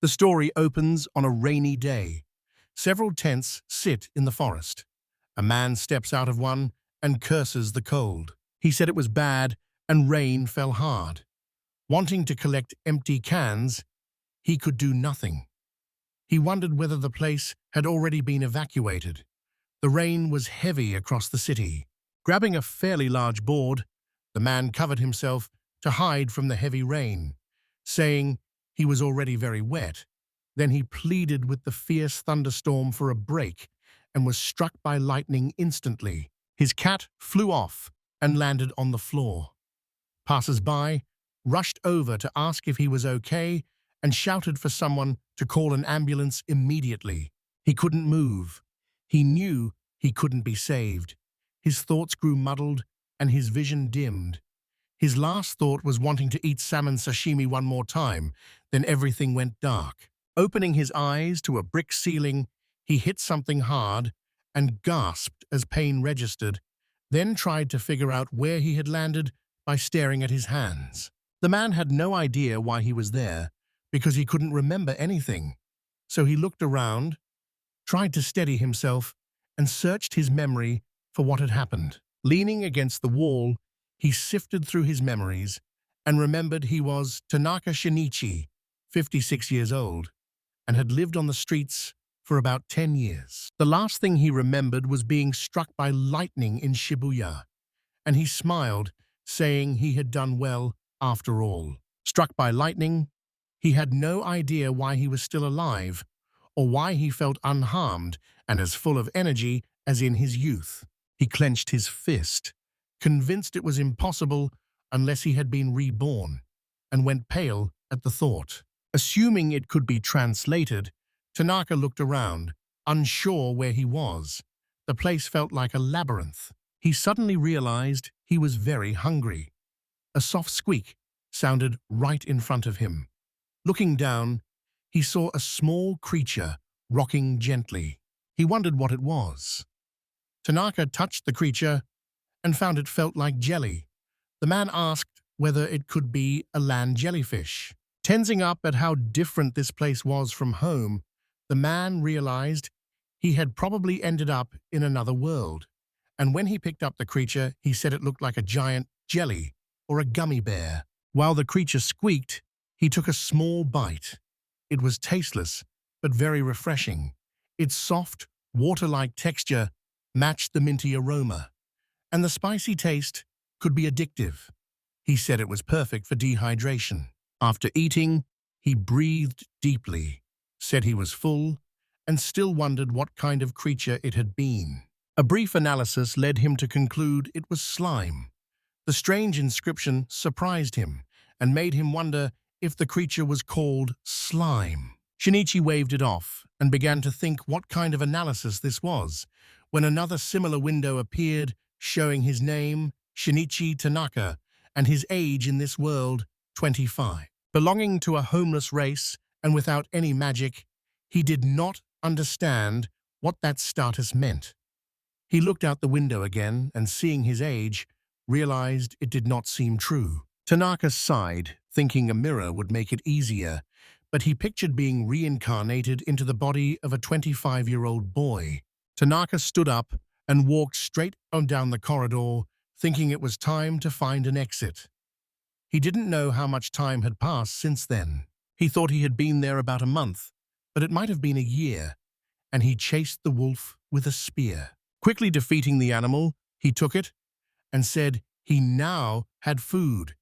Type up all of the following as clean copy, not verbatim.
The story opens on a rainy day. Several tents sit in the forest. A man steps out of one and curses the cold. He said it was bad and rain fell hard. Wanting to collect empty cans, he could do nothing. He wondered whether the place had already been evacuated. The rain was heavy across the city. Grabbing a fairly large board, the man covered himself to hide from the heavy rain, saying he was already very wet. Then he pleaded with the fierce thunderstorm for a break and was struck by lightning instantly. His cat flew off and landed on the floor. Passers-by rushed over to ask if he was okay and shouted for someone to call an ambulance immediately. He couldn't move. He knew he couldn't be saved. His thoughts grew muddled and his vision dimmed. His last thought was wanting to eat salmon sashimi one more time, then everything went dark. Opening his eyes to a brick ceiling, he hit something hard and gasped as pain registered, then tried to figure out where he had landed by staring at his hands. The man had no idea why he was there, because he couldn't remember anything. So he looked around, tried to steady himself, and searched his memory for what had happened. Leaning against the wall, he sifted through his memories and remembered he was Tanaka Shinichi, 56 years old, and had lived on the streets for about 10 years. The last thing he remembered was being struck by lightning in Shibuya, and he smiled, saying he had done well after all. Struck by lightning, he had no idea why he was still alive, or why he felt unharmed and as full of energy as in his youth. He clenched his fist, convinced it was impossible unless he had been reborn, and went pale at the thought. Assuming it could be translated, Tanaka looked around, unsure where he was. The place felt like a labyrinth. He suddenly realized he was very hungry. A soft squeak sounded right in front of him. Looking down, he saw a small creature rocking gently. He wondered what it was. Tanaka touched the creature and found it felt like jelly. The man asked whether it could be a land jellyfish. Tensing up at how different this place was from home, the man realized he had probably ended up in another world. And when he picked up the creature, he said it looked like a giant jelly or a gummy bear. While the creature squeaked, he took a small bite. It was tasteless, but very refreshing. Its soft, water-like texture matched the minty aroma, and the spicy taste could be addictive. He said it was perfect for dehydration. After eating, he breathed deeply, said he was full, and still wondered what kind of creature it had been. A brief analysis led him to conclude it was slime. The strange inscription surprised him and made him wonder if the creature was called slime. Shinichi waved it off and began to think what kind of analysis this was, when another similar window appeared showing his name, Shinichi Tanaka, and his age in this world, 25. Belonging to a homeless race and without any magic, he did not understand what that status meant. He looked out the window again and, seeing his age, realized it did not seem true. Tanaka sighed, thinking a mirror would make it easier, but he pictured being reincarnated into the body of a 25-year-old boy. Tanaka stood up and walked straight on down the corridor, thinking it was time to find an exit. He didn't know how much time had passed since then. He thought he had been there about a month, but it might have been a year, and he chased the wolf with a spear. Quickly defeating the animal, he took it and said he now had food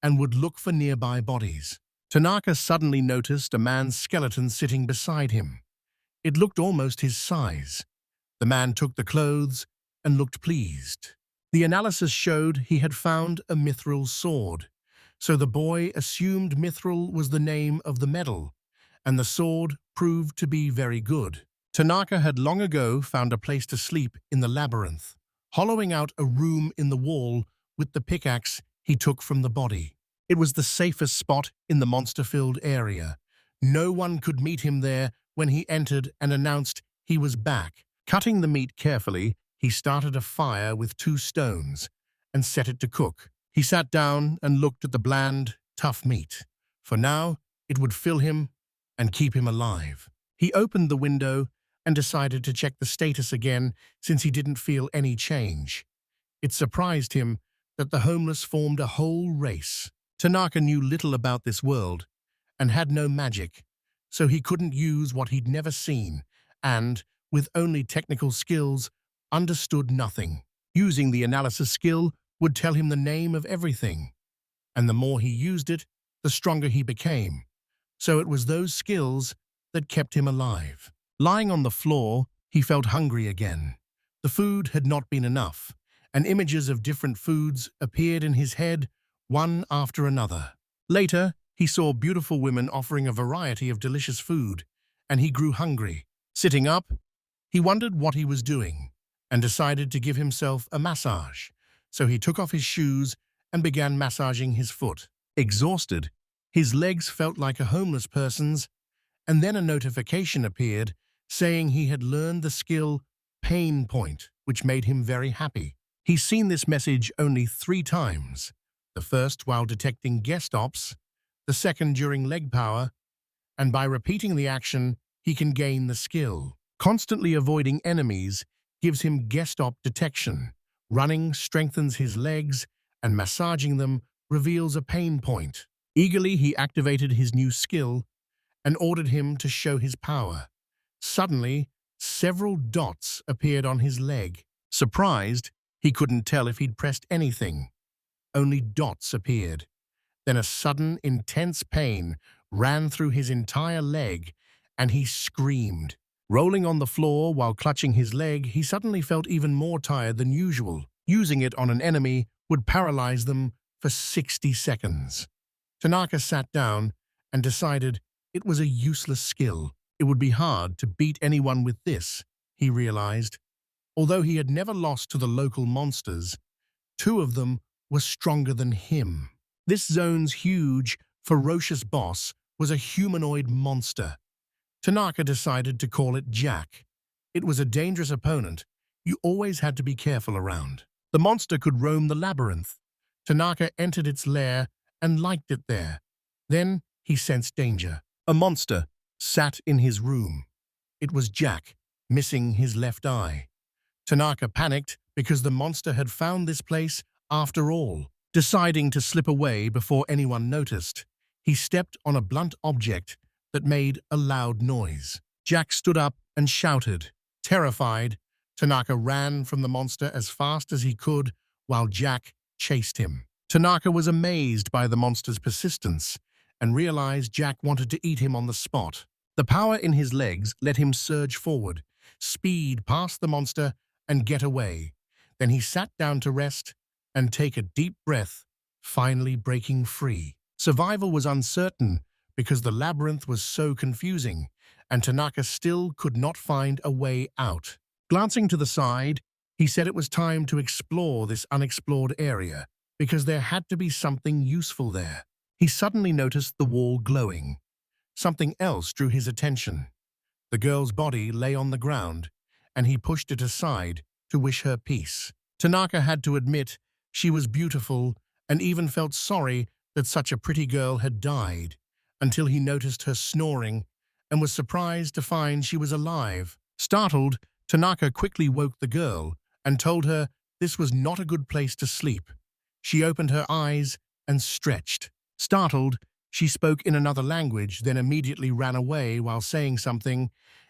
and would look for nearby bodies. Tanaka suddenly noticed a man's skeleton sitting beside him. It looked almost his size. The man took the clothes and looked pleased. The analysis showed he had found a mithril sword, so the boy assumed mithril was the name of the metal, and the sword proved to be very good. Tanaka had long ago found a place to sleep in the labyrinth, hollowing out a room in the wall with the pickaxe he took from the body. It was the safest spot in the monster-filled area. No one could meet him there when he entered and announced he was back. Cutting the meat carefully, he started a fire with 2 stones and set it to cook. He sat down and looked at the bland, tough meat. For now, it would fill him and keep him alive. He opened the window and decided to check the status again since he didn't feel any change. It surprised him that the homeless formed a whole race. Tanaka knew little about this world and had no magic, so he couldn't use what he'd never seen and, with only technical skills, understood nothing. Using the analysis skill would tell him the name of everything, and the more he used it, the stronger he became. So it was those skills that kept him alive. Lying on the floor, he felt hungry again. The food had not been enough, and images of different foods appeared in his head, one after another. Later, he saw beautiful women offering a variety of delicious food, and he grew hungry. Sitting up, he wondered what he was doing and decided to give himself a massage. So he took off his shoes and began massaging his foot. Exhausted, his legs felt like a homeless person's, and then a notification appeared saying he had learned the skill Pain Point, which made him very happy. He's seen this message only 3 times, the first while detecting guest ops, the second during leg power, and by repeating the action, he can gain the skill. Constantly avoiding enemies gives him guest op detection. Running strengthens his legs, and massaging them reveals a pain point. Eagerly, he activated his new skill and ordered him to show his power. Suddenly, several dots appeared on his leg. Surprised, he couldn't tell if he'd pressed anything. Only dots appeared. Then a sudden, intense pain ran through his entire leg, and he screamed. Rolling on the floor while clutching his leg, he suddenly felt even more tired than usual. Using it on an enemy would paralyze them for 60 seconds. Tanaka sat down and decided it was a useless skill. It would be hard to beat anyone with this, he realized. Although he had never lost to the local monsters, 2 of them were stronger than him. This zone's huge, ferocious boss was a humanoid monster. Tanaka decided to call it Jack. It was a dangerous opponent you always had to be careful around. The monster could roam the labyrinth. Tanaka entered its lair and liked it there. Then he sensed danger. A monster sat in his room. It was Jack, missing his left eye. Tanaka panicked because the monster had found this place after all. Deciding to slip away before anyone noticed, he stepped on a blunt object that made a loud noise. Jack stood up and shouted. Terrified, Tanaka ran from the monster as fast as he could while Jack chased him. Tanaka was amazed by the monster's persistence and realized Jack wanted to eat him on the spot. The power in his legs let him surge forward, speed past the monster, and get away. Then he sat down to rest and take a deep breath, finally breaking free. Survival was uncertain because the labyrinth was so confusing, and Tanaka still could not find a way out. Glancing to the side, he said it was time to explore this unexplored area because there had to be something useful there. He suddenly noticed the wall glowing. Something else drew his attention. The girl's body lay on the ground, and he pushed it aside to wish her peace. Tanaka had to admit she was beautiful and even felt sorry that such a pretty girl had died, until he noticed her snoring and was surprised to find she was alive. Startled, Tanaka quickly woke the girl and told her this was not a good place to sleep. She opened her eyes and stretched. Startled, she spoke in another language, then immediately ran away while saying something,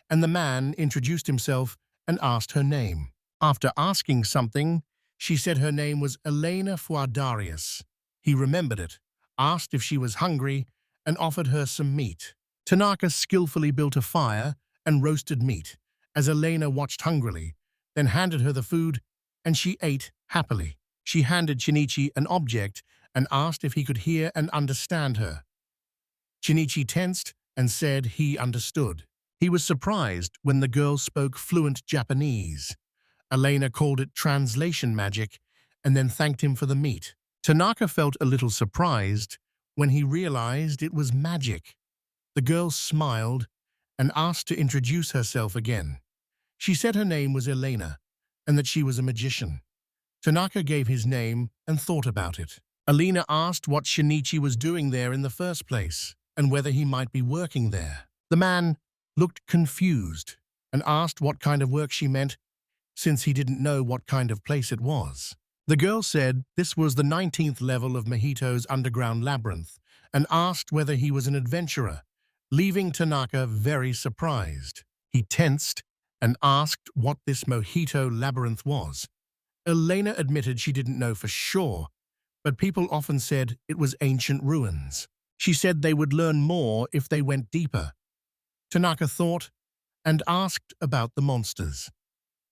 and the man introduced himself and asked her name. After asking something, she said her name was Elena Fuadarius. He remembered it, asked if she was hungry, and offered her some meat. Tanaka skillfully built a fire and roasted meat, as Elena watched hungrily, then handed her the food, and she ate happily. She handed Shinichi an object and asked if he could hear and understand her. Shinichi tensed and said he understood. He was surprised when the girl spoke fluent Japanese. Elena called it translation magic and then thanked him for the meat. Tanaka felt a little surprised when he realized it was magic. The girl smiled and asked to introduce herself again. She said her name was Elena and that she was a magician. Tanaka gave his name and thought about it. Elena asked what Shinichi was doing there in the first place and whether he might be working there. The man looked confused and asked what kind of work she meant, since he didn't know what kind of place it was. The girl said this was the 19th level of Mojito's underground labyrinth and asked whether he was an adventurer, leaving Tanaka very surprised. He tensed and asked what this Mojito labyrinth was. Elena admitted she didn't know for sure, but people often said it was ancient ruins. She said they would learn more if they went deeper. Tanaka thought and asked about the monsters.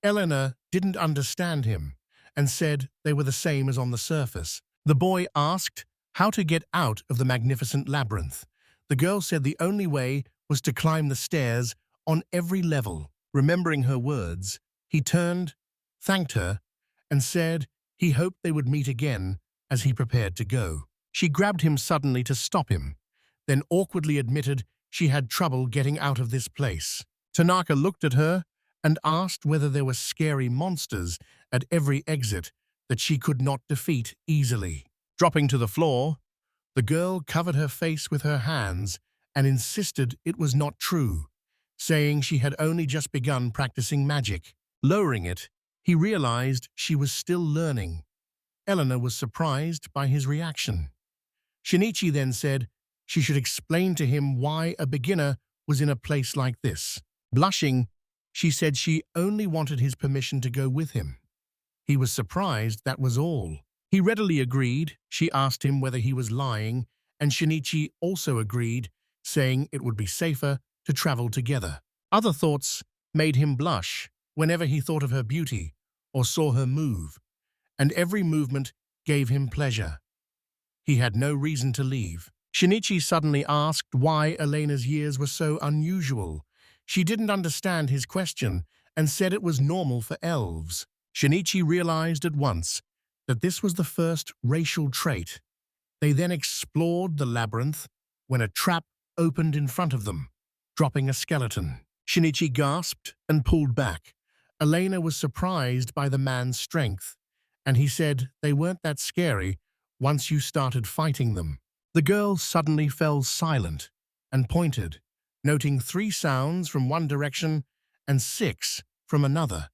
Elena didn't understand him and said they were the same as on the surface. The boy asked how to get out of the magnificent labyrinth. The girl said the only way was to climb the stairs on every level. Remembering her words, he turned, thanked her, and said he hoped they would meet again as he prepared to go. She grabbed him suddenly to stop him, then awkwardly admitted she had trouble getting out of this place. Tanaka looked at her and asked whether there were scary monsters at every exit that she could not defeat easily. Dropping to the floor, the girl covered her face with her hands and insisted it was not true, saying she had only just begun practicing magic. Lowering it, he realized she was still learning. Elena was surprised by his reaction. Shinichi then said she should explain to him why a beginner was in a place like this. Blushing, she said she only wanted his permission to go with him. He was surprised that was all. He readily agreed. She asked him whether he was lying, and Shinichi also agreed, saying it would be safer to travel together. Other thoughts made him blush whenever he thought of her beauty or saw her move, and every movement gave him pleasure. He had no reason to leave. Shinichi suddenly asked why Elena's years were so unusual. She didn't understand his question and said it was normal for elves. Shinichi realized at once that this was the first racial trait. They then explored the labyrinth when a trap opened in front of them, dropping a skeleton. Shinichi gasped and pulled back. Elena was surprised by the man's strength, and he said they weren't that scary once you started fighting them. The girl suddenly fell silent and pointed, noting 3 sounds from one direction and 6 from another,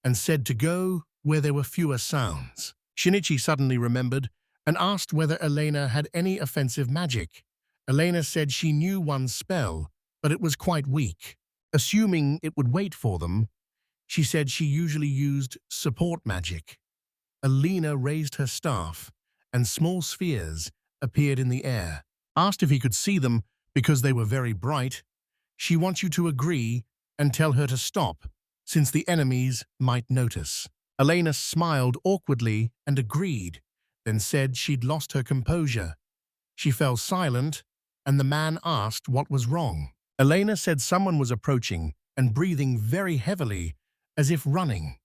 and said to go where there were fewer sounds. Shinichi suddenly remembered and asked whether Elena had any offensive magic. Elena said she knew one spell, but it was quite weak. Assuming it would wait for them, she said she usually used support magic. Elena raised her staff, and small spheres appeared in the air. Asked if he could see them because they were very bright. She wants you to agree and tell her to stop, since the enemies might notice. Elena smiled awkwardly and agreed, then said she'd lost her composure. She fell silent, and the man asked what was wrong. Elena said someone was approaching and breathing very heavily, as if running.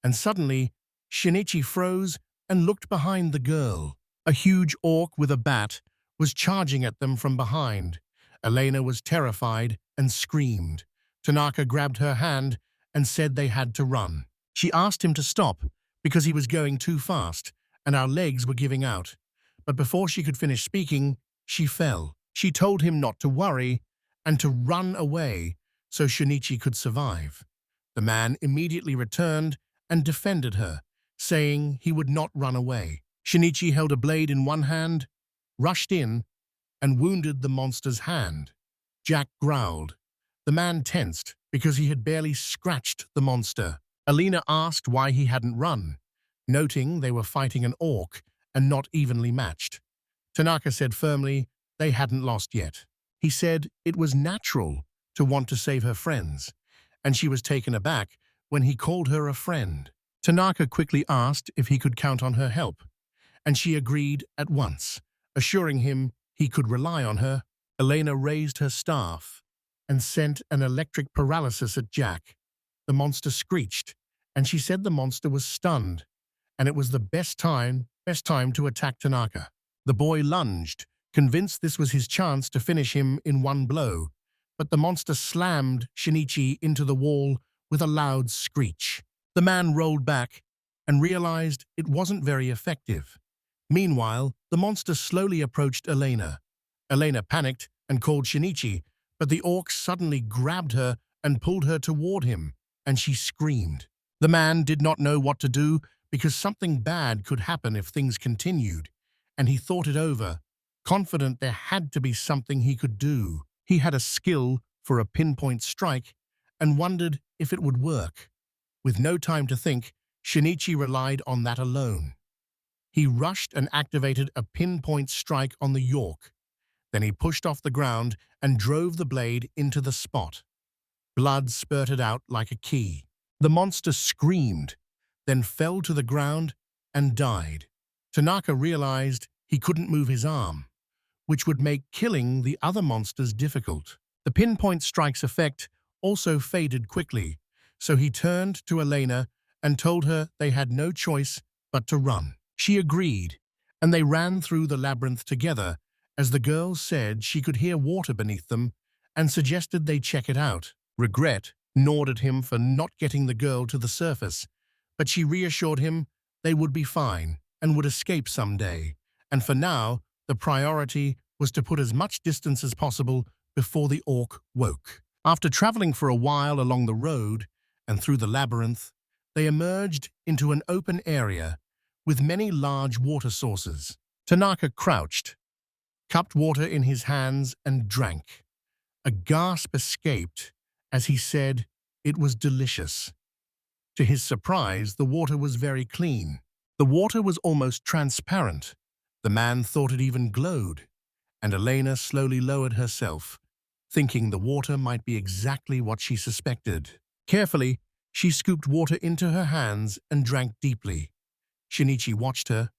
And suddenly, Shinichi froze and looked behind the girl. A huge orc with a bat was charging at them from behind. Elena was terrified and screamed. Tanaka grabbed her hand and said they had to run. She asked him to stop because he was going too fast and our legs were giving out. But before she could finish speaking, she fell. She told him not to worry and to run away so Shinichi could survive. The man immediately returned and defended her, saying he would not run away. Shinichi held a blade in one hand, rushed in, and wounded the monster's hand. Jack growled. The man tensed because he had barely scratched the monster. Elena asked why he hadn't run, noting they were fighting an orc and not evenly matched. Tanaka said firmly they hadn't lost yet. He said it was natural to want to save her friends, and she was taken aback when he called her a friend. Tanaka quickly asked if he could count on her help, and she agreed at once, assuring him he could rely on her. Elena raised her staff and sent an electric paralysis at Jack. The monster screeched, and she said the monster was stunned, and it was the best time to attack Tanaka. The boy lunged, convinced this was his chance to finish him in one blow, but the monster slammed Shinichi into the wall with a loud screech. The man rolled back and realized it wasn't very effective. Meanwhile, the monster slowly approached Elena. Elena panicked and called Shinichi, but the orc suddenly grabbed her and pulled her toward him, and she screamed. The man did not know what to do because something bad could happen if things continued, and he thought it over, confident there had to be something he could do. He had a skill for a pinpoint strike and wondered if it would work. With no time to think, Shinichi relied on that alone. He rushed and activated a pinpoint strike on the York. Then he pushed off the ground and drove the blade into the spot. Blood spurted out like a key. The monster screamed, then fell to the ground and died. Tanaka realized he couldn't move his arm, which would make killing the other monsters difficult. The pinpoint strike's effect also faded quickly, so he turned to Elena and told her they had no choice but to run. She agreed, and they ran through the labyrinth together as the girl said she could hear water beneath them and suggested they check it out. Regret gnawed at him for not getting the girl to the surface, but she reassured him they would be fine and would escape someday, and for now, the priority was to put as much distance as possible before the orc woke. After traveling for a while along the road and through the labyrinth, they emerged into an open area with many large water sources. Tanaka crouched, cupped water in his hands, and drank. A gasp escaped as he said it was delicious. To his surprise, the water was very clean. The water was almost transparent. The man thought it even glowed, and Elena slowly lowered herself, thinking the water might be exactly what she suspected. Carefully, she scooped water into her hands and drank deeply. Shinichi watched her,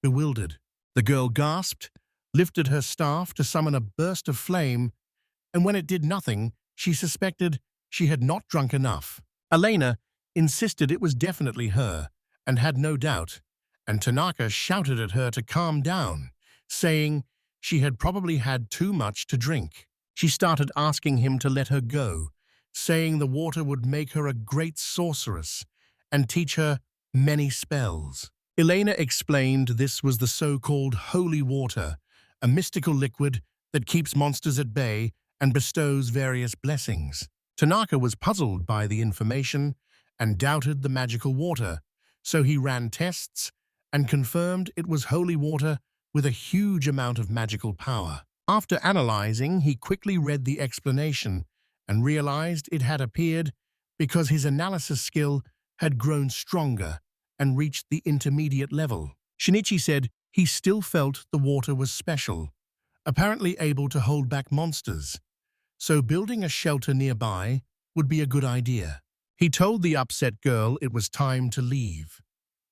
bewildered. The girl gasped, lifted her staff to summon a burst of flame, and when it did nothing, she suspected she had not drunk enough. Elena insisted it was definitely her, and had no doubt, and Tanaka shouted at her to calm down, saying she had probably had too much to drink. She started asking him to let her go, saying the water would make her a great sorceress and teach her many spells. Elena explained this was the so-called holy water, a mystical liquid that keeps monsters at bay and bestows various blessings. Tanaka was puzzled by the information and doubted the magical water, so he ran tests and confirmed it was holy water with a huge amount of magical power. After analyzing, he quickly read the explanation and realized it had appeared because his analysis skill had grown stronger and reached the intermediate level. Shinichi said he still felt the water was special, apparently able to hold back monsters, so building a shelter nearby would be a good idea. He told the upset girl it was time to leave.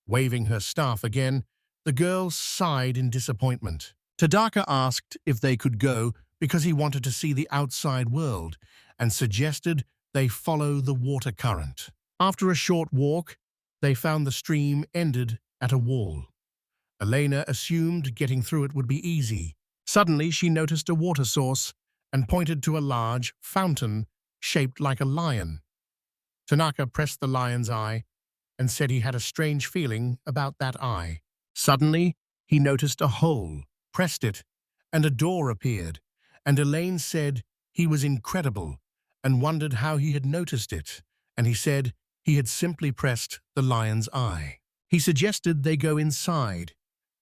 Waving her staff again, the girl sighed in disappointment. Tadaka asked if they could go because he wanted to see the outside world and suggested they follow the water current. After a short walk, they found the stream ended at a wall. Elena assumed getting through it would be easy. Suddenly, she noticed a water source and pointed to a large fountain shaped like a lion. Tanaka pressed the lion's eye and said he had a strange feeling about that eye. Suddenly, he noticed a hole, pressed it, and a door appeared, and Elaine said he was incredible and wondered how he had noticed it, and he said he had simply pressed the lion's eye. He suggested they go inside.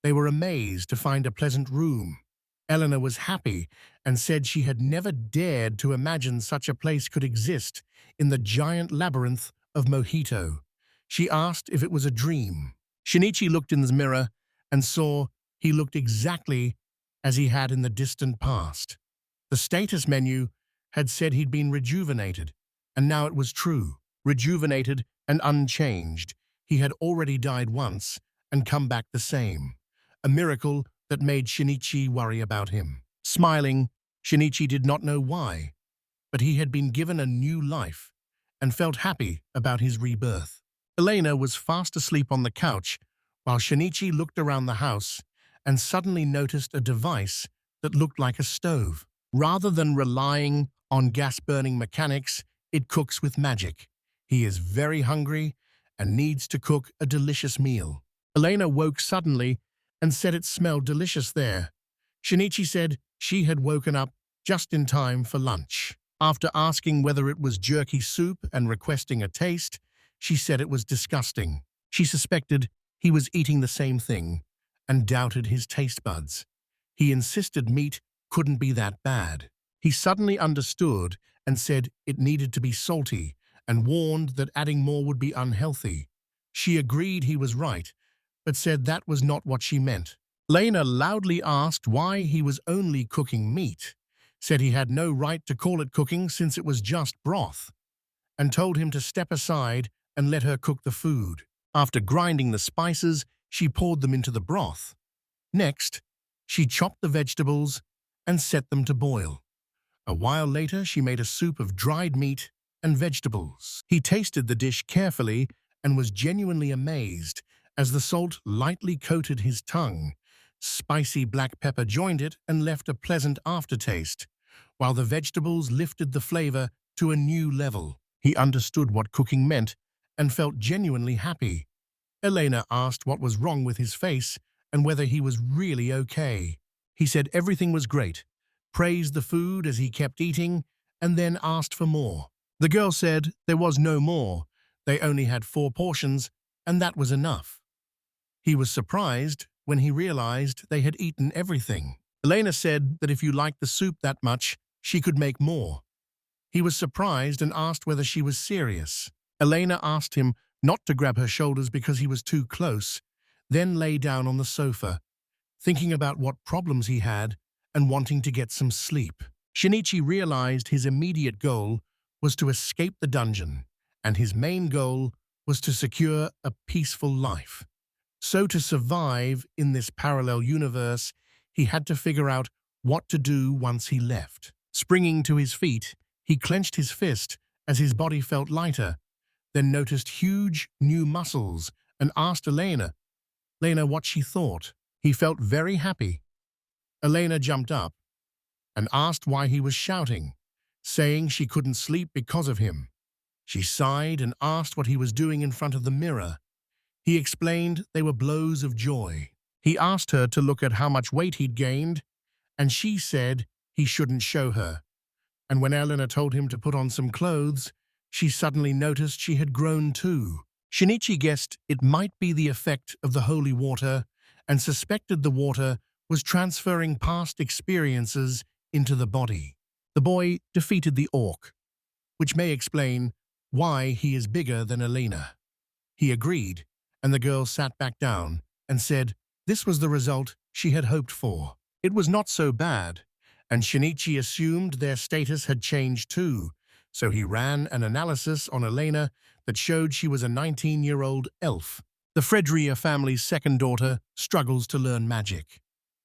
They were amazed to find a pleasant room. Elena was happy and said she had never dared to imagine such a place could exist in the giant labyrinth of Mojito. She asked if it was a dream. Shinichi looked in the mirror and saw he looked exactly as he had in the distant past. The status menu had said he'd been rejuvenated, and now it was true. Rejuvenated and unchanged, he had already died once and come back the same. A miracle that made Shinichi worry about him. Smiling, Shinichi did not know why, but he had been given a new life and felt happy about his rebirth. Elena was fast asleep on the couch while Shinichi looked around the house and suddenly noticed a device that looked like a stove. Rather than relying on gas-burning mechanics, it cooks with magic. He is very hungry and needs to cook a delicious meal. Elena woke suddenly and said it smelled delicious there. Shinichi said she had woken up just in time for lunch. After asking whether it was jerky soup and requesting a taste, she said it was disgusting. She suspected he was eating the same thing and doubted his taste buds. He insisted meat couldn't be that bad. He suddenly understood and said it needed to be salty and warned that adding more would be unhealthy. She agreed he was right, but said that was not what she meant. Elena loudly asked why he was only cooking meat, said he had no right to call it cooking since it was just broth, and told him to step aside and let her cook the food. After grinding the spices, she poured them into the broth. Next, she chopped the vegetables and set them to boil. A while later, she made a soup of dried meat and vegetables. He tasted the dish carefully and was genuinely amazed as the salt lightly coated his tongue. Spicy black pepper joined it and left a pleasant aftertaste, while the vegetables lifted the flavor to a new level. He understood what cooking meant and felt genuinely happy. Elena asked what was wrong with his face and whether he was really okay. He said everything was great, praised the food as he kept eating, and then asked for more. The girl said there was no more. They only had 4 portions, and that was enough. He was surprised when he realized they had eaten everything. Elena said that if you liked the soup that much, she could make more. He was surprised and asked whether she was serious. Elena asked him not to grab her shoulders because he was too close, then lay down on the sofa, thinking about what problems he had and wanting to get some sleep. Shinichi realized his immediate goal was to escape the dungeon, and his main goal was to secure a peaceful life. So to survive in this parallel universe, he had to figure out what to do once he left. Springing to his feet, he clenched his fist as his body felt lighter, then noticed huge new muscles and asked Elena what she thought. He felt very happy. Elena jumped up and asked why he was shouting, saying she couldn't sleep because of him. She sighed and asked what he was doing in front of the mirror. He explained they were blows of joy. He asked her to look at how much weight he'd gained, and she said he shouldn't show her. And when Elena told him to put on some clothes, she suddenly noticed she had grown too. Shinichi guessed it might be the effect of the holy water and suspected the water was transferring past experiences into the body. The boy defeated the orc, which may explain why he is bigger than Elena. He agreed, and the girl sat back down and said this was the result she had hoped for. It was not so bad, and Shinichi assumed their status had changed too, so he ran an analysis on Elena that showed she was a 19-year-old elf. The Freya family's second daughter struggles to learn magic.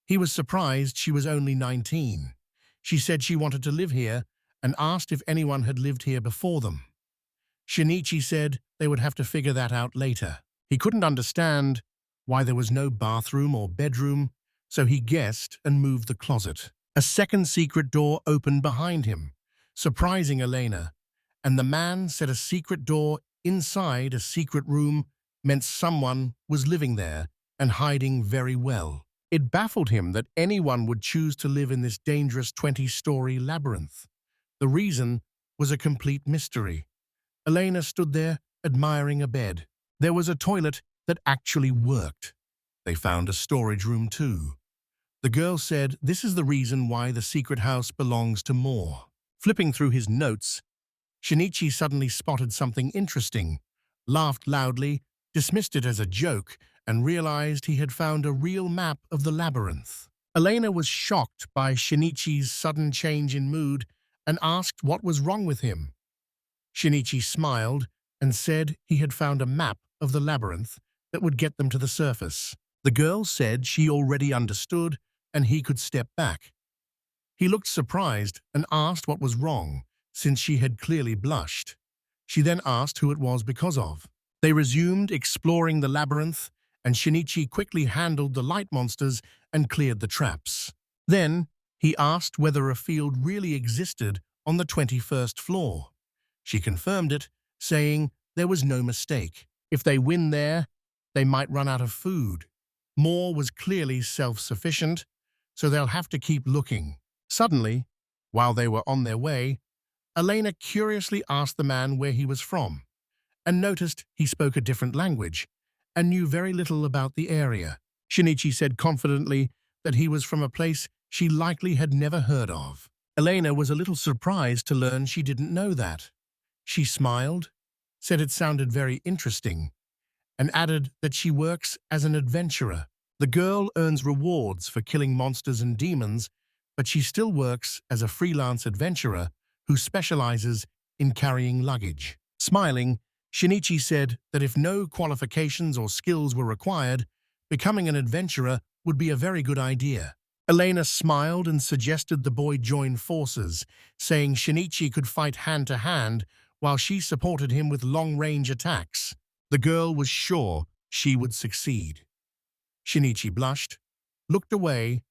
He was surprised she was only 19. She said she wanted to live here and asked if anyone had lived here before them. Shinichi said they would have to figure that out later. He couldn't understand why there was no bathroom or bedroom, so he guessed and moved the closet. A second secret door opened behind him, surprising Elena, and the man said a secret door inside a secret room meant someone was living there and hiding very well. It baffled him that anyone would choose to live in this dangerous 20-story labyrinth. The reason was a complete mystery. Elena stood there, admiring a bed. There was a toilet that actually worked. They found a storage room too. The girl said this is the reason why the secret house belongs to Moore. Flipping through his notes, Shinichi suddenly spotted something interesting, laughed loudly, dismissed it as a joke, and realized he had found a real map of the labyrinth. Elena was shocked by Shinichi's sudden change in mood and asked what was wrong with him. Shinichi smiled and said he had found a map of the labyrinth that would get them to the surface. The girl said she already understood and he could step back. He looked surprised and asked what was wrong, since she had clearly blushed. She then asked who it was because of. They resumed exploring the labyrinth, and Shinichi quickly handled the light monsters and cleared the traps. Then, he asked whether a field really existed on the 21st floor. She confirmed it, saying there was no mistake. If they win there, they might run out of food. Moore was clearly self-sufficient, so they'll have to keep looking. Suddenly, While they were on their way, Elena curiously asked the man where he was from, and noticed he spoke a different language and knew very little about the area. Shinichi said confidently that he was from a place she likely had never heard of. Elena was a little surprised to learn she didn't know that. She smiled, said it sounded very interesting, and added that she works as an adventurer. The girl earns rewards for killing monsters and demons, but she still works as a freelance adventurer who specializes in carrying luggage. Smiling, Shinichi said that if no qualifications or skills were required, becoming an adventurer would be a very good idea. Elena smiled and suggested the boy join forces, saying Shinichi could fight hand-to-hand while she supported him with long-range attacks. The girl was sure she would succeed. Shinichi blushed, looked away,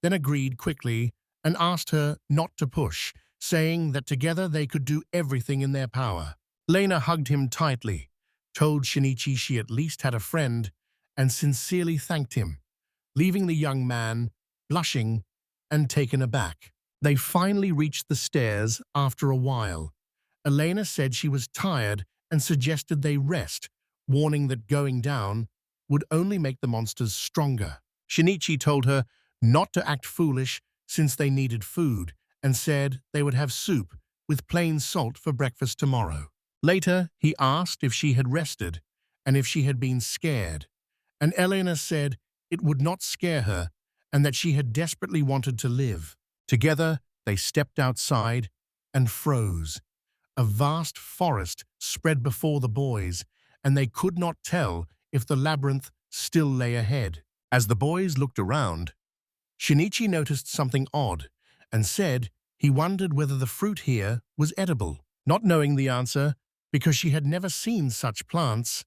then agreed quickly and asked her not to push, saying that together they could do everything in their power. Elena hugged him tightly, told Shinichi she at least had a friend, and sincerely thanked him, leaving the young man blushing and taken aback. They finally reached the stairs after a while. Elena said she was tired and suggested they rest, warning that going down would only make the monsters stronger. Shinichi told her not to act foolish since they needed food, and said they would have soup with plain salt for breakfast tomorrow. Later, he asked if she had rested and if she had been scared, and Elena said it would not scare her and that she had desperately wanted to live. Together, they stepped outside and froze. A vast forest spread before the boys, and they could not tell if the labyrinth still lay ahead. As the boys looked around, Shinichi noticed something odd and said he wondered whether the fruit here was edible. Not knowing the answer, because she had never seen such plants,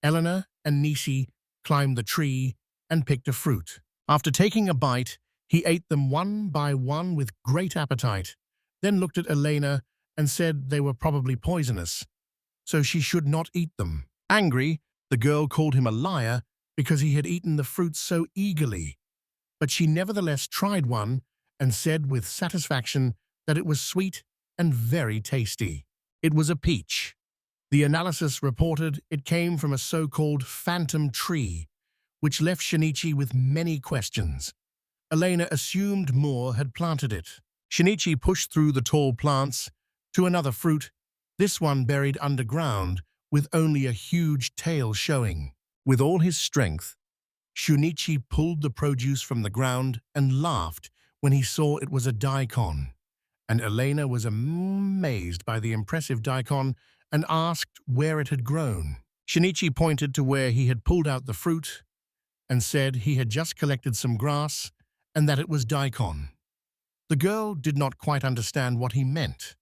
Elena and Nisi climbed the tree and picked a fruit. After taking a bite, he ate them one by one with great appetite, then looked at Elena and said they were probably poisonous, so she should not eat them. Angry, the girl called him a liar because he had eaten the fruit so eagerly, but she nevertheless tried one and said with satisfaction that it was sweet and very tasty. It was a peach. The analysis reported it came from a so-called phantom tree, which left Shinichi with many questions. Elena assumed Moore had planted it. Shinichi pushed through the tall plants to another fruit, this one buried underground with only a huge tail showing. With all his strength, Shinichi pulled the produce from the ground and laughed when he saw it was a daikon, and Elena was amazed by the impressive daikon and asked where it had grown. Shinichi pointed to where he had pulled out the fruit and said he had just collected some grass and that it was daikon. The girl did not quite understand what he meant,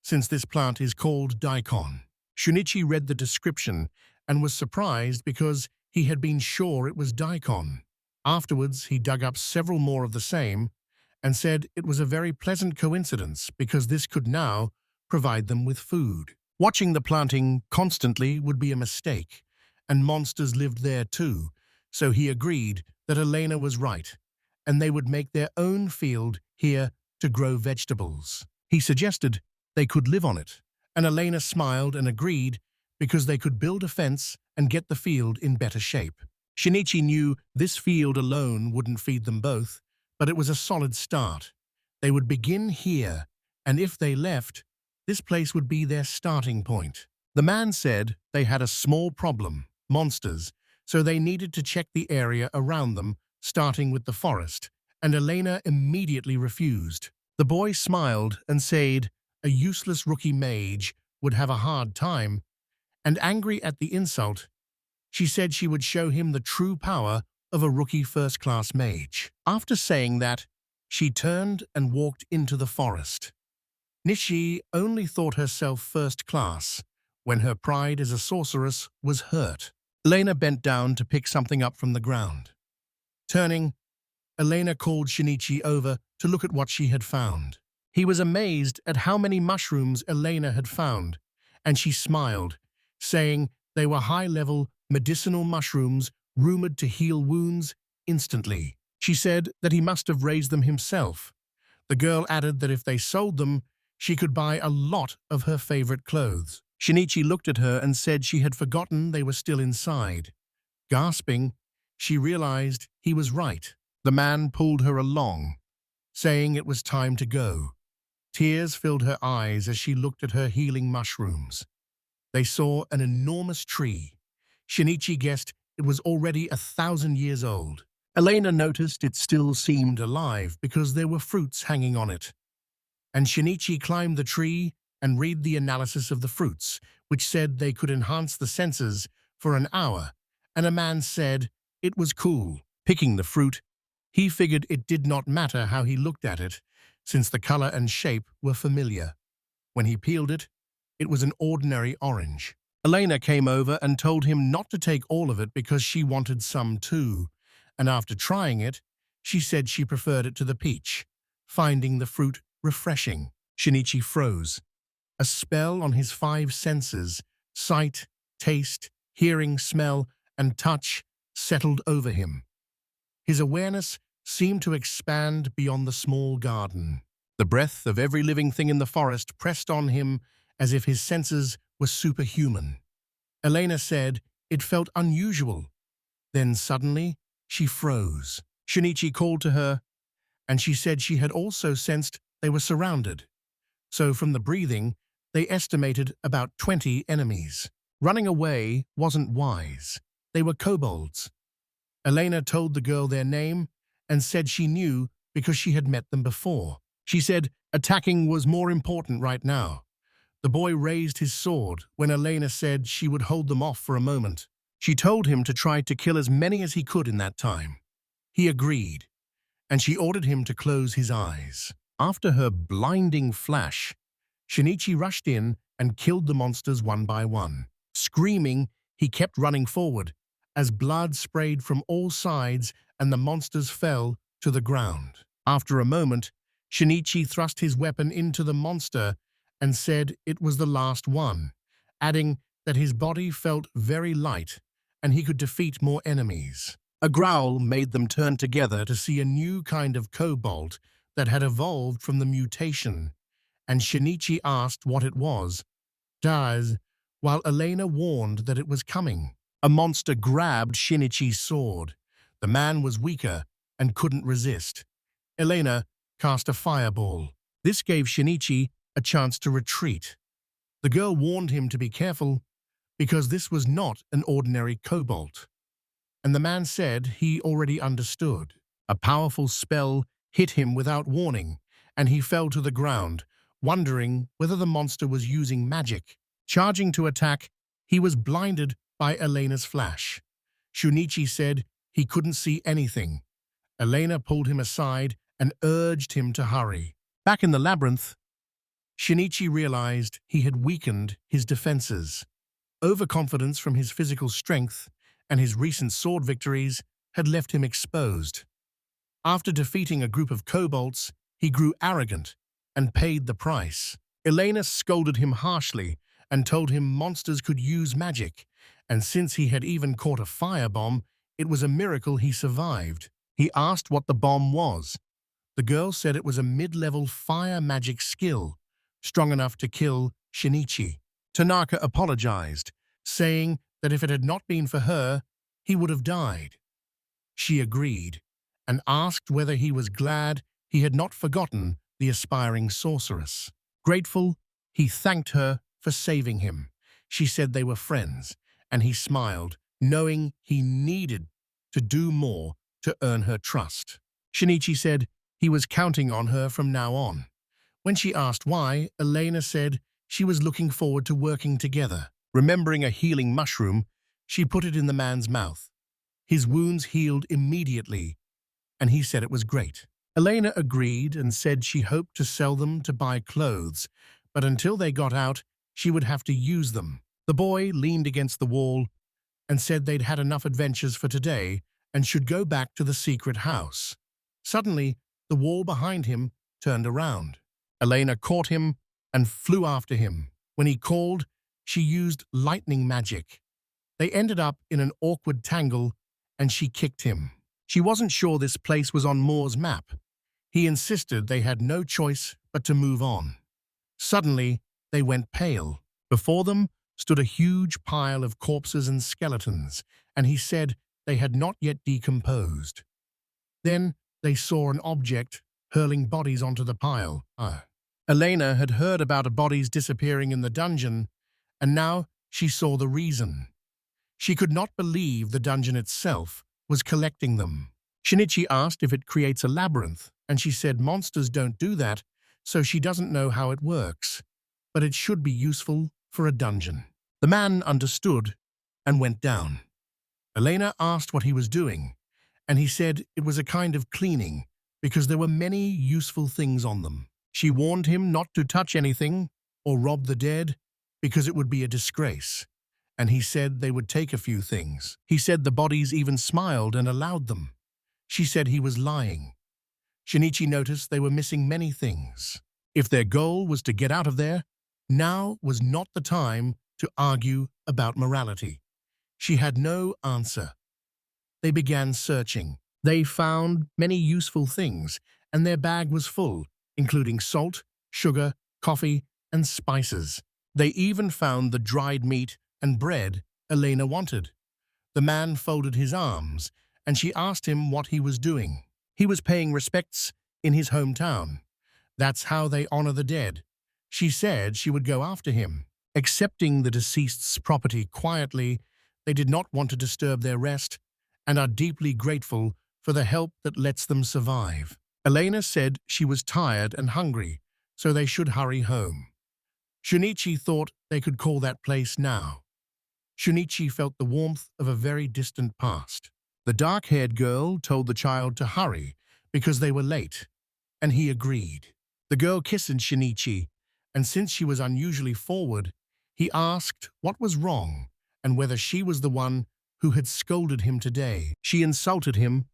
since this plant is called daikon. Shinichi read the description and was surprised because he had been sure it was daikon. Afterwards, he dug up several more of the same and said it was a very pleasant coincidence because this could now provide them with food. Watching the planting constantly would be a mistake, and monsters lived there too, so he agreed that Elena was right, and they would make their own field here to grow vegetables. He suggested they could live on it, and Elena smiled and agreed because they could build a fence and get the field in better shape. Shinichi knew this field alone wouldn't feed them both, but it was a solid start. They would begin here, and if they left, this place would be their starting point. The man said they had a small problem, monsters, so they needed to check the area around them, starting with the forest, and Elena immediately refused. The boy smiled and said a useless rookie mage would have a hard time, and angry at the insult, she said she would show him the true power of a rookie first-class mage. After saying that, she turned and walked into the forest. Nishi only thought herself first class when her pride as a sorceress was hurt. Elena bent down to pick something up from the ground. Turning, Elena called Shinichi over to look at what she had found. He was amazed at how many mushrooms Elena had found, and she smiled, saying they were high-level medicinal mushrooms rumored to heal wounds instantly. She said that he must have raised them himself, The girl added that if they sold them, she could buy a lot of her favorite clothes. Shinichi looked at her and said she had forgotten they were still inside. Gasping, she realized he was right. The man pulled her along, saying it was time to go. Tears filled her eyes as she looked at her healing mushrooms. They saw an enormous tree. Shinichi guessed it was already 1,000 years old. Elena noticed it still seemed alive because there were fruits hanging on it. And Shinichi climbed the tree and read the analysis of the fruits, which said they could enhance the senses for an hour, and a man said it was cool. Picking the fruit, he figured it did not matter how he looked at it, since the color and shape were familiar. When he peeled it, it was an ordinary orange. Elena came over and told him not to take all of it because she wanted some too, and after trying it, she said she preferred it to the peach, finding the fruit refreshing. Shinichi froze. A spell on his 5 senses, sight, taste, hearing, smell, and touch, settled over him. His awareness seemed to expand beyond the small garden. The breath of every living thing in the forest pressed on him as if his senses were superhuman. Elena said it felt unusual. Then suddenly, she froze. Shinichi called to her, and she said she had also sensed they were surrounded. So from the breathing, they estimated about 20 enemies. Running away wasn't wise. They were kobolds. Elena told the girl their name and said she knew because she had met them before. She said attacking was more important right now. The boy raised his sword when Elena said she would hold them off for a moment. She told him to try to kill as many as he could in that time. He agreed, and she ordered him to close his eyes. After her blinding flash, Shinichi rushed in and killed the monsters one by one. Screaming, he kept running forward as blood sprayed from all sides and the monsters fell to the ground. After a moment, Shinichi thrust his weapon into the monster and said it was the last one, adding that his body felt very light and he could defeat more enemies. A growl made them turn together to see a new kind of kobold that had evolved from the mutation, and Shinichi asked what it was. While Elena warned that it was coming. A monster grabbed Shinichi's sword. The man was weaker and couldn't resist. Elena cast a fireball. This gave Shinichi a chance to retreat. The girl warned him to be careful because this was not an ordinary kobold. And the man said he already understood. A powerful spell hit him without warning, and he fell to the ground, wondering whether the monster was using magic. Charging to attack, he was blinded by Elena's flash. Shinichi said he couldn't see anything. Elena pulled him aside and urged him to hurry. Back in the labyrinth, Shinichi realized he had weakened his defenses. Overconfidence from his physical strength and his recent sword victories had left him exposed. After defeating a group of kobolds, he grew arrogant and paid the price. Elena scolded him harshly and told him monsters could use magic, and since he had even caught a firebomb, it was a miracle he survived. He asked what the bomb was. The girl said it was a mid-level fire magic skill, strong enough to kill Shinichi. Tanaka apologized, saying that if it had not been for her, he would have died. She agreed, and asked whether he was glad he had not forgotten the aspiring sorceress. Grateful, he thanked her for saving him. She said they were friends, and he smiled, knowing he needed to do more to earn her trust. Shinichi said he was counting on her from now on. When she asked why, Elena said she was looking forward to working together. Remembering a healing mushroom, she put it in the man's mouth. His wounds healed immediately, and he said it was great. Elena agreed and said she hoped to sell them to buy clothes, but until they got out, she would have to use them. The boy leaned against the wall and said they'd had enough adventures for today and should go back to the secret house. Suddenly, the wall behind him turned around. Elena caught him and flew after him. When he called, she used lightning magic. They ended up in an awkward tangle, and she kicked him. She wasn't sure this place was on Moore's map. He insisted they had no choice but to move on. Suddenly, they went pale. Before them stood a huge pile of corpses and skeletons, and he said they had not yet decomposed. Then they saw an object hurling bodies onto the pile. Elena had heard about bodies disappearing in the dungeon, and now she saw the reason. She could not believe the dungeon itself was collecting them. Shinichi asked if it creates a labyrinth, and she said monsters don't do that, so she doesn't know how it works, but it should be useful for a dungeon. The man understood and went down. Elena asked what he was doing, and he said it was a kind of cleaning because there were many useful things on them. She warned him not to touch anything or rob the dead because it would be a disgrace, and he said they would take a few things. He said the bodies even smiled and allowed them. She said he was lying. Shinichi noticed they were missing many things. If their goal was to get out of there, now was not the time to argue about morality. She had no answer. They began searching. They found many useful things, and their bag was full, including salt, sugar, coffee, and spices. They even found the dried meat and bread Elena wanted. The man folded his arms, and she asked him what he was doing. He was paying respects in his hometown. That's how they honor the dead. She said she would go after him. Accepting the deceased's property quietly, they did not want to disturb their rest and are deeply grateful for the help that lets them survive. Elena said she was tired and hungry, so they should hurry home. Shinichi thought they could call that place now. Shinichi felt the warmth of a very distant past. The dark-haired girl told the child to hurry because they were late, and he agreed. The girl kissed Shinichi, and since she was unusually forward, he asked what was wrong and whether she was the one who had scolded him today. She insulted him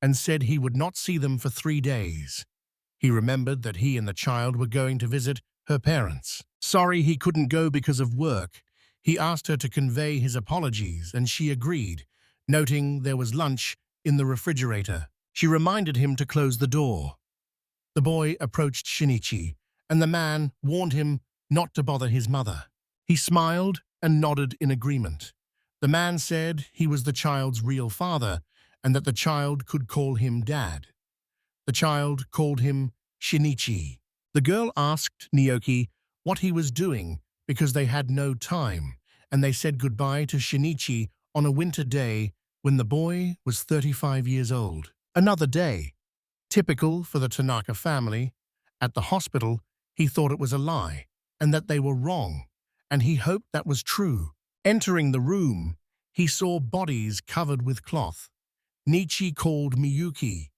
and said he would not see them for 3 days. He remembered that he and the child were going to visit her parents. Sorry he couldn't go because of work. He asked her to convey his apologies, and she agreed, noting there was lunch in the refrigerator. She reminded him to close the door. The boy approached Shinichi, and the man warned him not to bother his mother. He smiled and nodded in agreement. The man said he was the child's real father and that the child could call him Dad. The child called him Shinichi. The girl asked Naoki what he was doing because they had no time, and they said goodbye to Shinichi on a winter day when the boy was 35 years old. Another day, typical for the Tanaka family. At the hospital, he thought it was a lie and that they were wrong, and he hoped that was true. Entering the room, he saw bodies covered with cloth. Nichi called Miyuki.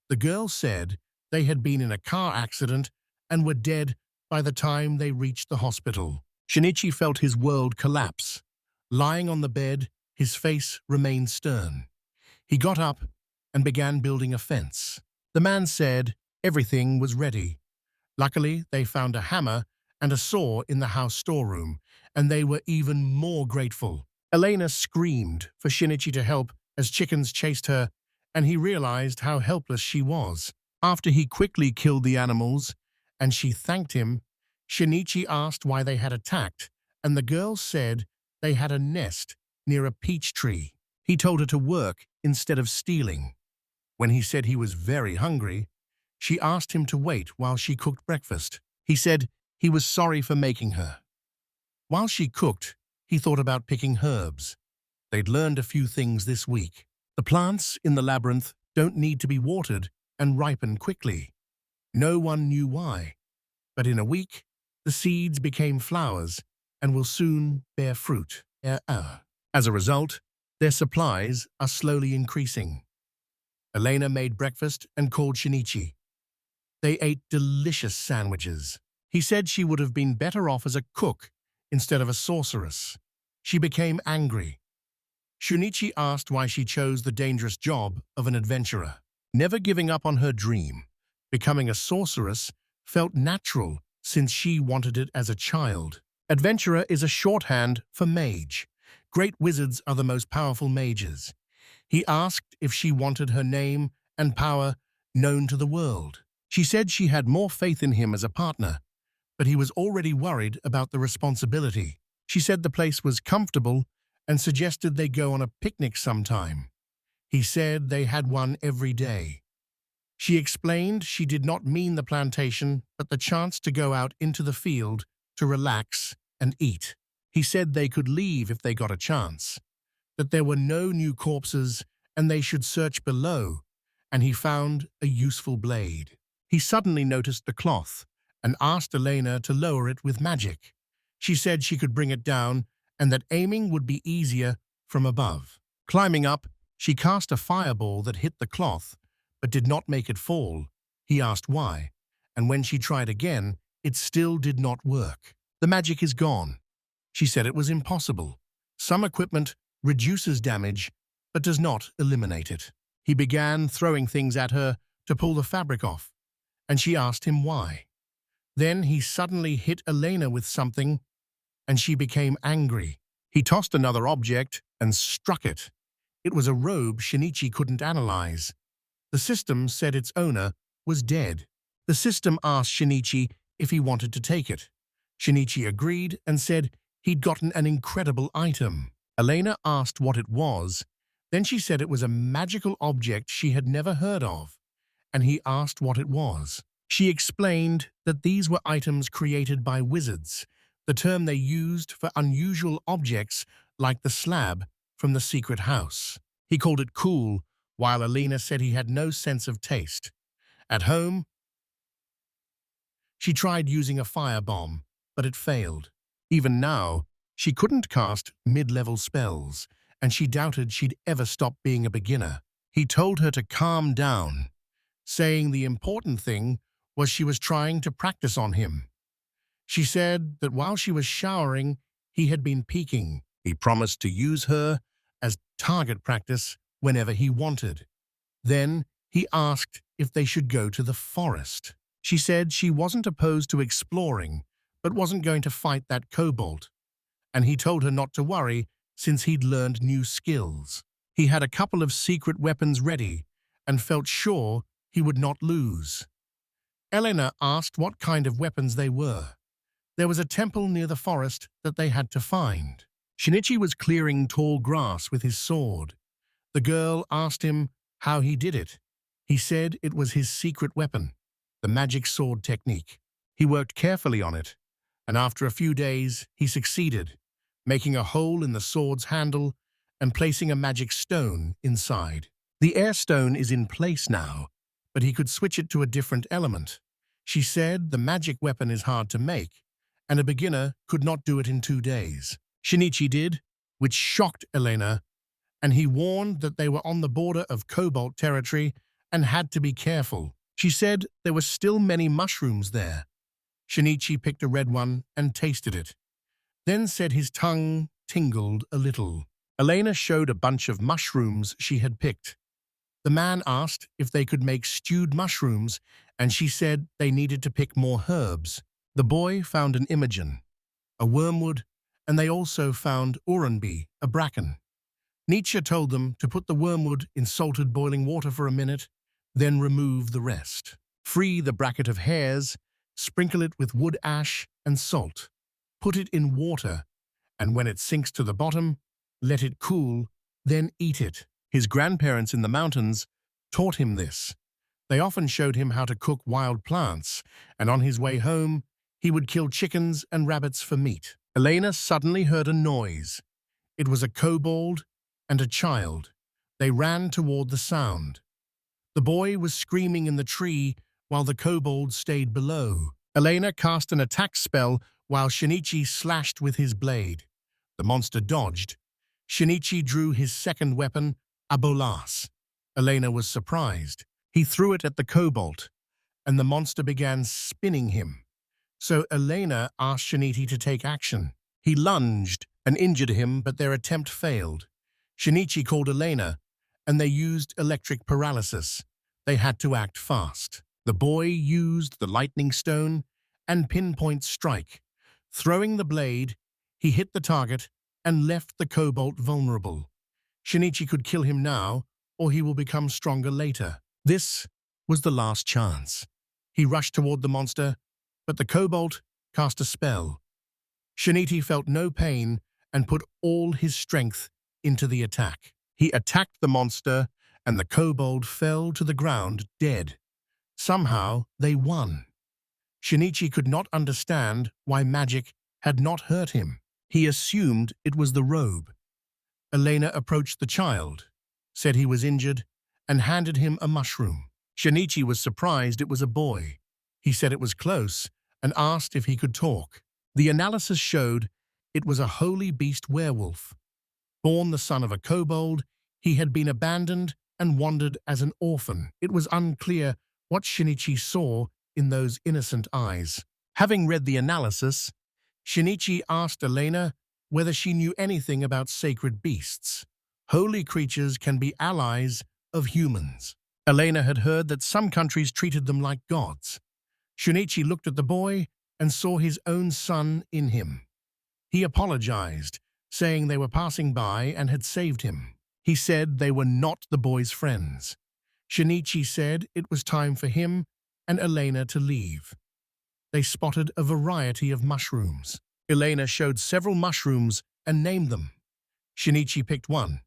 The girl said they had been in a car accident and were dead by the time they reached the hospital. Shinichi felt his world collapse. Lying on the bed, his face remained stern. He got up and began building a fence. The man said everything was ready. Luckily, they found a hammer and a saw in the house storeroom, and they were even more grateful. Elena screamed for Shinichi to help as chickens chased her, and he realized how helpless she was. After he quickly killed the animals, and she thanked him, Shinichi asked why they had attacked, and the girl said they had a nest near a peach tree. He told her to work instead of stealing. When he said he was very hungry, she asked him to wait while she cooked breakfast. He said he was sorry for making her. While she cooked, he thought about picking herbs. They'd learned a few things this week. The plants in the labyrinth don't need to be watered and ripen quickly. No one knew why, but in a week, the seeds became flowers and will soon bear fruit. As a result, their supplies are slowly increasing. Elena made breakfast and called Shinichi. They ate delicious sandwiches. He said she would have been better off as a cook instead of a sorceress. She became angry. Shinichi asked why she chose the dangerous job of an adventurer. Never giving up on her dream, becoming a sorceress felt natural since she wanted it as a child. Adventurer is a shorthand for mage. Great wizards are the most powerful mages. He asked if she wanted her name and power known to the world. She said she had more faith in him as a partner, but he was already worried about the responsibility. She said the place was comfortable and suggested they go on a picnic sometime. He said they had one every day. She explained she did not mean the plantation, but the chance to go out into the field to relax and eat. He said they could leave if they got a chance, that there were no new corpses and they should search below, and he found a useful blade. He suddenly noticed the cloth and asked Elena to lower it with magic. She said she could bring it down and that aiming would be easier from above. Climbing up, she cast a fireball that hit the cloth, but did not make it fall. He asked why, and when she tried again, it still did not work. The magic is gone. She said it was impossible. Some equipment reduces damage, but does not eliminate it. He began throwing things at her to pull the fabric off, and she asked him why. Then he suddenly hit Elena with something, and she became angry. He tossed another object and struck it. It was a robe Shinichi couldn't analyze. The system said its owner was dead. The system asked Shinichi if he wanted to take it. Shinichi agreed and said he'd gotten an incredible item. Elena asked what it was. Then she said it was a magical object she had never heard of, and he asked what it was. She explained that these were items created by wizards, the term they used for unusual objects like the slab from the secret house. He called it cool, while Elena said he had no sense of taste. At home, she tried using a firebomb, but it failed. Even now, she couldn't cast mid-level spells, and she doubted she'd ever stop being a beginner. He told her to calm down, saying the important thing was she was trying to practice on him. She said that while she was showering, he had been peeking. He promised to use her as target practice whenever he wanted. Then he asked if they should go to the forest. She said she wasn't opposed to exploring, but wasn't going to fight that kobold. And he told her not to worry since he'd learned new skills. He had a couple of secret weapons ready and felt sure he would not lose. Elena asked what kind of weapons they were. There was a temple near the forest that they had to find. Shinichi was clearing tall grass with his sword. The girl asked him how he did it. He said it was his secret weapon, the magic sword technique. He worked carefully on it, and after a few days, he succeeded, making a hole in the sword's handle and placing a magic stone inside. The air stone is in place now, but he could switch it to a different element. She said the magic weapon is hard to make, and a beginner could not do it in 2 days. Shinichi did, which shocked Elena, and he warned that they were on the border of kobold territory and had to be careful. She said there were still many mushrooms there. Shinichi picked a red one and tasted it, then said his tongue tingled a little. Elena showed a bunch of mushrooms she had picked. The man asked if they could make stewed mushrooms, and she said they needed to pick more herbs. The boy found an imogen, a wormwood, and they also found uranbi, a bracken. Nietzsche told them to put the wormwood in salted boiling water for a minute, then remove the rest. Free the bracket of hairs, sprinkle it with wood ash and salt. Put it in water, and when it sinks to the bottom, let it cool, then eat it. His grandparents in the mountains taught him this. They often showed him how to cook wild plants, and on his way home, he would kill chickens and rabbits for meat. Elena suddenly heard a noise. It was a kobold and a child. They ran toward the sound. The boy was screaming in the tree while the kobold stayed below. Elena cast an attack spell while Shinichi slashed with his blade. The monster dodged. Shinichi drew his second weapon, a bolas. Elena was surprised. He threw it at the kobold, and the monster began spinning him. So Elena asked Shinichi to take action. He lunged and injured him, but their attempt failed. Shinichi called Elena, and they used electric paralysis. They had to act fast. The boy used the lightning stone and pinpoint strike. Throwing the blade, he hit the target and left the kobold vulnerable. Shinichi could kill him now, or he will become stronger later. This was the last chance. He rushed toward the monster, but the kobold cast a spell. Shinichi felt no pain and put all his strength into the attack. He attacked the monster, and the kobold fell to the ground dead. Somehow, they won. Shinichi could not understand why magic had not hurt him. He assumed it was the robe. Elena approached the child, said he was injured, and handed him a mushroom. Shinichi was surprised it was a boy. He said it was close and asked if he could talk. The analysis showed it was a holy beast werewolf. Born the son of a kobold, he had been abandoned and wandered as an orphan. It was unclear what Shinichi saw in those innocent eyes. Having read the analysis, Shinichi asked Elena whether she knew anything about sacred beasts. Holy creatures can be allies of humans. Elena had heard that some countries treated them like gods. Shinichi looked at the boy and saw his own son in him. He apologized, saying they were passing by and had saved him. He said they were not the boy's friends. Shinichi said it was time for him and Elena to leave. They spotted a variety of mushrooms. Elena showed several mushrooms and named them. Shinichi picked one,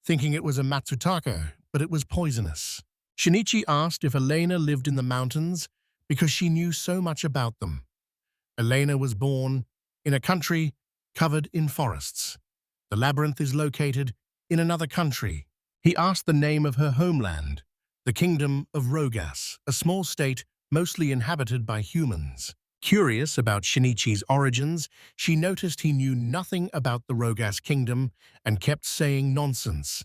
thinking it was a matsutake, but it was poisonous. Shinichi asked if Elena lived in the mountains because she knew so much about them. Elena was born in a country covered in forests. The labyrinth is located in another country. He asked the name of her homeland, the Kingdom of Rogas, a small state mostly inhabited by humans. Curious about Shinichi's origins, she noticed he knew nothing about the Rogas kingdom and kept saying nonsense.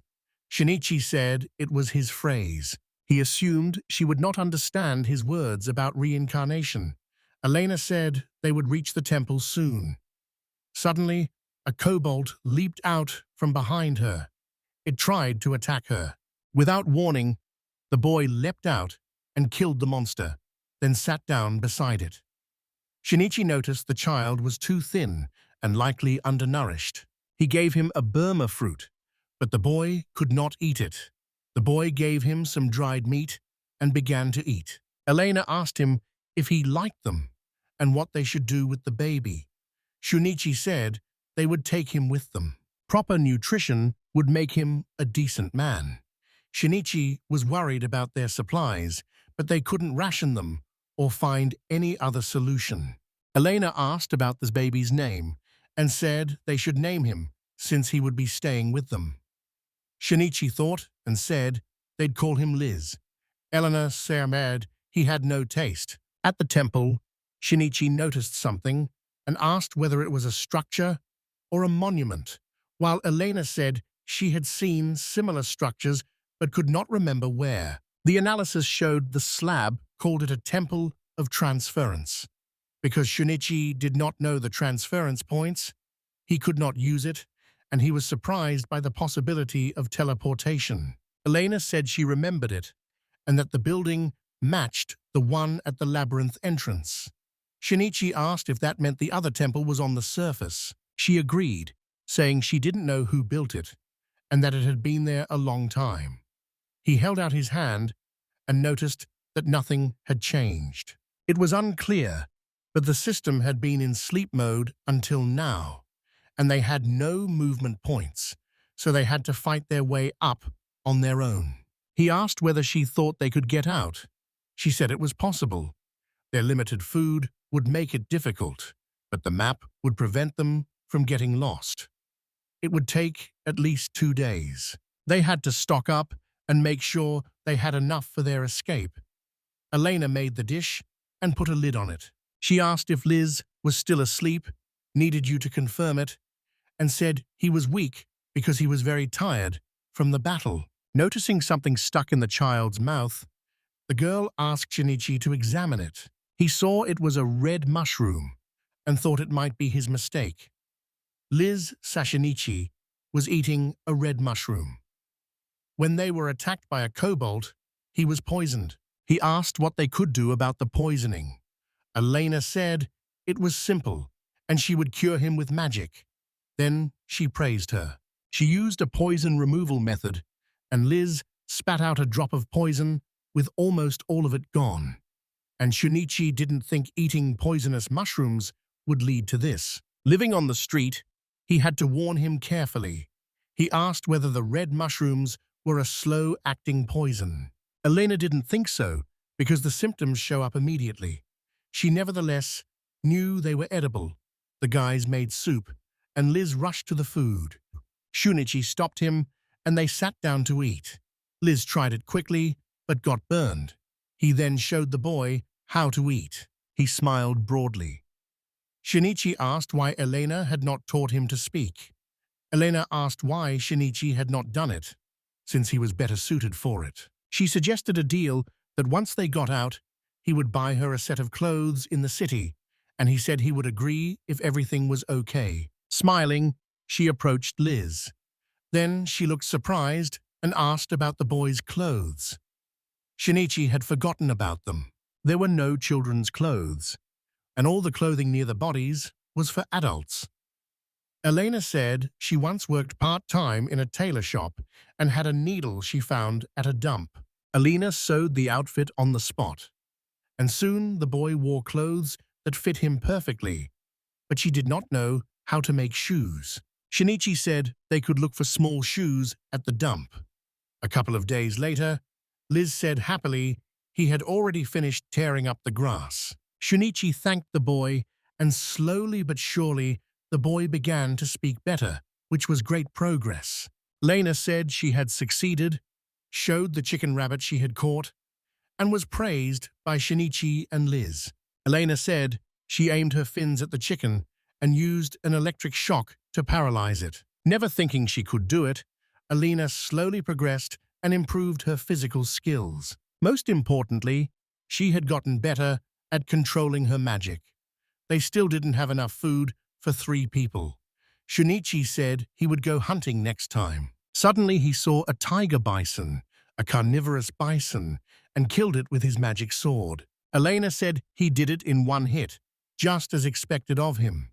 Shinichi said it was his phrase. He assumed she would not understand his words about reincarnation. Elena said they would reach the temple soon. Suddenly, a kobold leaped out from behind her. It tried to attack her. Without warning, the boy leapt out and killed the monster, then sat down beside it. Shinichi noticed the child was too thin and likely undernourished. He gave him a Burma fruit, but the boy could not eat it. The boy gave him some dried meat and began to eat. Elena asked him if he liked them and what they should do with the baby. Shinichi said they would take him with them. Proper nutrition would make him a decent man. Shinichi was worried about their supplies, but they couldn't ration them or find any other solution. Elena asked about this baby's name and said they should name him since he would be staying with them. Shinichi thought and said they'd call him Liz. Elena said he had no taste. At the temple, Shinichi noticed something and asked whether it was a structure or a monument, while Elena said she had seen similar structures but could not remember where. The analysis showed the slab called it a temple of transference. Because Shinichi did not know the transference points, he could not use it, and he was surprised by the possibility of teleportation. Elena said she remembered it, and that the building matched the one at the labyrinth entrance. Shinichi asked if that meant the other temple was on the surface. She agreed, saying she didn't know who built it, and that it had been there a long time. He held out his hand and noticed that nothing had changed. It was unclear, but the system had been in sleep mode until now, and they had no movement points, so they had to fight their way up on their own. He asked whether she thought they could get out. She said it was possible. Their limited food would make it difficult, but the map would prevent them from getting lost. It would take at least 2 days. They had to stock up and make sure they had enough for their escape. Elena made the dish and put a lid on it. She asked if Liz was still asleep, needed you to confirm it, and said he was weak because he was very tired from the battle. Noticing something stuck in the child's mouth, the girl asked Shinichi to examine it. He saw it was a red mushroom and thought it might be his mistake. Liz Shinichi was eating a red mushroom. When they were attacked by a kobold, he was poisoned. He asked what they could do about the poisoning. Elena said it was simple, and she would cure him with magic. Then she praised her. She used a poison removal method, and Liz spat out a drop of poison with almost all of it gone. and Shinichi didn't think eating poisonous mushrooms would lead to this. Living on the street, he had to warn him carefully. He asked whether the red mushrooms were a slow-acting poison. Elena didn't think so, because the symptoms show up immediately. She nevertheless knew they were edible. The guys made soup, and Liz rushed to the food. Shinichi stopped him, and they sat down to eat. Liz tried it quickly, but got burned. He then showed the boy how to eat. He smiled broadly. Shinichi asked why Elena had not taught him to speak. Elena asked why Shinichi had not done it, since he was better suited for it. She suggested a deal that once they got out, he would buy her a set of clothes in the city, and he said he would agree if everything was okay. Smiling, she approached Liz. Then she looked surprised and asked about the boy's clothes. Shinichi had forgotten about them. There were no children's clothes, and all the clothing near the bodies was for adults. Elena said she once worked part-time in a tailor shop and had a needle she found at a dump. Elena sewed the outfit on the spot, and soon the boy wore clothes that fit him perfectly, but she did not know how to make shoes. Shinichi said they could look for small shoes at the dump. A couple of days later, Liz said happily he had already finished tearing up the grass. Shinichi thanked the boy, and slowly but surely the boy began to speak better, which was great progress. Elena said she had succeeded, showed the chicken rabbit she had caught, and was praised by Shinichi and Liz. Elena said she aimed her fins at the chicken and used an electric shock to paralyze it. Never thinking she could do it, Elena slowly progressed and improved her physical skills. Most importantly, she had gotten better at controlling her magic. They still didn't have enough food for 3 people. Shinichi said he would go hunting next time. Suddenly he saw a tiger bison, a carnivorous bison, and killed it with his magic sword. Elena said he did it in 1 hit, just as expected of him.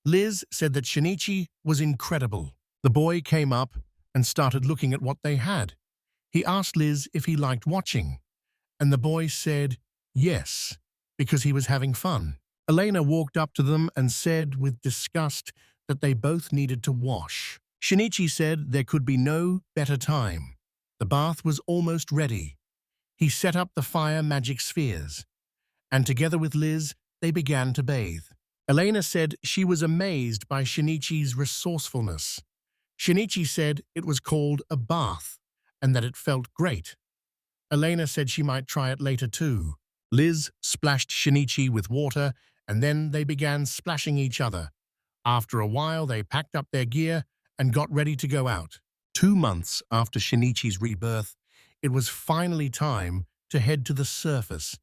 Liz said that Shinichi was incredible. The boy came up and started looking at what they had. He asked Liz if he liked watching, and the boy said yes, because he was having fun. Elena walked up to them and said with disgust that they both needed to wash. Shinichi said there could be no better time. The bath was almost ready. He set up the fire magic spheres, and together with Liz, they began to bathe. Elena said she was amazed by Shinichi's resourcefulness. Shinichi said it was called a bath, and that it felt great. Elena said she might try it later too. Liz splashed Shinichi with water, and then they began splashing each other. After a while, they packed up their gear and got ready to go out. 2 months after Shinichi's rebirth, it was finally time to head to the surface,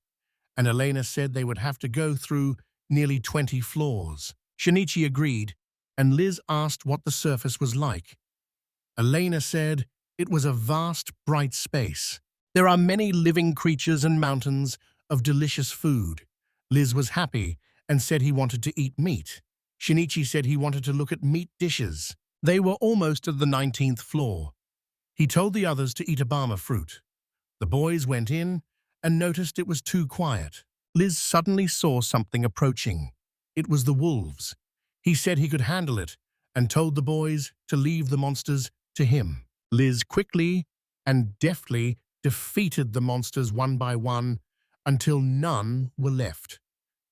and Elena said they would have to go through nearly 20 floors. Shinichi agreed, and Liz asked what the surface was like. Elena said it was a vast, bright space. There are many living creatures and mountains of delicious food. Liz was happy and said he wanted to eat meat. Shinichi said he wanted to look at meat dishes. They were almost at the 19th floor. He told the others to eat a bama fruit. The boys went in and noticed it was too quiet. Liz suddenly saw something approaching. It was the wolves. He said he could handle it and told the boys to leave the monsters to him. Liz quickly and deftly defeated the monsters one by one until none were left.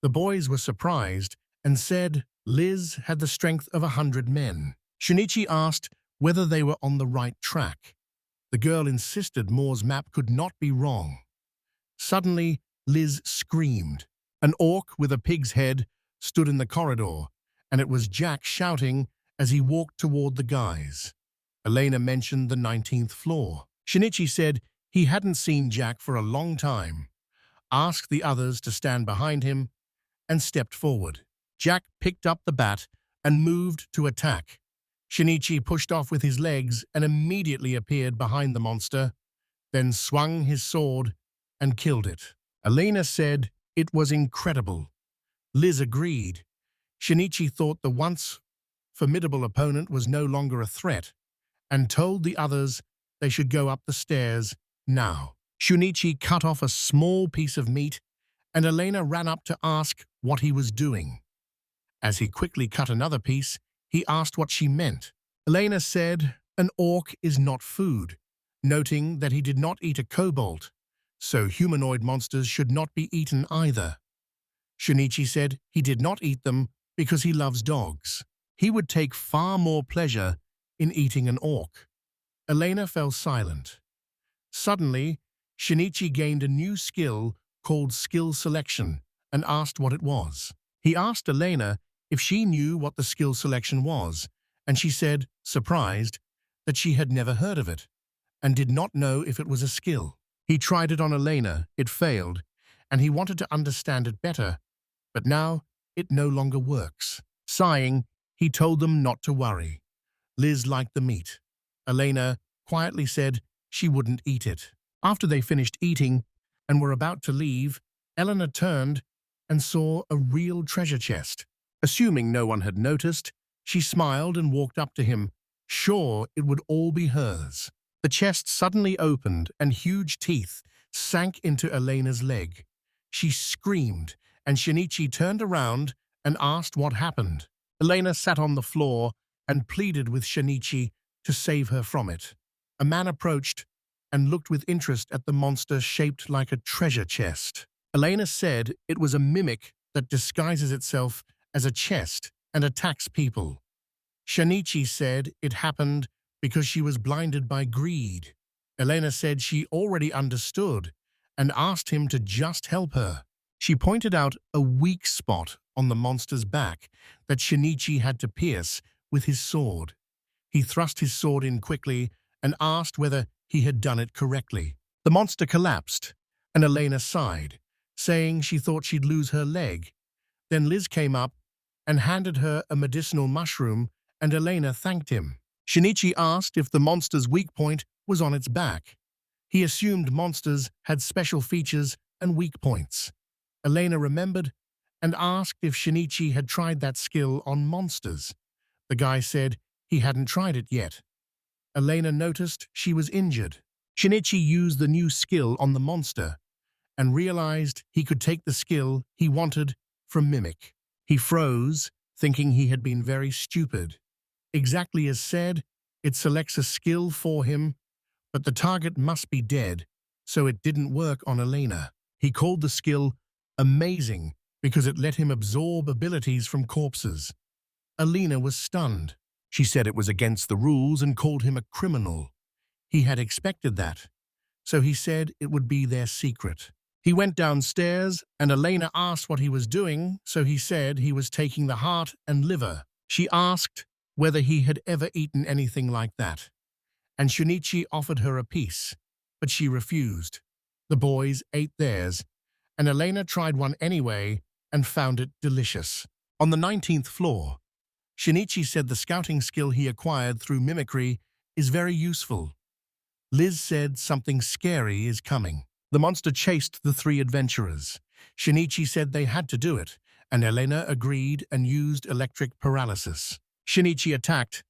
The boys were surprised and said Liz had the strength of 100 men. Shinichi asked whether they were on the right track. The girl insisted Moore's map could not be wrong. Suddenly, Liz screamed. An orc with a pig's head stood in the corridor, and it was Jack shouting as he walked toward the guys. Elena mentioned the 19th floor. Shinichi said he hadn't seen Jack for a long time, asked the others to stand behind him, and stepped forward. Jack picked up the bat and moved to attack. Shinichi pushed off with his legs and immediately appeared behind the monster, then swung his sword and killed it. Elena said it was incredible. Liz agreed. Shinichi thought the once formidable opponent was no longer a threat and told the others they should go up the stairs now. Shinichi cut off a small piece of meat and Elena ran up to ask what he was doing. As he quickly cut another piece, he asked what she meant. Elena said, "An orc is not food," noting that he did not eat a kobold, so humanoid monsters should not be eaten either. Shinichi said he did not eat them because he loves dogs. He would take far more pleasure in eating an orc. Elena fell silent. Suddenly, Shinichi gained a new skill called skill selection and asked what it was. He asked Elena if she knew what the skill selection was, and she said, surprised, that she had never heard of it and did not know if it was a skill. He tried it on Elena, it failed, and he wanted to understand it better, but now it no longer works. Sighing, he told them not to worry. Liz liked the meat. Elena quietly said she wouldn't eat it. After they finished eating and were about to leave, Elena turned and saw a real treasure chest. Assuming no one had noticed, she smiled and walked up to him, sure it would all be hers. The chest suddenly opened and huge teeth sank into Elena's leg. She screamed, and Shinichi turned around and asked what happened. Elena sat on the floor and pleaded with Shinichi to save her from it. A man approached and looked with interest at the monster shaped like a treasure chest. Elena said it was a mimic that disguises itself as a chest and attacks people. Shinichi said it happened because she was blinded by greed. Elena said she already understood and asked him to just help her. She pointed out a weak spot on the monster's back that Shinichi had to pierce with his sword. He thrust his sword in quickly and asked whether he had done it correctly. The monster collapsed, and Elena sighed, saying she thought she'd lose her leg. Then Liz came up and handed her a medicinal mushroom, and Elena thanked him. Shinichi asked if the monster's weak point was on its back. He assumed monsters had special features and weak points. Elena remembered and asked if Shinichi had tried that skill on monsters. The guy said he hadn't tried it yet. Elena noticed she was injured. Shinichi used the new skill on the monster and realized he could take the skill he wanted from Mimic. He froze, thinking he had been very stupid. Exactly as said, it selects a skill for him, but the target must be dead, so it didn't work on Elena. He called the skill amazing because it let him absorb abilities from corpses. Elena was stunned. She said it was against the rules and called him a criminal. He had expected that, so he said it would be their secret. He went downstairs, and Elena asked what he was doing, so he said he was taking the heart and liver. She asked whether he had ever eaten anything like that, and Shinichi offered her a piece, but she refused. The boys ate theirs, and Elena tried one anyway and found it delicious. On the 19th floor, Shinichi said the scouting skill he acquired through mimicry is very useful. Liz said something scary is coming. The monster chased the three adventurers. Shinichi said they had to do it, and Elena agreed and used electric paralysis. Shinichi attacked,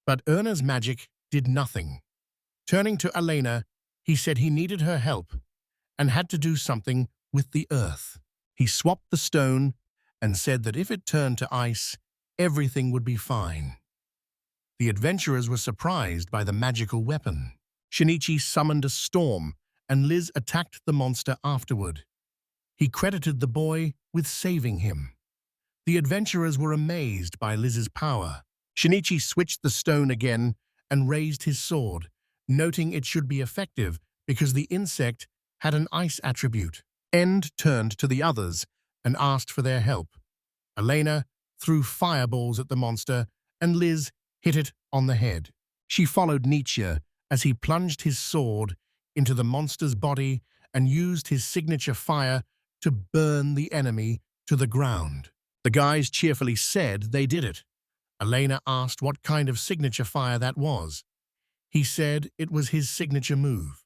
but Erna's magic did nothing. Turning to Elena, he said he needed her help and had to do something with the earth. He swapped the stone and said that if it turned to ice, everything would be fine. The adventurers were surprised by the magical weapon. Shinichi summoned a storm, and Liz attacked the monster afterward. He credited the boy with saving him. The adventurers were amazed by Liz's power. Shinichi switched the stone again and raised his sword, noting it should be effective because the insect had an ice attribute. End turned to the others and asked for their help. Elena threw fireballs at the monster, and Liz hit it on the head. She followed Nietzsche as he plunged his sword into the monster's body and used his signature fire to burn the enemy to the ground. The guys cheerfully said they did it. Elena asked what kind of signature fire that was. He said it was his signature move.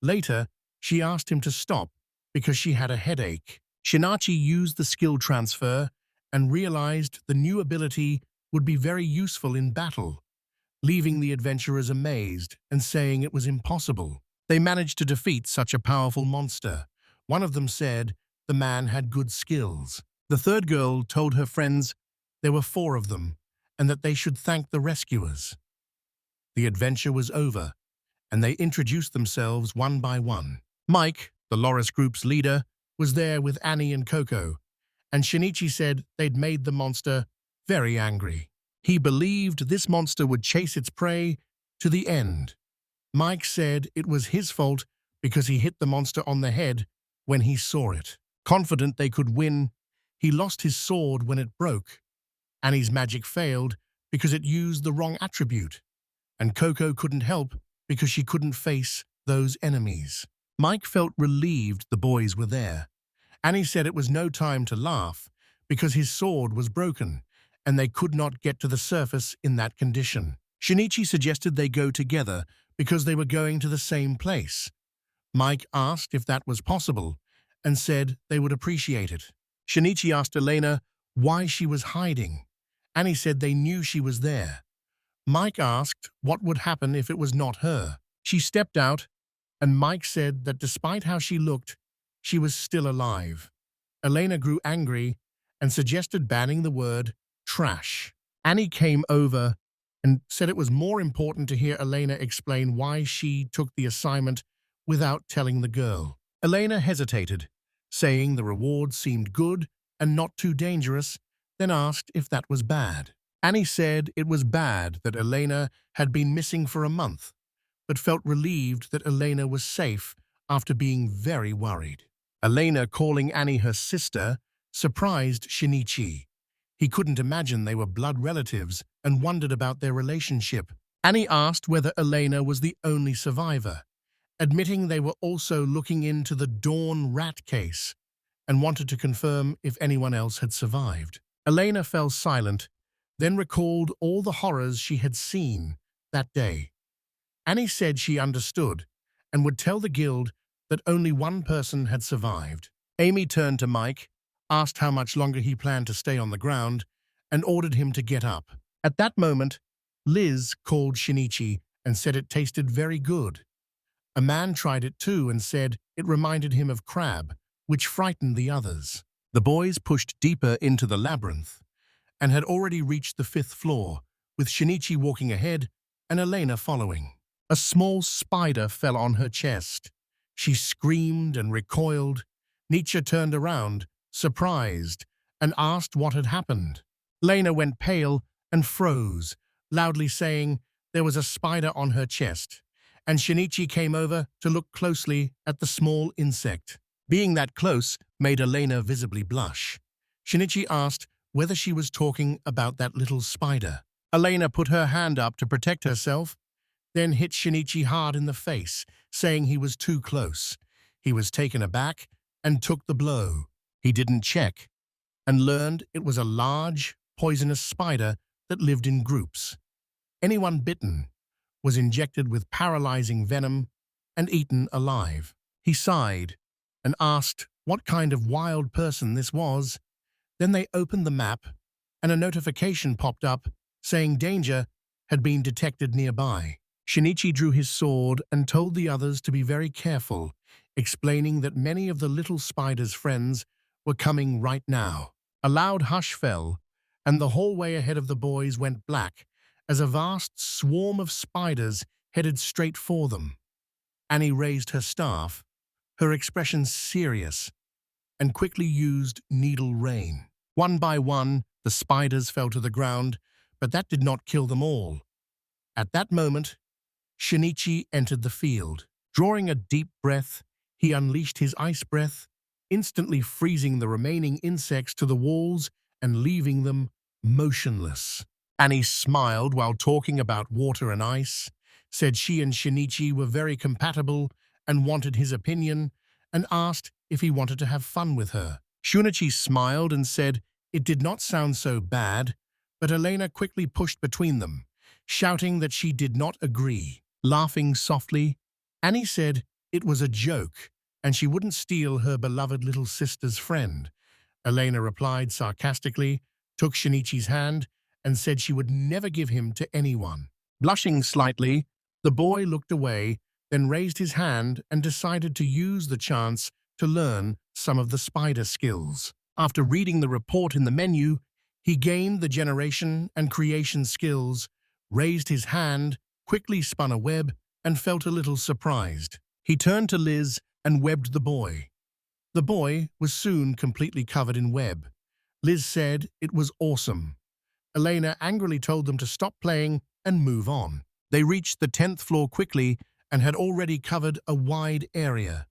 Later, she asked him to stop because she had a headache. Shinichi used the skill transfer and realized the new ability would be very useful in battle, leaving the adventurers amazed and saying it was impossible. They managed to defeat such a powerful monster. One of them said the man had good skills. The third girl told her friends there were 4 of them and that they should thank the rescuers. The adventure was over, and they introduced themselves one by one. Mike, the Loris group's leader, was there with Annie and Coco, and Shinichi said they'd made the monster very angry. He believed this monster would chase its prey to the end. Mike said it was his fault because he hit the monster on the head when he saw it. Confident they could win, he lost his sword when it broke. Annie's magic failed because it used the wrong attribute, and Coco couldn't help because she couldn't face those enemies. Mike felt relieved the boys were there. Annie said it was no time to laugh because his sword was broken and they could not get to the surface in that condition. Shinichi suggested they go together because they were going to the same place. Mike asked if that was possible and said they would appreciate it. Shinichi asked Elena why she was hiding. Annie said they knew she was there. Mike asked what would happen if it was not her. She stepped out, and Mike said that despite how she looked, she was still alive. Elena grew angry and suggested banning the word trash. Annie came over and said it was more important to hear Elena explain why she took the assignment without telling the girl. Elena hesitated, saying the reward seemed good and not too dangerous, then asked if that was bad. Annie said it was bad that Elena had been missing for a month, but felt relieved that Elena was safe after being very worried. Elena, calling Annie her sister, surprised Shinichi. He couldn't imagine they were blood relatives and wondered about their relationship. Annie asked whether Elena was the only survivor, admitting they were also looking into the Dawn rat case and wanted to confirm if anyone else had survived. Elena fell silent, then recalled all the horrors she had seen that day. Annie said she understood and would tell the guild that only one person had survived. Amy turned to Mike, asked how much longer he planned to stay on the ground, and ordered him to get up. At that moment, Liz called Shinichi and said it tasted very good. A man tried it too and said it reminded him of crab, which frightened the others. The boys pushed deeper into the labyrinth and had already reached the 5th floor, with Shinichi walking ahead and Elena following. A small spider fell on her chest. She screamed and recoiled. Nietzsche turned around, surprised, and asked what had happened. Elena went pale and froze, loudly saying there was a spider on her chest, and Shinichi came over to look closely at the small insect. Being that close made Elena visibly blush. Shinichi asked whether she was talking about that little spider. Elena put her hand up to protect herself, then hit Shinichi hard in the face, saying he was too close. He was taken aback and took the blow. He didn't check and learned it was a large, poisonous spider that lived in groups. Anyone bitten was injected with paralyzing venom and eaten alive. He sighed and asked what kind of wild person this was. Then they opened the map, and a notification popped up saying danger had been detected nearby. Shinichi drew his sword and told the others to be very careful, explaining that many of the little spider's friends were coming right now. A loud hush fell, and the hallway ahead of the boys went black as a vast swarm of spiders headed straight for them. Annie raised her staff, her expression serious, and quickly used needle rain. One by one, the spiders fell to the ground, but that did not kill them all. At that moment, Shinichi entered the field. Drawing a deep breath, he unleashed his ice breath, instantly freezing the remaining insects to the walls and leaving them motionless. Annie smiled while talking about water and ice, said she and Shinichi were very compatible and wanted his opinion, and asked if he wanted to have fun with her. Shinichi smiled and said it did not sound so bad, but Elena quickly pushed between them, shouting that she did not agree. Laughing softly, Annie said it was a joke and she wouldn't steal her beloved little sister's friend. Elena replied sarcastically, took Shinichi's hand, and said she would never give him to anyone. Blushing slightly, the boy looked away, then raised his hand and decided to use the chance to learn some of the spider skills. After reading the report in the menu, he gained the generation and creation skills, raised his hand, quickly spun a web, and felt a little surprised. He turned to Liz and webbed the boy. The boy was soon completely covered in web. Liz said it was awesome. Elena angrily told them to stop playing and move on. They reached the 10th floor quickly and had already covered a wide area.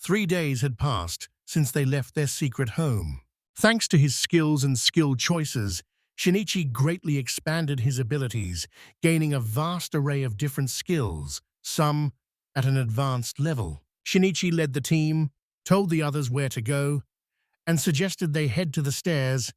3 days had passed since they left their secret home. Thanks to his skills and skill choices, Shinichi greatly expanded his abilities, gaining a vast array of different skills, some at an advanced level. Shinichi led the team, told the others where to go, and suggested they head to the stairs,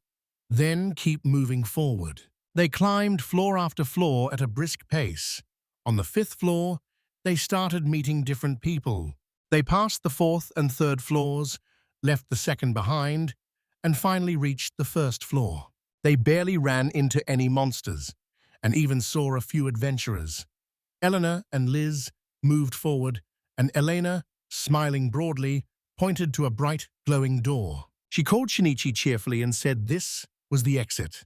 then keep moving forward. They climbed floor after floor at a brisk pace. On the 5th floor, they started meeting different people. They passed the 4th and 3rd floors, left the 2nd behind, and finally reached the 1st floor. They barely ran into any monsters, and even saw a few adventurers. Elena and Liz moved forward, and Elena, smiling broadly, pointed to a bright, glowing door. She called Shinichi cheerfully and said this was the exit.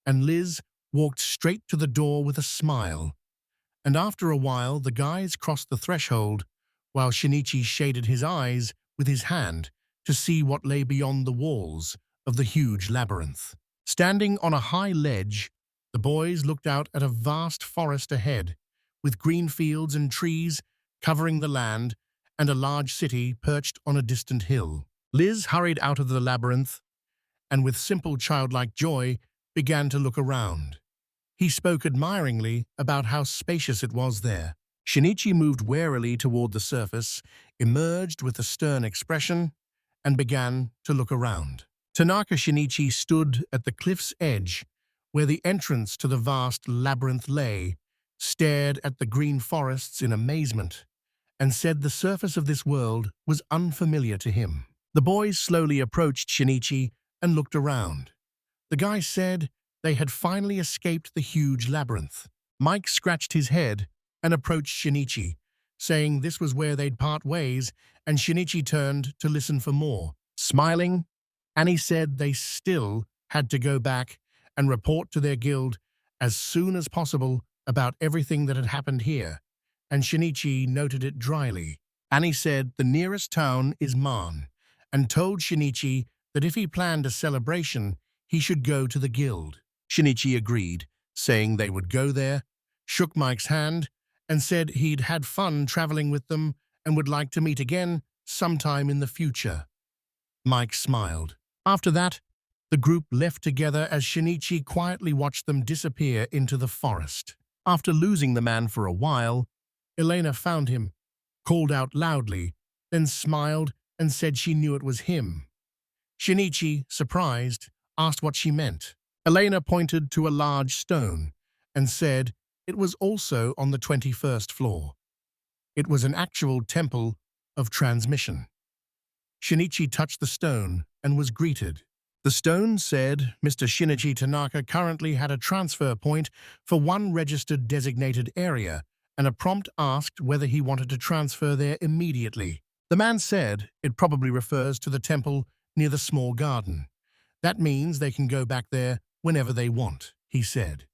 And Liz walked straight to the door with a smile. And after a while, the guys crossed the threshold, while Shinichi shaded his eyes with his hand to see what lay beyond the walls of the huge labyrinth. Standing on a high ledge, the boys looked out at a vast forest ahead, with green fields and trees covering the land and a large city perched on a distant hill. Liz hurried out of the labyrinth and with simple childlike joy began to look around. He spoke admiringly about how spacious it was there. Shinichi moved warily toward the surface, emerged with a stern expression, and began to look around. Tanaka Shinichi stood at the cliff's edge, where the entrance to the vast labyrinth lay, stared at the green forests in amazement, and said the surface of this world was unfamiliar to him. The boys slowly approached Shinichi and looked around. The guy said they had finally escaped the huge labyrinth. Mike scratched his head and approached Shinichi, saying this was where they'd part ways, and Shinichi turned to listen for more. Smiling, Annie said they still had to go back and report to their guild as soon as possible about everything that had happened here, and Shinichi noted it dryly. Annie said the nearest town is Manne, and told Shinichi that if he planned a celebration, he should go to the guild. Shinichi agreed, saying they would go there, shook Mike's hand, and said he'd had fun traveling with them and would like to meet again sometime in the future. Mike smiled. After that, the group left together as Shinichi quietly watched them disappear into the forest. After losing the man for a while, Elena found him, called out loudly, then smiled and said she knew it was him. Shinichi, surprised, asked what she meant. Elena pointed to a large stone and said it was also on the 21st floor. It was an actual temple of transmission. Shinichi touched the stone and was greeted. The stone said Mr. Shinichi Tanaka currently had a transfer point for one registered designated area, and a prompt asked whether he wanted to transfer there immediately. The man said it probably refers to the temple near the small garden. That means they can go back there whenever they want, he said.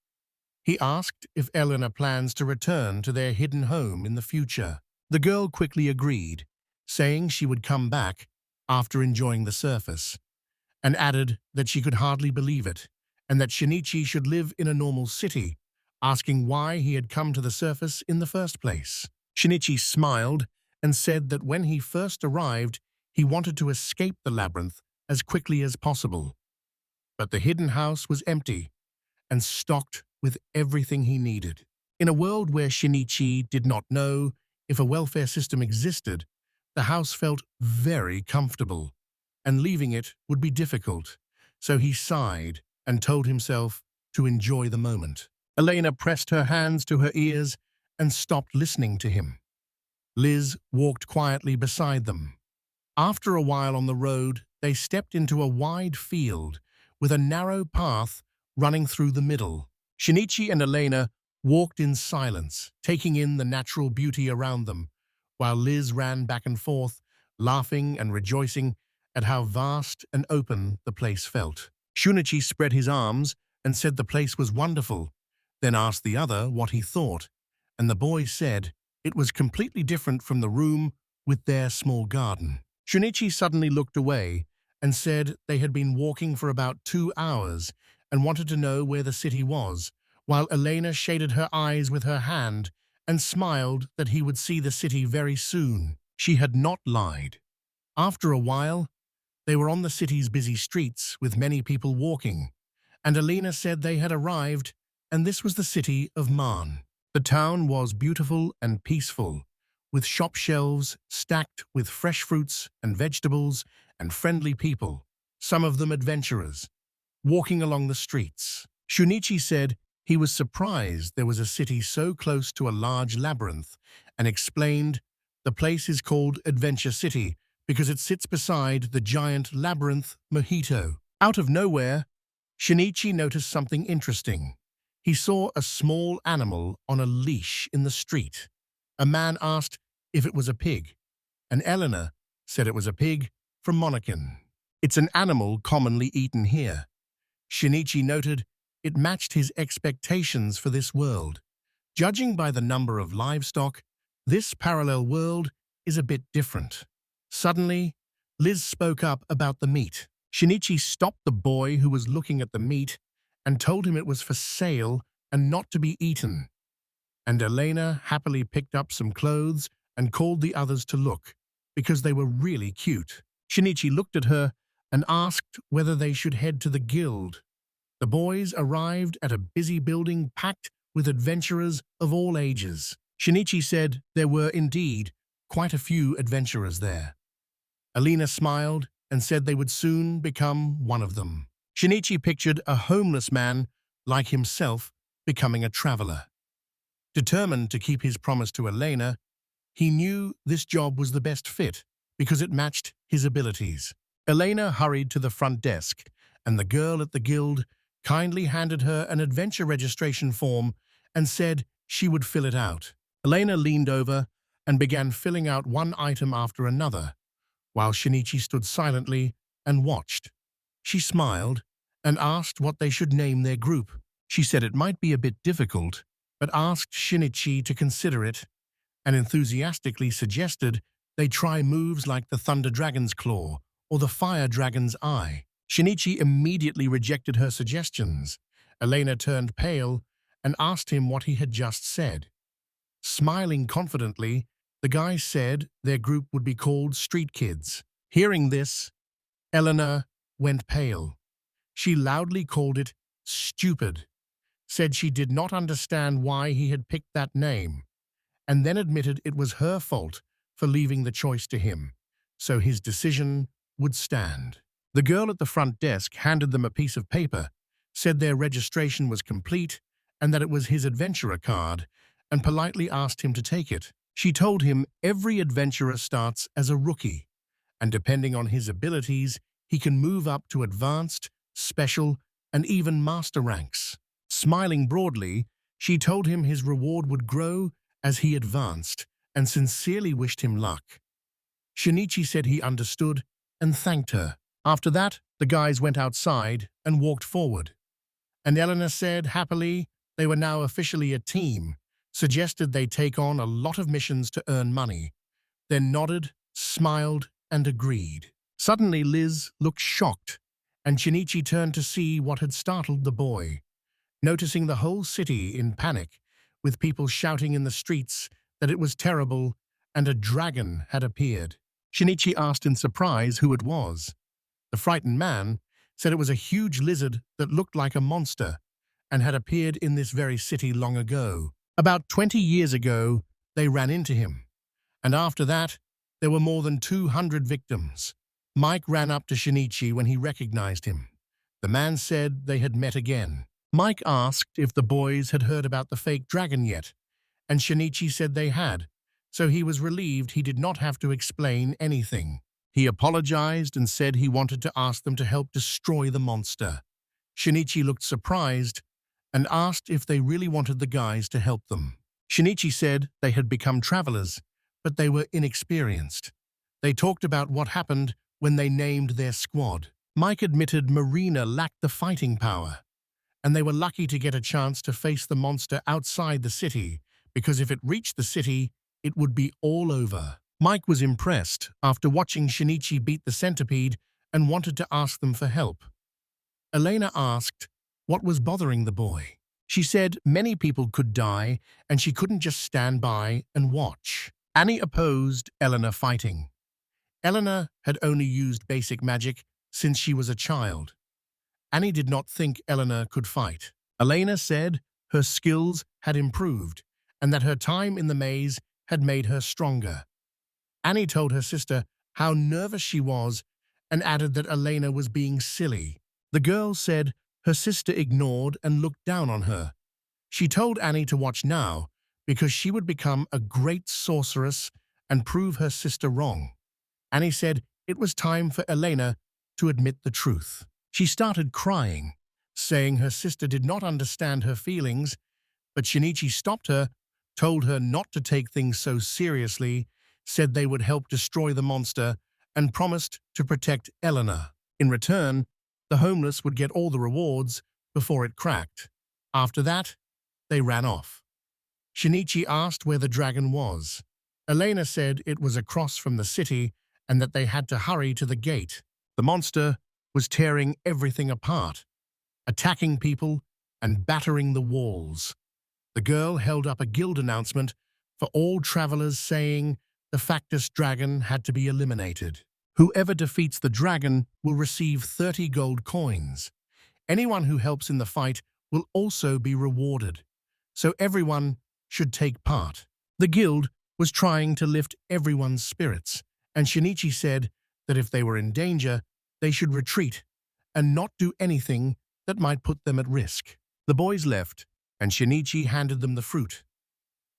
He asked if Elena plans to return to their hidden home in the future. The girl quickly agreed, saying she would come back after enjoying the surface, and added that she could hardly believe it, and that Shinichi should live in a normal city, asking why he had come to the surface in the first place. Shinichi smiled and said that when he first arrived, he wanted to escape the labyrinth as quickly as possible. But the hidden house was empty and stocked with everything he needed. In a world where Shinichi did not know if a welfare system existed, the house felt very comfortable, and leaving it would be difficult, so he sighed and told himself to enjoy the moment. Elena pressed her hands to her ears and stopped listening to him. Liz walked quietly beside them. After a while on the road, they stepped into a wide field with a narrow path running through the middle. Shinichi and Elena walked in silence, taking in the natural beauty around them, while Liz ran back and forth, laughing and rejoicing at how vast and open the place felt. Shinichi spread his arms and said the place was wonderful, then asked the other what he thought, and the boy said it was completely different from the room with their small garden. Shinichi suddenly looked away and said they had been walking for about 2 hours and wanted to know where the city was, while Elena shaded her eyes with her hand and smiled that he would see the city very soon. She had not lied. After a while, they were on the city's busy streets with many people walking, and Elena said they had arrived, and this was the city of Manne. The town was beautiful and peaceful, with shop shelves stacked with fresh fruits and vegetables and friendly people, some of them adventurers, walking along the streets. Shinichi said he was surprised there was a city so close to a large labyrinth and explained the place is called Adventure City because it sits beside the giant labyrinth mojito. Out of nowhere, Shinichi noticed something interesting. He saw a small animal on a leash in the street. A man asked if it was a pig, and Elena said it was a pig from Monachin. It's an animal commonly eaten here. Shinichi noted it matched his expectations for this world. Judging by the number of livestock, this parallel world is a bit different. Suddenly, Liz spoke up about the meat. Shinichi stopped the boy who was looking at the meat and told him it was for sale and not to be eaten. And Elena happily picked up some clothes and called the others to look, because they were really cute. Shinichi looked at her and asked whether they should head to the guild. The boys arrived at a busy building packed with adventurers of all ages. Shinichi said there were indeed quite a few adventurers there. Elena smiled and said they would soon become one of them. Shinichi pictured a homeless man like himself becoming a traveler. Determined to keep his promise to Elena, he knew this job was the best fit because it matched his abilities. Elena hurried to the front desk, and the girl at the guild kindly handed her an adventure registration form and said she would fill it out. Elena leaned over and began filling out one item after another, while Shinichi stood silently and watched. She smiled and asked what they should name their group. She said it might be a bit difficult, but asked Shinichi to consider it and enthusiastically suggested they try moves like the Thunder Dragon's Claw or the Fire Dragon's Eye. Shinichi immediately rejected her suggestions. Elena turned pale and asked him what he had just said. Smiling confidently, the guy said their group would be called Street Kids. Hearing this, Elena went pale. She loudly called it stupid, said she did not understand why he had picked that name, and then admitted it was her fault for leaving the choice to him, so his decision would stand. The girl at the front desk handed them a piece of paper, said their registration was complete and that it was his adventurer card, and politely asked him to take it. She told him every adventurer starts as a rookie, and depending on his abilities, he can move up to advanced, special, and even master ranks. Smiling broadly, she told him his reward would grow as he advanced and sincerely wished him luck. Shinichi said he understood and thanked her. After that, the guys went outside and walked forward. And Elena said happily they were now officially a team, suggested they take on a lot of missions to earn money, then nodded, smiled, and agreed. Suddenly Liz looked shocked, and Shinichi turned to see what had startled the boy. Noticing the whole city in panic, with people shouting in the streets that it was terrible and a dragon had appeared. Shinichi asked in surprise who it was. The frightened man said it was a huge lizard that looked like a monster and had appeared in this very city long ago. About 20 years ago, they ran into him, and after that, there were more than 200 victims. Mike ran up to Shinichi when he recognized him. The man said they had met again. Mike asked if the boys had heard about the fake dragon yet, and Shinichi said they had, so he was relieved he did not have to explain anything. He apologized and said he wanted to ask them to help destroy the monster. Shinichi looked surprised and asked if they really wanted the guys to help them. Shinichi said they had become travelers, but they were inexperienced. They talked about what happened when they named their squad. Mike admitted Marina lacked the fighting power, and they were lucky to get a chance to face the monster outside the city, because if it reached the city, it would be all over. Mike was impressed after watching Shinichi beat the centipede and wanted to ask them for help. Elena asked what was bothering the boy. She said many people could die and she couldn't just stand by and watch. Annie opposed Elena fighting. Elena had only used basic magic since she was a child. Annie did not think Elena could fight. Elena said her skills had improved and that her time in the maze had made her stronger. Annie told her sister how nervous she was and added that Elena was being silly. The girl said her sister ignored and looked down on her. She told Annie to watch now because she would become a great sorceress and prove her sister wrong. Annie said it was time for Elena to admit the truth. She started crying, saying her sister did not understand her feelings, but Shinichi stopped her, told her not to take things so seriously, said they would help destroy the monster, and promised to protect Elena. In return, the homeless would get all the rewards before it cracked. After that, they ran off. Shinichi asked where the dragon was. Elena said it was across from the city and that they had to hurry to the gate. The monster was tearing everything apart, attacking people and battering the walls. The girl held up a guild announcement for all travelers saying the factus dragon had to be eliminated. Whoever defeats the dragon will receive 30 gold coins. Anyone who helps in the fight will also be rewarded, so everyone should take part. The guild was trying to lift everyone's spirits, and Shinichi said that if they were in danger, they should retreat and not do anything that might put them at risk. The boys left, and Shinichi handed them the fruit.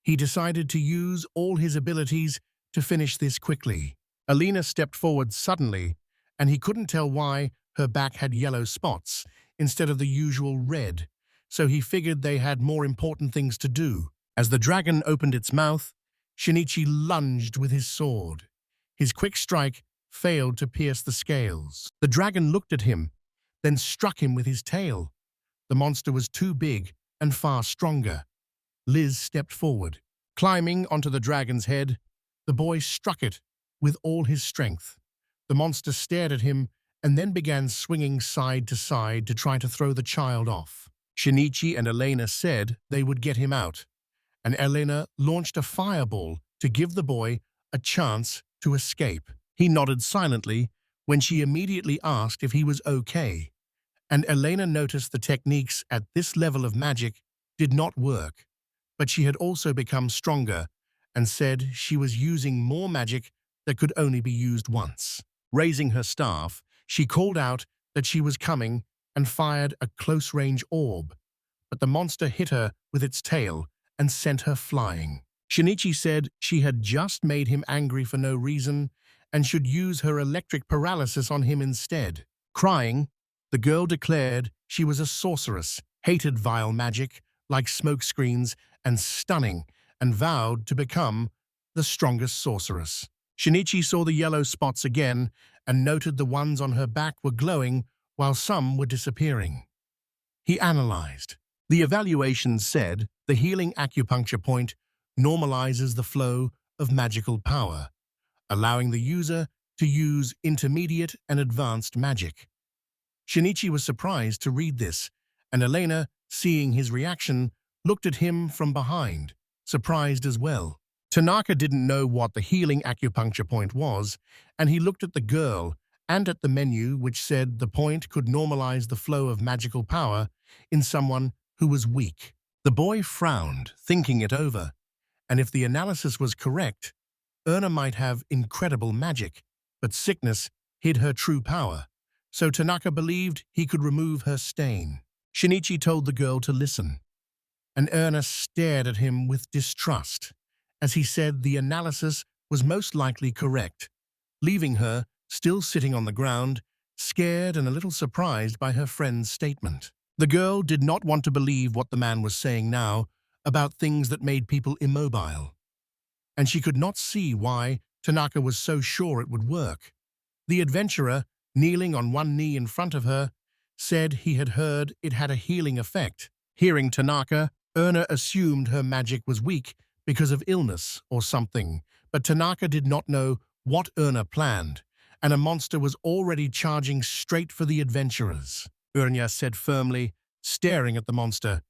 He decided to use all his abilities to finish this quickly. Elena stepped forward suddenly, and he couldn't tell why her back had yellow spots instead of the usual red, so he figured they had more important things to do. As the dragon opened its mouth, Shinichi lunged with his sword. His quick strike failed to pierce the scales. The dragon looked at him, then struck him with his tail. The monster was too big and far stronger. Liz stepped forward. Climbing onto the dragon's head, the boy struck it with all his strength. The monster stared at him and then began swinging side to side to try to throw the child off. Shinichi and Elena said they would get him out, and Elena launched a fireball to give the boy a chance to escape. He nodded silently when she immediately asked if he was okay, and Elena noticed the techniques at this level of magic did not work, but she had also become stronger and said she was using more magic that could only be used once. Raising her staff, she called out that she was coming and fired a close-range orb, but the monster hit her with its tail and sent her flying. Shinichi said she had just made him angry for no reason and should use her electric paralysis on him instead. Crying, the girl declared she was a sorceress, hated vile magic like smokescreens and stunning, and vowed to become the strongest sorceress. Shinichi saw the yellow spots again and noted the ones on her back were glowing while some were disappearing. He analyzed. The evaluations said the healing acupuncture point normalizes the flow of magical power, allowing the user to use intermediate and advanced magic. Shinichi was surprised to read this, and Elena, seeing his reaction, looked at him from behind, surprised as well. Tanaka didn't know what the healing acupuncture point was, and he looked at the girl and at the menu which said the point could normalize the flow of magical power in someone who was weak. The boy frowned, thinking it over, and if the analysis was correct, Erna might have incredible magic, but sickness hid her true power, so Tanaka believed he could remove her stain. Shinichi told the girl to listen, and Erna stared at him with distrust, as he said the analysis was most likely correct, leaving her still sitting on the ground, scared and a little surprised by her friend's statement. The girl did not want to believe what the man was saying now about things that made people immobile, and she could not see why Tanaka was so sure it would work. The adventurer, kneeling on one knee in front of her, said he had heard it had a healing effect. Hearing Tanaka, Erna assumed her magic was weak because of illness or something, but Tanaka did not know what Erna planned, and a monster was already charging straight for the adventurers. Erna said firmly, staring at the monster,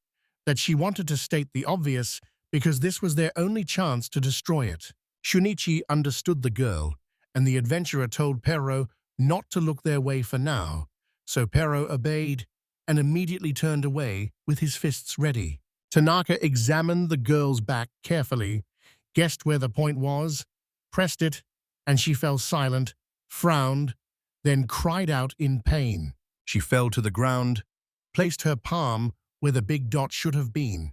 that she wanted to state the obvious because this was their only chance to destroy it. Shinichi understood the girl, and the adventurer told Pero not to look their way for now, so Pero obeyed and immediately turned away with his fists ready. Tanaka examined the girl's back carefully, guessed where the point was, pressed it, and she fell silent, frowned, then cried out in pain. She fell to the ground, placed her palm where the big dot should have been,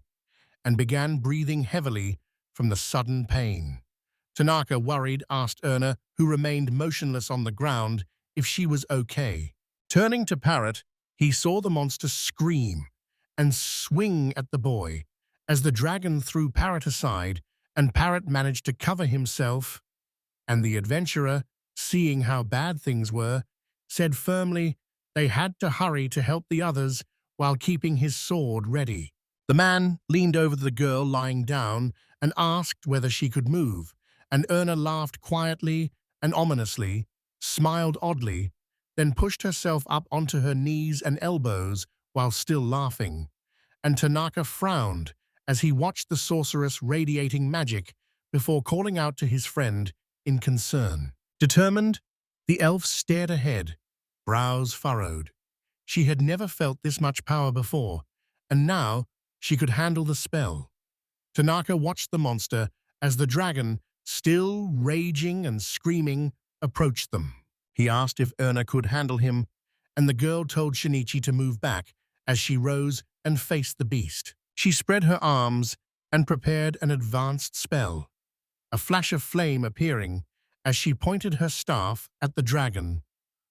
and began breathing heavily from the sudden pain. Tanaka, worried, asked Erna, who remained motionless on the ground, if she was okay. Turning to Parrot, he saw the monster scream and swing at the boy as the dragon threw Parrot aside, and Parrot managed to cover himself, and the adventurer, seeing how bad things were, said firmly they had to hurry to help the others while keeping his sword ready. The man leaned over the girl lying down and asked whether she could move, and Erna laughed quietly and ominously, smiled oddly, then pushed herself up onto her knees and elbows while still laughing, and Tanaka frowned as he watched the sorceress radiating magic before calling out to his friend in concern. Determined, the elf stared ahead, brows furrowed. She had never felt this much power before, and now she could handle the spell. Tanaka watched the monster as the dragon, still raging and screaming, approached them. He asked if Erna could handle him, and the girl told Shinichi to move back as she rose and faced the beast. She spread her arms and prepared an advanced spell, a flash of flame appearing as she pointed her staff at the dragon,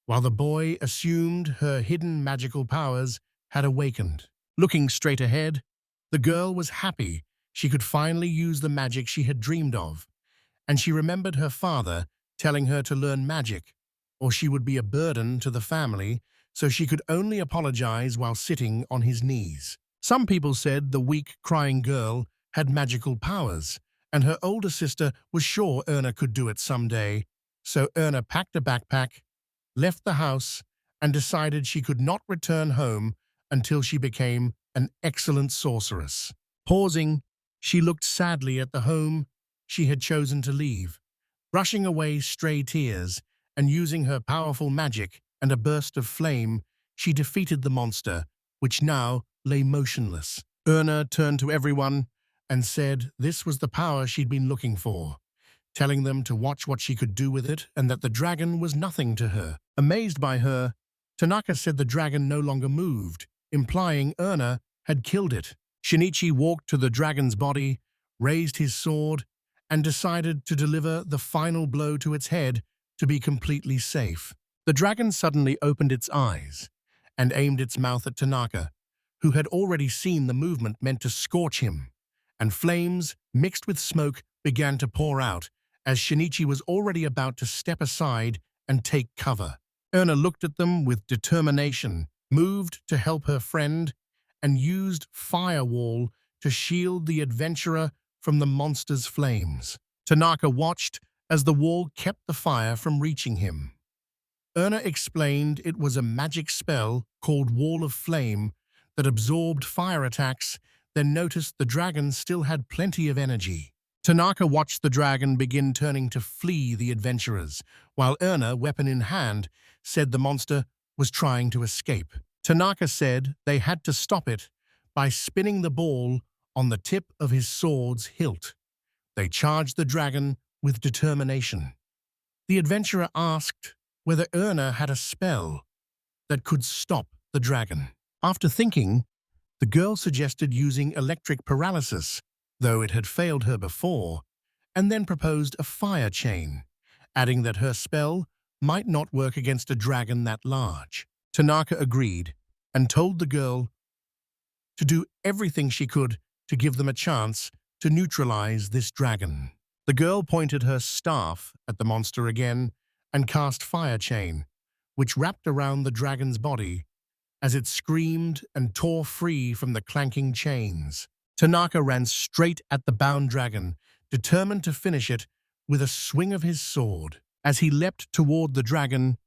while the boy assumed her hidden magical powers had awakened. Looking straight ahead, the girl was happy she could finally use the magic she had dreamed of, and she remembered her father telling her to learn magic, or she would be a burden to the family, so she could only apologize while sitting on his knees. Some people said the weak, crying girl had magical powers, and her older sister was sure Erna could do it someday, so Erna packed a backpack, left the house, and decided she could not return home until she became an excellent sorceress. Pausing, she looked sadly at the home she had chosen to leave, brushing away stray tears, and using her powerful magic and a burst of flame, she defeated the monster, which now lay motionless. Erna turned to everyone and said this was the power she'd been looking for, telling them to watch what she could do with it and that the dragon was nothing to her. Amazed by her, Tanaka said the dragon no longer moved, implying Erna had killed it. Shinichi walked to the dragon's body, raised his sword, and decided to deliver the final blow to its head to be completely safe. The dragon suddenly opened its eyes and aimed its mouth at Tanaka, who had already seen the movement meant to scorch him, and flames mixed with smoke began to pour out as Shinichi was already about to step aside and take cover. Erna looked at them with determination, moved to help her friend, and used firewall to shield the adventurer from the monster's flames. Tanaka watched as the wall kept the fire from reaching him. Erna explained it was a magic spell called Wall of Flame that absorbed fire attacks, then noticed the dragon still had plenty of energy. Tanaka watched the dragon begin turning to flee the adventurers, while Erna, weapon in hand, said the monster was trying to escape. Tanaka said they had to stop it by spinning the ball on the tip of his sword's hilt. They charged the dragon with determination. The adventurer asked whether Erna had a spell that could stop the dragon. After thinking, the girl suggested using electric paralysis, though it had failed her before, and then proposed a fire chain, adding that her spell might not work against a dragon that large. Tanaka agreed and told the girl to do everything she could to give them a chance to neutralize this dragon. The girl pointed her staff at the monster again and cast Fire Chain, which wrapped around the dragon's body as it screamed and tore free from the clanking chains. Tanaka ran straight at the bound dragon, determined to finish it with a swing of his sword. As he leapt toward the dragon,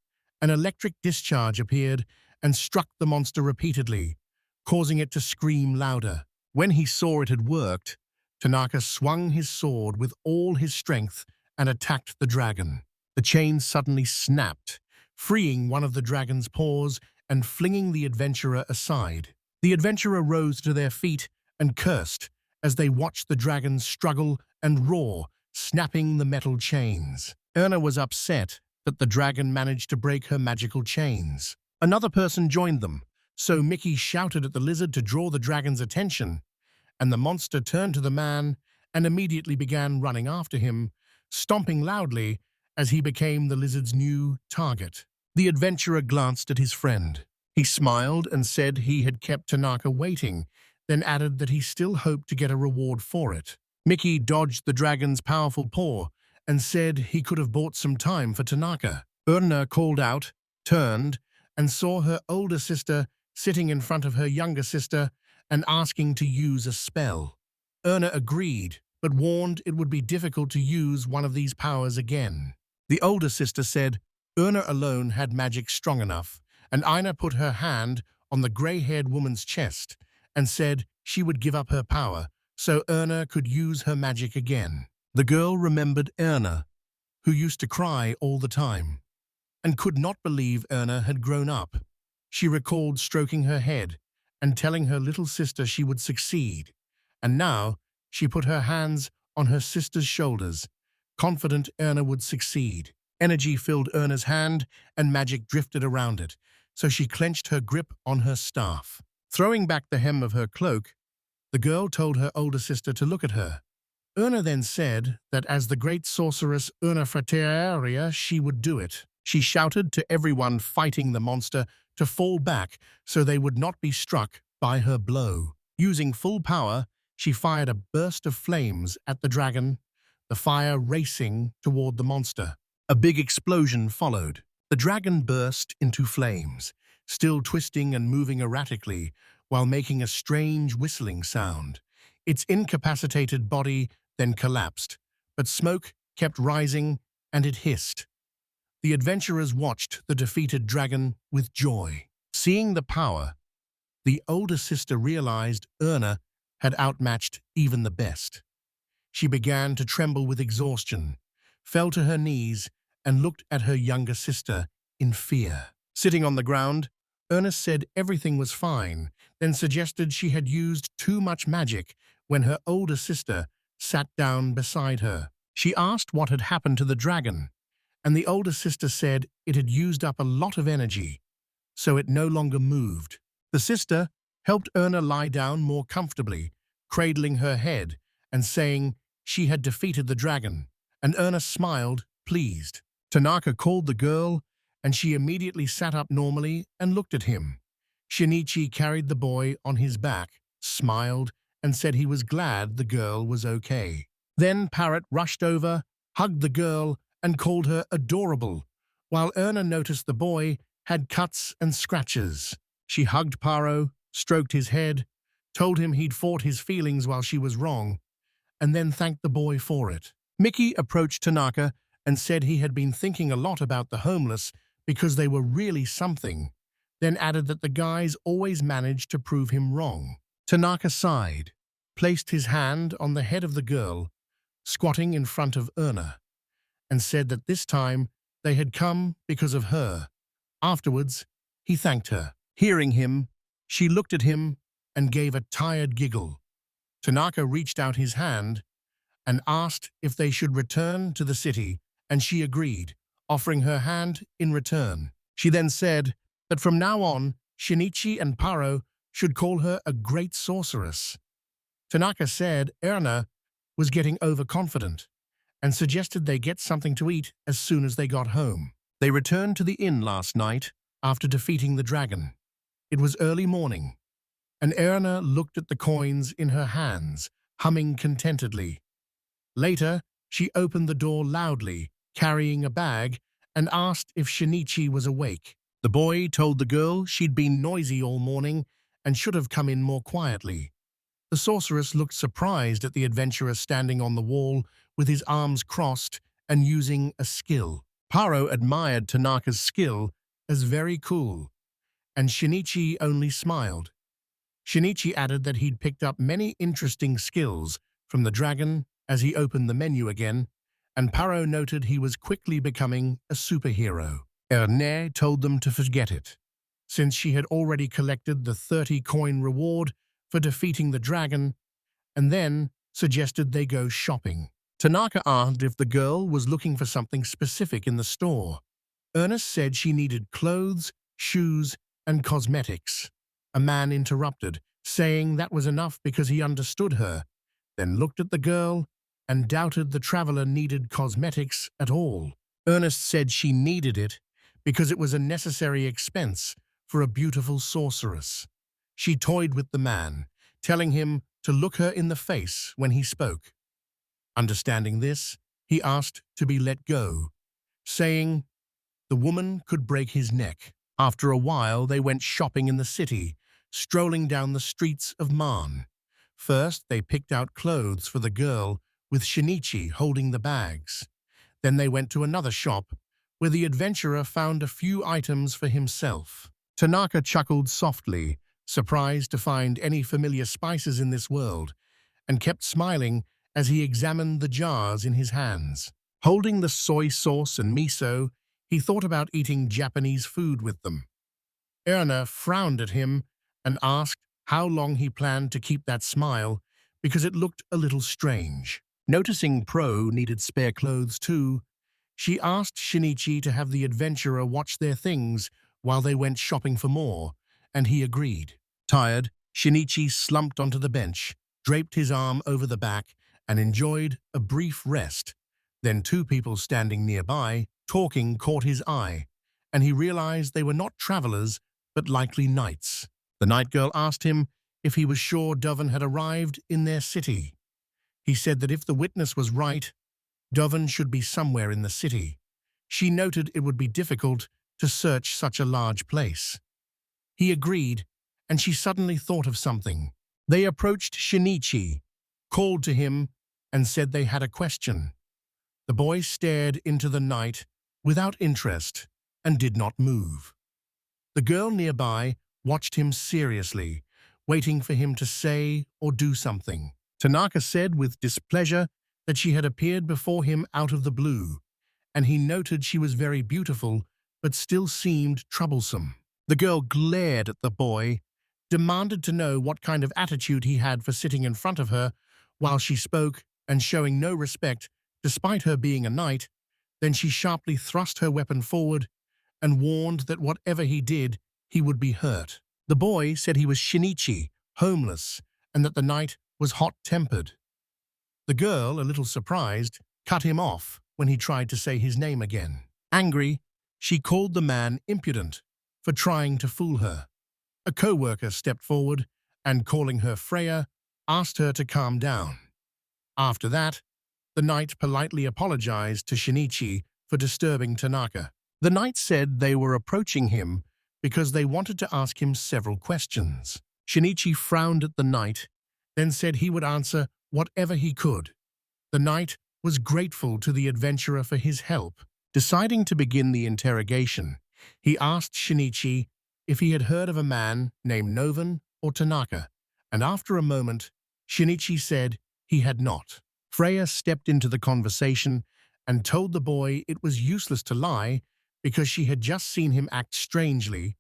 an electric discharge appeared and struck the monster repeatedly, causing it to scream louder. When he saw it had worked, Tanaka swung his sword with all his strength and attacked the dragon. The chain suddenly snapped, freeing one of the dragon's paws and flinging the adventurer aside. The adventurer rose to their feet and cursed as they watched the dragon struggle and roar, snapping the metal chains. Erna was upset that the dragon managed to break her magical chains. Another person joined them, so Mickey shouted at the lizard to draw the dragon's attention, and the monster turned to the man and immediately began running after him, stomping loudly as he became the lizard's new target. The adventurer glanced at his friend. He smiled and said he had kept Tanaka waiting, then added that he still hoped to get a reward for it. Mickey dodged the dragon's powerful paw and said he could have bought some time for Tanaka. Erna called out, turned, and saw her older sister sitting in front of her younger sister and asking to use a spell. Erna agreed, but warned it would be difficult to use one of these powers again. The older sister said Erna alone had magic strong enough, and Ina put her hand on the gray-haired woman's chest and said she would give up her power so Erna could use her magic again. The girl remembered Erna, who used to cry all the time, and could not believe Erna had grown up. She recalled stroking her head and telling her little sister she would succeed, and now she put her hands on her sister's shoulders, confident Erna would succeed. Energy filled Erna's hand and magic drifted around it, so she clenched her grip on her staff. Throwing back the hem of her cloak, the girl told her older sister to look at her. Erna then said that as the great sorceress Erna Frateria, she would do it. She shouted to everyone fighting the monster to fall back so they would not be struck by her blow. Using full power, she fired a burst of flames at the dragon, the fire racing toward the monster. A big explosion followed. The dragon burst into flames, still twisting and moving erratically while making a strange whistling sound. Its incapacitated body then collapsed, but smoke kept rising and it hissed. The adventurers watched the defeated dragon with joy. Seeing the power, the older sister realized Erna had outmatched even the best. She began to tremble with exhaustion, fell to her knees, and looked at her younger sister in fear. Sitting on the ground, Erna said everything was fine, then suggested she had used too much magic when her older sister sat down beside her. She asked what had happened to the dragon, and the older sister said it had used up a lot of energy, so it no longer moved. The sister helped Erna lie down more comfortably, cradling her head and saying she had defeated the dragon, and Erna smiled, pleased. Tanaka called the girl, and she immediately sat up normally and looked at him. Shinichi carried the boy on his back, smiled, and said he was glad the girl was okay. Then Parrot rushed over, hugged the girl, and called her adorable, while Erna noticed the boy had cuts and scratches. She hugged Paro, stroked his head, told him he'd fought his feelings while she was wrong, and then thanked the boy for it. Mickey approached Tanaka and said he had been thinking a lot about the homeless because they were really something, then added that the guys always managed to prove him wrong. Tanaka sighed, placed his hand on the head of the girl, squatting in front of Erna, and said that this time they had come because of her. Afterwards, he thanked her. Hearing him, she looked at him and gave a tired giggle. Tanaka reached out his hand and asked if they should return to the city, and she agreed, offering her hand in return. She then said that from now on, Shinichi and Paro should call her a great sorceress. Tanaka said Erna was getting overconfident and suggested they get something to eat as soon as they got home. They returned to the inn last night after defeating the dragon. It was early morning, and Erna looked at the coins in her hands, humming contentedly. Later, She opened the door loudly, carrying a bag, and asked if Shinichi was awake. The boy told the girl she'd been noisy all morning and should have come in more quietly. The sorceress looked surprised at the adventurer standing on the wall with his arms crossed and using a skill. Paro admired Tanaka's skill as very cool, and Shinichi only smiled. Shinichi added that he'd picked up many interesting skills from the dragon as he opened the menu again, and Paro noted he was quickly becoming a superhero. Elena told them to forget it, since she had already collected the 30-coin reward for defeating the dragon, and then suggested they go shopping. Tanaka asked if the girl was looking for something specific in the store. Ernest said she needed clothes, shoes, and cosmetics. A man interrupted, saying that was enough because he understood her, then looked at the girl and doubted the traveler needed cosmetics at all. Ernest said she needed it because it was a necessary expense for a beautiful sorceress. She toyed with the man, telling him to look her in the face when he spoke. Understanding this, he asked to be let go, saying the woman could break his neck. After a while, they went shopping in the city, strolling down the streets of Manne. First, they picked out clothes for the girl, with Shinichi holding the bags. Then they went to another shop, where the adventurer found a few items for himself. Tanaka chuckled softly, surprised to find any familiar spices in this world, and kept smiling as he examined the jars in his hands. Holding the soy sauce and miso, he thought about eating Japanese food with them. Elena frowned at him and asked how long he planned to keep that smile because it looked a little strange. Noticing Pro needed spare clothes too, she asked Shinichi to have the adventurer watch their things while they went shopping for more, and he agreed. Tired, Shinichi slumped onto the bench, draped his arm over the back, and enjoyed a brief rest. Then two people standing nearby, talking, caught his eye, and he realized they were not travelers, but likely knights. The night girl asked him if he was sure Noven had arrived in their city. He said that if the witness was right, Noven should be somewhere in the city. She noted it would be difficult to search such a large place. He agreed, and she suddenly thought of something. They approached Shinichi, called to him, and said they had a question. The boy stared into the night without interest and did not move. The girl nearby watched him seriously, waiting for him to say or do something. Tanaka said with displeasure that she had appeared before him out of the blue, and he noted she was very beautiful but still seemed troublesome. The girl glared at the boy, demanded to know what kind of attitude he had for sitting in front of her while she spoke and showing no respect despite her being a knight. Then she sharply thrust her weapon forward and warned that whatever he did, he would be hurt. The boy said he was Shinichi, homeless, and that the knight was hot-tempered. The girl, a little surprised, cut him off when he tried to say his name again. Angry, she called the man impudent for trying to fool her. A co-worker stepped forward and, calling her Freya, asked her to calm down. After that, the knight politely apologized to Shinichi for disturbing Tanaka. The knight said they were approaching him because they wanted to ask him several questions. Shinichi frowned at the knight, then said he would answer whatever he could. The knight was grateful to the adventurer for his help. Deciding to begin the interrogation, he asked Shinichi if he had heard of a man named Noven or Tanaka, and after a moment, Shinichi said he had not. Freya stepped into the conversation and told the boy it was useless to lie because she had just seen him act strangely,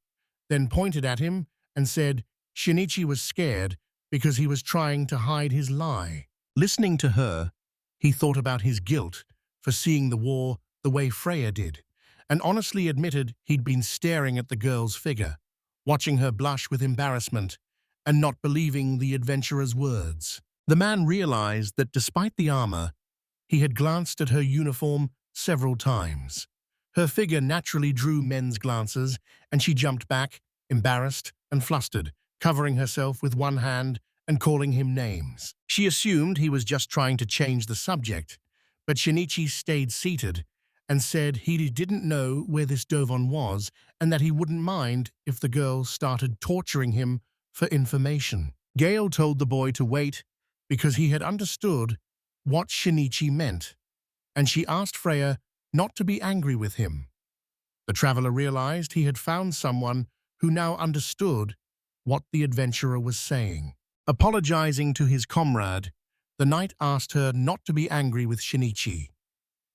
then pointed at him and said Shinichi was scared because he was trying to hide his lie. Listening to her, he thought about his guilt for seeing the war the way Freya did, and honestly admitted he'd been staring at the girl's figure, watching her blush with embarrassment and not believing the adventurer's words. The man realized that despite the armor, he had glanced at her uniform several times. Her figure naturally drew men's glances, and she jumped back, embarrassed and flustered, covering herself with one hand and calling him names. She assumed he was just trying to change the subject, But Shinichi stayed seated and said he didn't know where this Dovon was and that he wouldn't mind if the girl started torturing him for information. Gale told the boy to wait because he had understood what Shinichi meant, and she asked Freya not to be angry with him. The traveler realized he had found someone who now understood what the adventurer was saying. Apologizing to his comrade, the knight asked her not to be angry with Shinichi.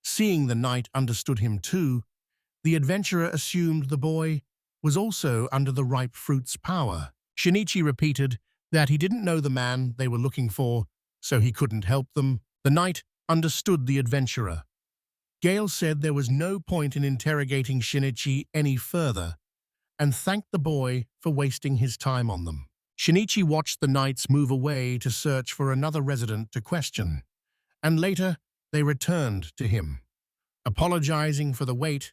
Seeing the knight understood him too, the adventurer assumed the boy was also under the ripe fruit's power. Shinichi repeated that he didn't know the man they were looking for, so he couldn't help them. The knight understood the adventurer. Gale said there was no point in interrogating Shinichi any further and thanked the boy for wasting his time on them. Shinichi watched the knights move away to search for another resident to question, and later they returned to him. Apologizing for the wait,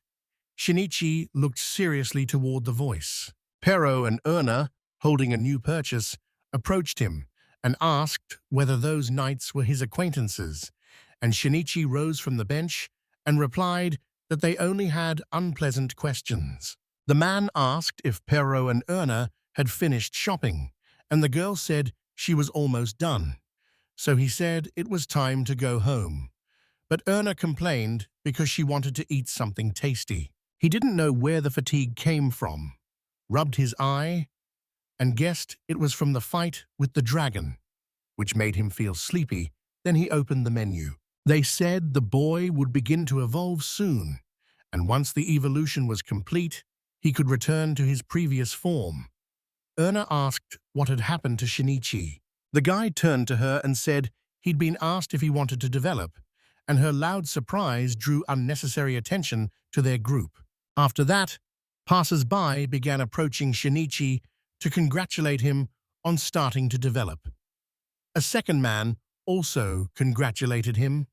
Shinichi looked seriously toward the voice. Pero and Erna, holding a new purchase, approached him and asked whether those knights were his acquaintances, and Shinichi rose from the bench and replied that they only had unpleasant questions. The man asked if Pero and Erna had finished shopping, and the girl said she was almost done, so he said it was time to go home. But Erna complained because she wanted to eat something tasty. He didn't know where the fatigue came from, rubbed his eye, and guessed it was from the fight with the dragon, which made him feel sleepy. Then he opened the menu. They said the boy would begin to evolve soon, and once the evolution was complete, he could return to his previous form. Erna asked what had happened to Shinichi. The guide turned to her and said he'd been asked if he wanted to develop, and her loud surprise drew unnecessary attention to their group. After that, passers-by began approaching Shinichi to congratulate him on starting to develop. A second man also congratulated him,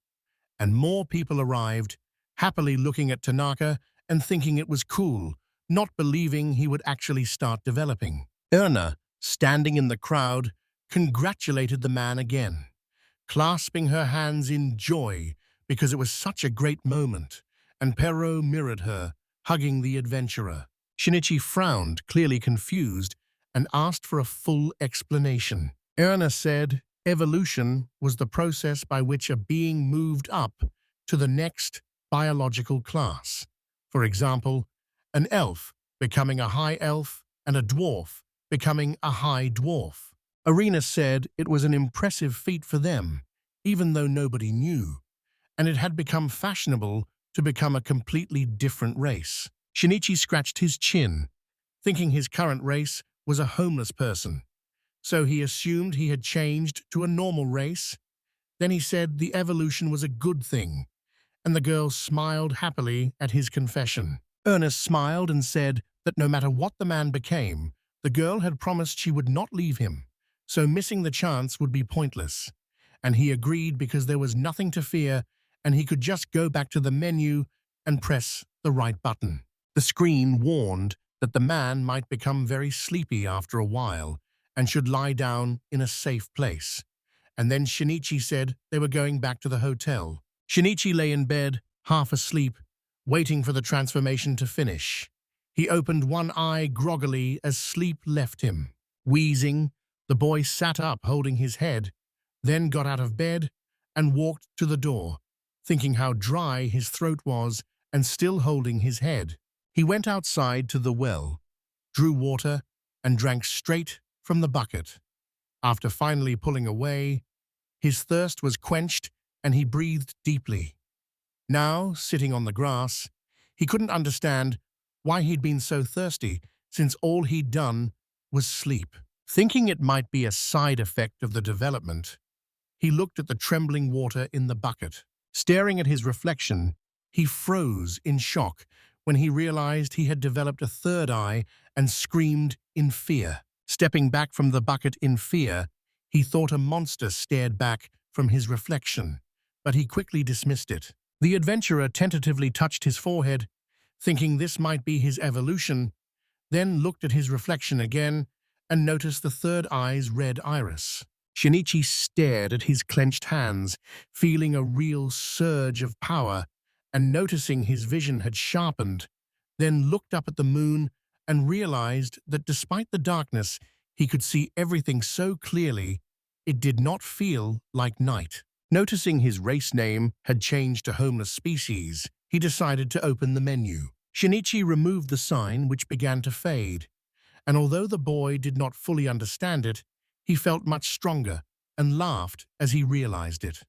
and more people arrived, happily looking at Tanaka and thinking it was cool, not believing he would actually start developing. Erna, standing in the crowd, congratulated the man again, clasping her hands in joy because it was such a great moment, and Pero mirrored her, hugging the adventurer. Shinichi frowned, clearly confused, and asked for a full explanation. Erna said evolution was the process by which a being moved up to the next biological class. For example, an elf becoming a high elf and a dwarf becoming a high dwarf. Arena said it was an impressive feat for them, even though nobody knew, and it had become fashionable to become a completely different race. Shinichi scratched his chin, thinking his current race was a homeless person, so he assumed he had changed to a normal race. Then he said the evolution was a good thing, and the girl smiled happily at his confession. Ernest smiled and said that no matter what the man became, the girl had promised she would not leave him, so missing the chance would be pointless, and he agreed because there was nothing to fear and he could just go back to the menu and press the right button. The screen warned that the man might become very sleepy after a while and should lie down in a safe place. And then Shinichi said they were going back to the hotel. Shinichi lay in bed, half asleep, waiting for the transformation to finish. He opened one eye groggily as sleep left him. Wheezing, the boy sat up holding his head, then got out of bed and walked to the door, thinking how dry his throat was and still holding his head. He went outside to the well, drew water, and drank straight from the bucket. After finally pulling away, his thirst was quenched and he breathed deeply. Now, sitting on the grass, he couldn't understand why he'd been so thirsty since all he'd done was sleep. Thinking it might be a side effect of the development, he looked at the trembling water in the bucket. Staring at his reflection, he froze in shock when he realized he had developed a third eye and screamed in fear. Stepping back from the bucket in fear, he thought a monster stared back from his reflection, but he quickly dismissed it. The adventurer tentatively touched his forehead, thinking this might be his evolution, then looked at his reflection again and noticed the third eye's red iris. Shinichi stared at his clenched hands, feeling a real surge of power, and noticing his vision had sharpened, then looked up at the moon and realized that despite the darkness, he could see everything so clearly, it did not feel like night. Noticing his race name had changed to homeless species, he decided to open the menu. Shinichi removed the sign, which began to fade, and although the boy did not fully understand it, he felt much stronger and laughed as he realized it.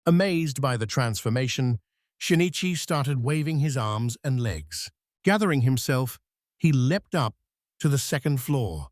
Amazed by the transformation, Shinichi started waving his arms and legs. Gathering himself, he leapt up to the second floor,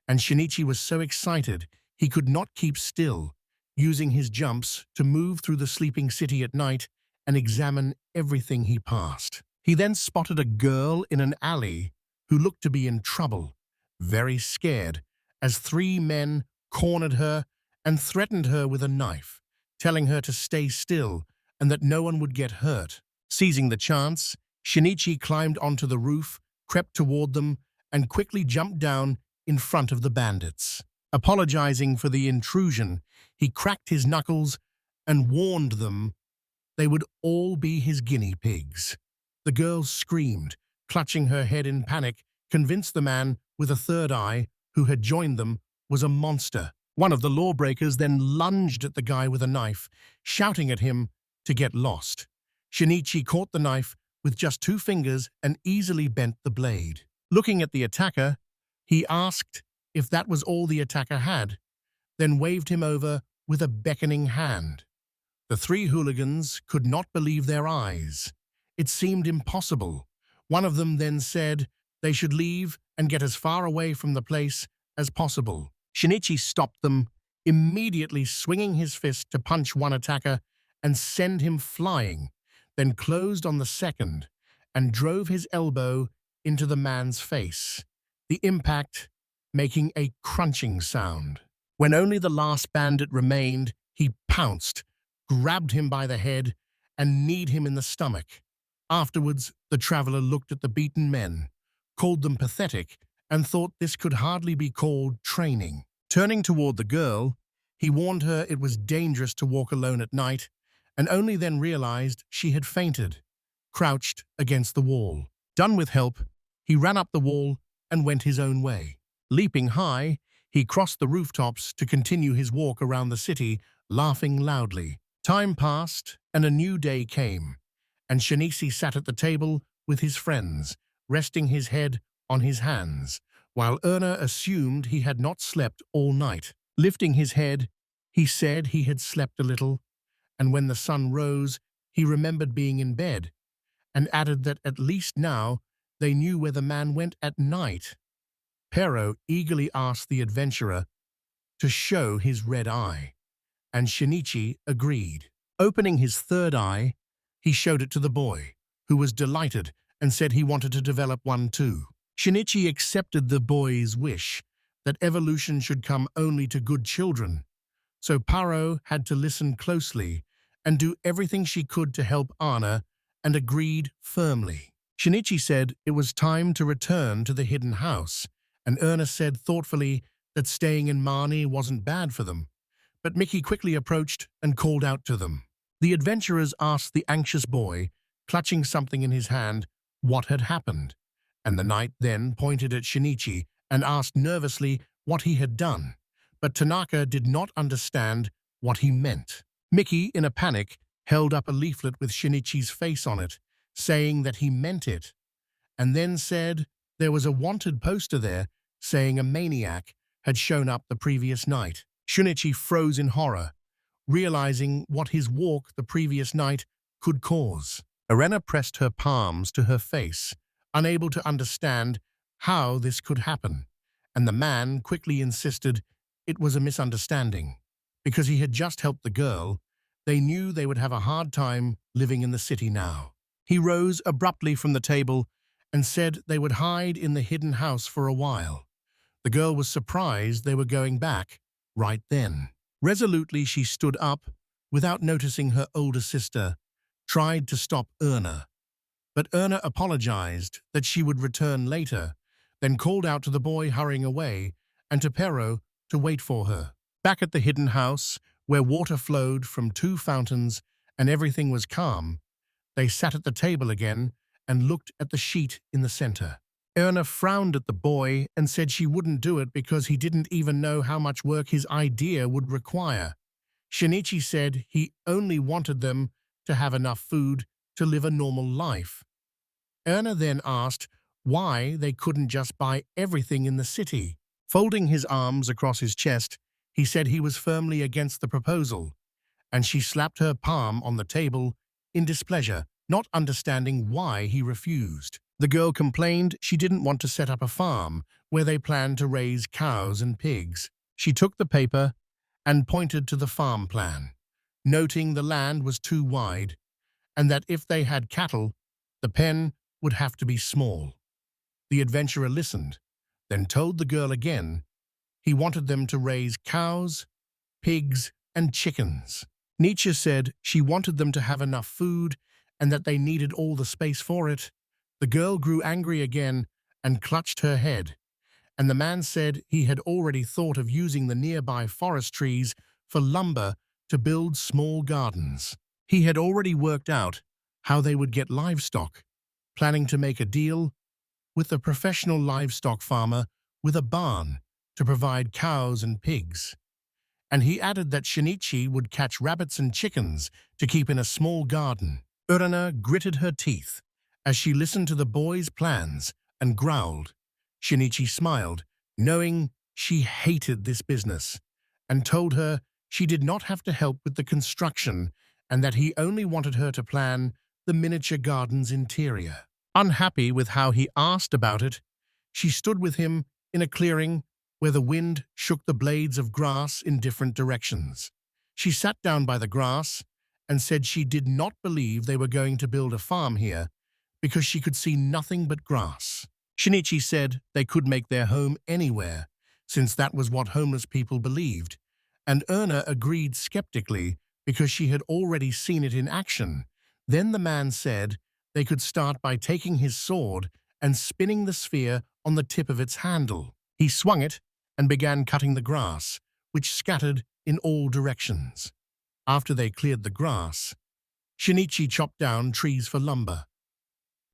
and Shinichi was so excited he could not keep still, using his jumps to move through the sleeping city at night and examine everything he passed. He then spotted a girl in an alley who looked to be in trouble, very scared, as 3 men cornered her and threatened her with a knife, telling her to stay still and that no one would get hurt. Seizing the chance, Shinichi climbed onto the roof, crept toward them, and quickly jumped down in front of the bandits. Apologizing for the intrusion, he cracked his knuckles and warned them they would all be his guinea pigs. The girl screamed, clutching her head in panic, convinced the man with a third eye who had joined them was a monster. One of the lawbreakers then lunged at the guy with a knife, shouting at him to get lost. Shinichi caught the knife with just 2 fingers and easily bent the blade. Looking at the attacker, he asked if that was all the attacker had, then waved him over with a beckoning hand. The 3 hooligans could not believe their eyes. It seemed impossible. One of them then said they should leave and get as far away from the place as possible. Shinichi stopped them, immediately swinging his fist to punch one attacker and send him flying, then closed on the second and drove his elbow into the man's face, the impact making a crunching sound. When only the last bandit remained, he pounced, grabbed him by the head, and kneed him in the stomach. Afterwards, the traveler looked at the beaten men, called them pathetic, and thought this could hardly be called training. Turning toward the girl, he warned her it was dangerous to walk alone at night, and only then realized she had fainted, crouched against the wall. Done with help, he ran up the wall and went his own way. Leaping high, he crossed the rooftops to continue his walk around the city, laughing loudly. Time passed, and a new day came, and Shinichi sat at the table with his friends, resting his head on his hands, while Erna assumed he had not slept all night. Lifting his head, he said he had slept a little, and when the sun rose, he remembered being in bed, and added that at least now they knew where the man went at night. Pero eagerly asked the adventurer to show his red eye, and Shinichi agreed. Opening his third eye, he showed it to the boy, who was delighted and said he wanted to develop one too. Shinichi accepted the boy's wish that evolution should come only to good children, so Paro had to listen closely and do everything she could to help Anna, and agreed firmly. Shinichi said it was time to return to the hidden house, and Erna said thoughtfully that staying in Manne wasn't bad for them, but Mickey quickly approached and called out to them. The adventurers asked the anxious boy, clutching something in his hand, what had happened, and the knight then pointed at Shinichi and asked nervously what he had done, but Tanaka did not understand what he meant. Mickey, in a panic, held up a leaflet with Shinichi's face on it, saying that he meant it, and then said there was a wanted poster there saying a maniac had shown up the previous night. Shinichi froze in horror, realizing what his walk the previous night could cause. Elena pressed her palms to her face, unable to understand how this could happen, and the man quickly insisted it was a misunderstanding. Because he had just helped the girl, they knew they would have a hard time living in the city now. He rose abruptly from the table and said they would hide in the hidden house for a while. The girl was surprised they were going back right then. Resolutely, she stood up, without noticing her older sister, tried to stop Erna. But Erna apologized that she would return later, then called out to the boy hurrying away and to Pero to wait for her. Back at the hidden house, where water flowed from two fountains and everything was calm, they sat at the table again and looked at the sheet in the center. Erna frowned at the boy and said she wouldn't do it because he didn't even know how much work his idea would require. Shinichi said he only wanted them to have enough food to live a normal life. Erna then asked why they couldn't just buy everything in the city. Folding his arms across his chest, he said he was firmly against the proposal, and she slapped her palm on the table in displeasure, not understanding why he refused. The girl complained she didn't want to set up a farm where they planned to raise cows and pigs. She took the paper and pointed to the farm plan, noting the land was too wide and that if they had cattle, the pen would have to be small. The adventurer listened, then told the girl again he wanted them to raise cows, pigs, and chickens. Nietzsche said she wanted them to have enough food and that they needed all the space for it. The girl grew angry again and clutched her head, and the man said he had already thought of using the nearby forest trees for lumber to build small gardens. He had already worked out how they would get livestock, planning to make a deal with a professional livestock farmer with a barn to provide cows and pigs. And he added that Shinichi would catch rabbits and chickens to keep in a small garden. Urana gritted her teeth as she listened to the boy's plans and growled. Shinichi smiled, knowing she hated this business, and told her she did not have to help with the construction and that he only wanted her to plan the miniature garden's interior. Unhappy with how he asked about it, she stood with him in a clearing where the wind shook the blades of grass in different directions. She sat down by the grass and said she did not believe they were going to build a farm here because she could see nothing but grass. Shinichi said they could make their home anywhere, since that was what homeless people believed, and Erna agreed skeptically because she had already seen it in action. Then the man said they could start by taking his sword and spinning the sphere on the tip of its handle. He swung it and began cutting the grass, which scattered in all directions. After they cleared the grass, Shinichi chopped down trees for lumber.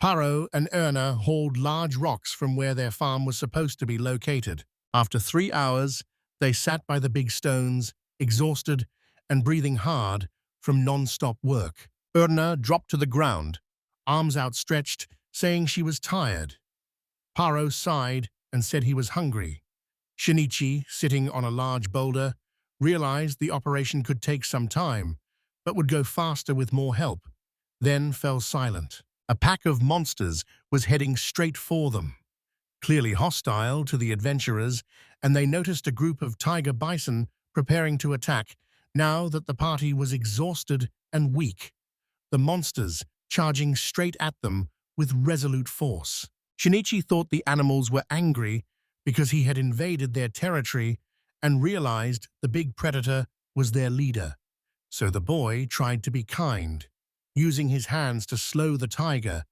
Paro and Erna hauled large rocks from where their farm was supposed to be located. After 3 hours, they sat by the big stones, exhausted and breathing hard from non-stop work. Erna dropped to the ground, arms outstretched, saying she was tired. Paro sighed and said he was hungry. Shinichi, sitting on a large boulder, realized the operation could take some time, but would go faster with more help, then fell silent. A pack of monsters was heading straight for them, clearly hostile to the adventurers, and they noticed a group of tiger bison preparing to attack now that the party was exhausted and weak, the monsters charging straight at them with resolute force. Shinichi thought the animals were angry because he had invaded their territory and realized the big predator was their leader. So the boy tried to be kind, using his hands to slow the tiger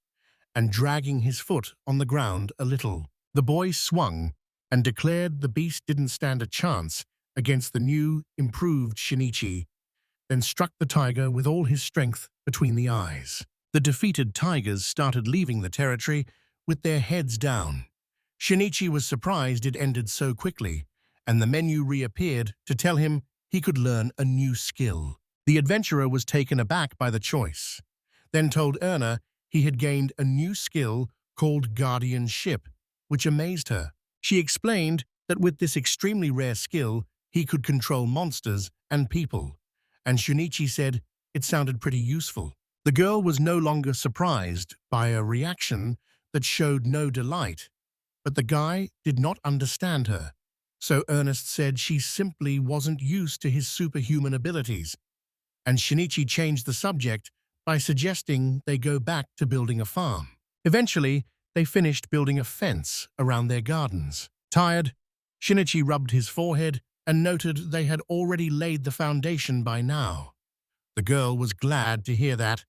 and dragging his foot on the ground a little. The boy swung and declared the beast didn't stand a chance against the new, improved Shinichi, then struck the tiger with all his strength between the eyes. The defeated tigers started leaving the territory with their heads down. Shinichi was surprised it ended so quickly, and the menu reappeared to tell him he could learn a new skill. The adventurer was taken aback by the choice, then told Erna he had gained a new skill called guardianship, which amazed her. She explained that with this extremely rare skill, he could control monsters and people, and Shinichi said it sounded pretty useful. The girl was no longer surprised by a reaction that showed no delight, but the guy did not understand her, so Ernest said she simply wasn't used to his superhuman abilities, and Shinichi changed the subject by suggesting they go back to building a farm. Eventually, they finished building a fence around their gardens. Tired, Shinichi rubbed his forehead and noted they had already laid the foundation by now. The girl was glad to hear that,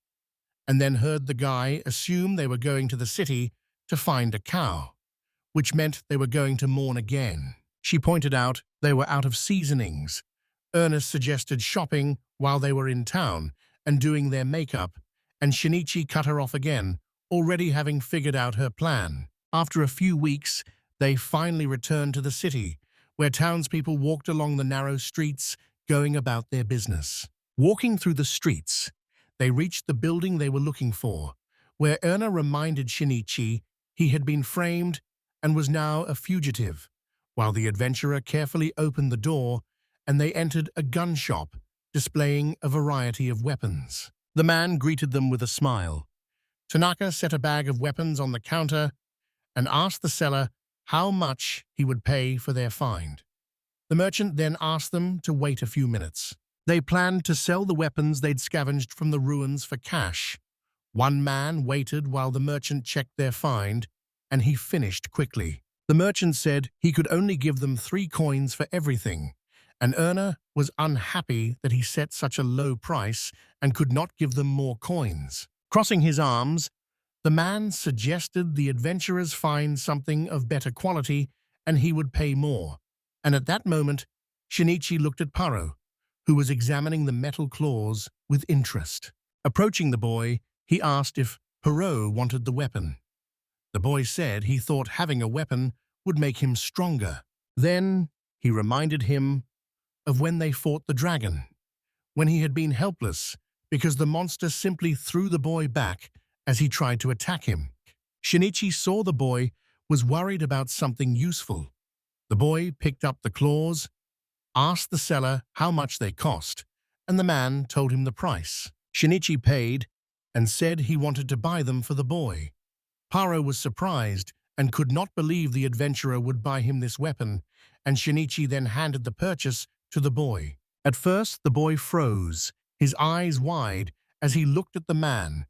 and then heard the guy assume they were going to the city to find a cow, which meant they were going to mourn again. She pointed out they were out of seasonings, Ernest suggested shopping while they were in town and doing their makeup, and Shinichi cut her off again, already having figured out her plan. After a few weeks, they finally returned to the city, where townspeople walked along the narrow streets, going about their business. Walking through the streets, they reached the building they were looking for, where Erna reminded Shinichi he had been framed and was now a fugitive, while the adventurer carefully opened the door and they entered a gun shop, displaying a variety of weapons. The man greeted them with a smile. Tanaka set a bag of weapons on the counter and asked the seller how much he would pay for their find. The merchant then asked them to wait a few minutes. They planned to sell the weapons they'd scavenged from the ruins for cash. One man waited while the merchant checked their find, and he finished quickly. The merchant said he could only give them 3 coins for everything, and Erna was unhappy that he set such a low price and could not give them more coins. Crossing his arms, the man suggested the adventurers find something of better quality and he would pay more. And at that moment, Shinichi looked at Paro, who was examining the metal claws with interest. Approaching the boy, he asked if Paro wanted the weapon. The boy said he thought having a weapon would make him stronger. Then he reminded him of when they fought the dragon, when he had been helpless because the monster simply threw the boy back as he tried to attack him. Shinichi saw the boy was worried about something useful. The boy picked up the claws, asked the seller how much they cost, and the man told him the price. Shinichi paid and said he wanted to buy them for the boy. Paro was surprised and could not believe the adventurer would buy him this weapon, and Shinichi then handed the purchase to the boy. At first, the boy froze, his eyes wide, as he looked at the man.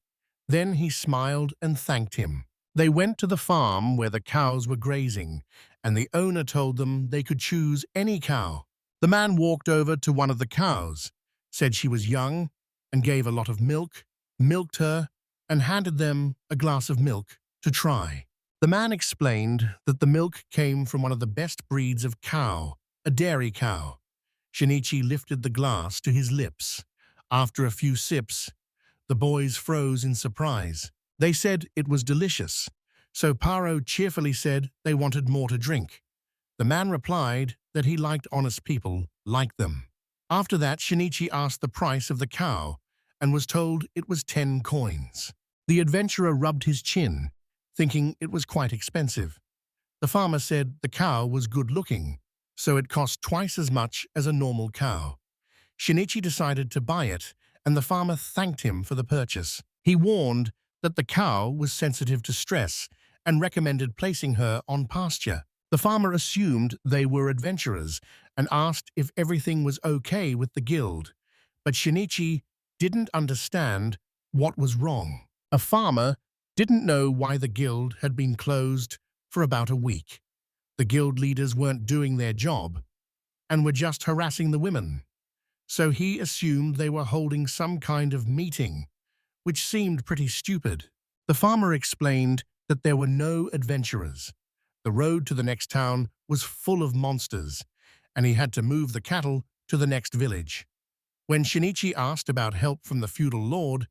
Then he smiled and thanked him. They went to the farm where the cows were grazing, and the owner told them they could choose any cow. The man walked over to one of the cows, said she was young, and gave a lot of milk, milked her, and handed them a glass of milk to try. The man explained that the milk came from one of the best breeds of cow, a dairy cow. Shinichi lifted the glass to his lips. After a few sips, the boys froze in surprise. They said it was delicious, so Paro cheerfully said they wanted more to drink. The man replied that he liked honest people like them. After that, Shinichi asked the price of the cow and was told it was 10 coins. The adventurer rubbed his chin, thinking it was quite expensive. The farmer said the cow was good-looking, so it cost twice as much as a normal cow. Shinichi decided to buy it, and the farmer thanked him for the purchase. He warned that the cow was sensitive to stress and recommended placing her on pasture. The farmer assumed they were adventurers and asked if everything was okay with the guild, but Shinichi didn't understand what was wrong. A farmer didn't know why the guild had been closed for about a week. The guild leaders weren't doing their job and were just harassing the women, so he assumed they were holding some kind of meeting, which seemed pretty stupid. The farmer explained that there were no adventurers. The road to the next town was full of monsters, and he had to move the cattle to the next village. When Shinichi asked about help from the feudal lord,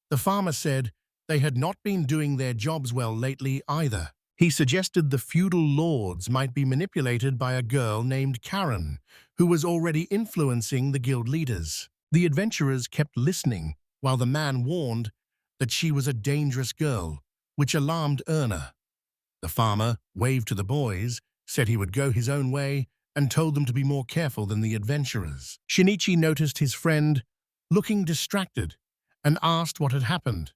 the farmer said they had not been doing their jobs well lately either. He suggested the feudal lords might be manipulated by a girl named Karen, who was already influencing the guild leaders. The adventurers kept listening, while the man warned that she was a dangerous girl, which alarmed Erna. The farmer waved to the boys, said he would go his own way, and told them to be more careful than the adventurers. Shinichi noticed his friend looking distracted and asked what had happened,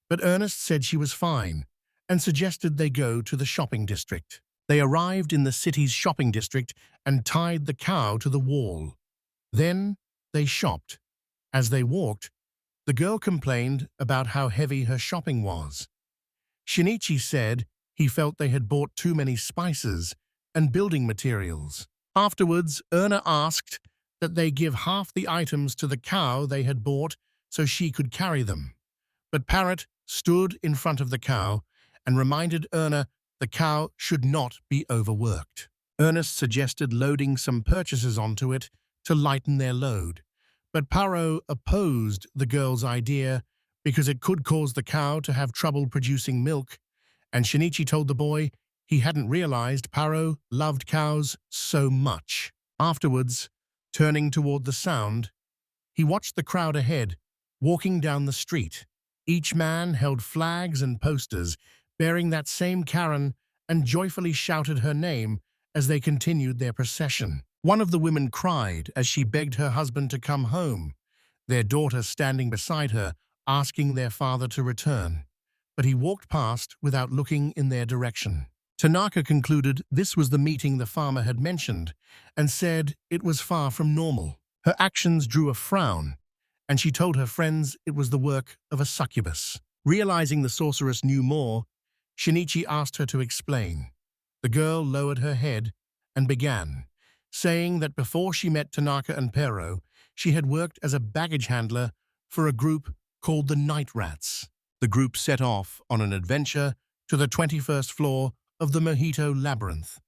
but Ernest said she was fine and suggested they go to the shopping district. They arrived in the city's shopping district and tied the cow to the wall. Then they shopped. As they walked, the girl complained about how heavy her shopping was. Shinichi said he felt they had bought too many spices and building materials. Afterwards, Erna asked that they give half the items to the cow they had bought so she could carry them. But Parrot stood in front of the cow and reminded Erna the cow should not be overworked. Ernest suggested loading some purchases onto it to lighten their load. But Paro opposed the girl's idea because it could cause the cow to have trouble producing milk, and Shinichi told the boy he hadn't realized Paro loved cows so much. Afterwards, turning toward the sound, he watched the crowd ahead, walking down the street. Each man held flags and posters bearing that same Karen and joyfully shouted her name as they continued their procession. One of the women cried as she begged her husband to come home, their daughter standing beside her, asking their father to return. But he walked past without looking in their direction. Tanaka concluded this was the meeting the farmer had mentioned and said it was far from normal. Her actions drew a frown, and she told her friends it was the work of a succubus. Realizing the sorceress knew more, Shinichi asked her to explain. The girl lowered her head and began, saying that before she met Tanaka and Pero, she had worked as a baggage handler for a group called the Night Rats. The group set off on an adventure to the 21st floor of the Mojito Labyrinth,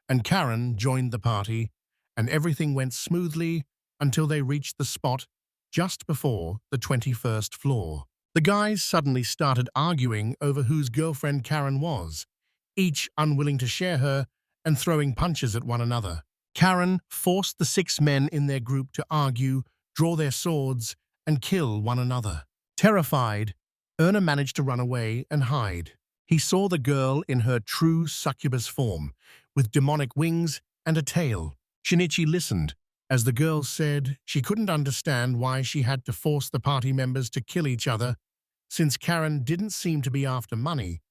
and Karen joined the party, and everything went smoothly until they reached the spot just before the 21st floor. The guys suddenly started arguing over whose girlfriend Karen was, each unwilling to share her and throwing punches at one another. Karen forced the 6 men in their group to argue, draw their swords, and kill one another. Terrified, Erna managed to run away and hide. He saw the girl in her true succubus form, with demonic wings and a tail. Shinichi listened, as the girl said she couldn't understand why she had to force the party members to kill each other, since Karen didn't seem to be after money,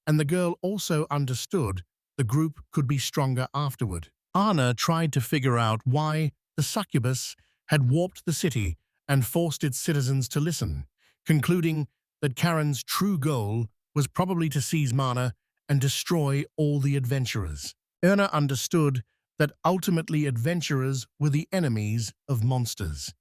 and the girl also understood the group could be stronger afterward. Anna tried to figure out why the succubus had warped the city and forced its citizens to listen, concluding that Karen's true goal was probably to seize Manne and destroy all the adventurers. Erna understood that ultimately adventurers were the enemies of monsters.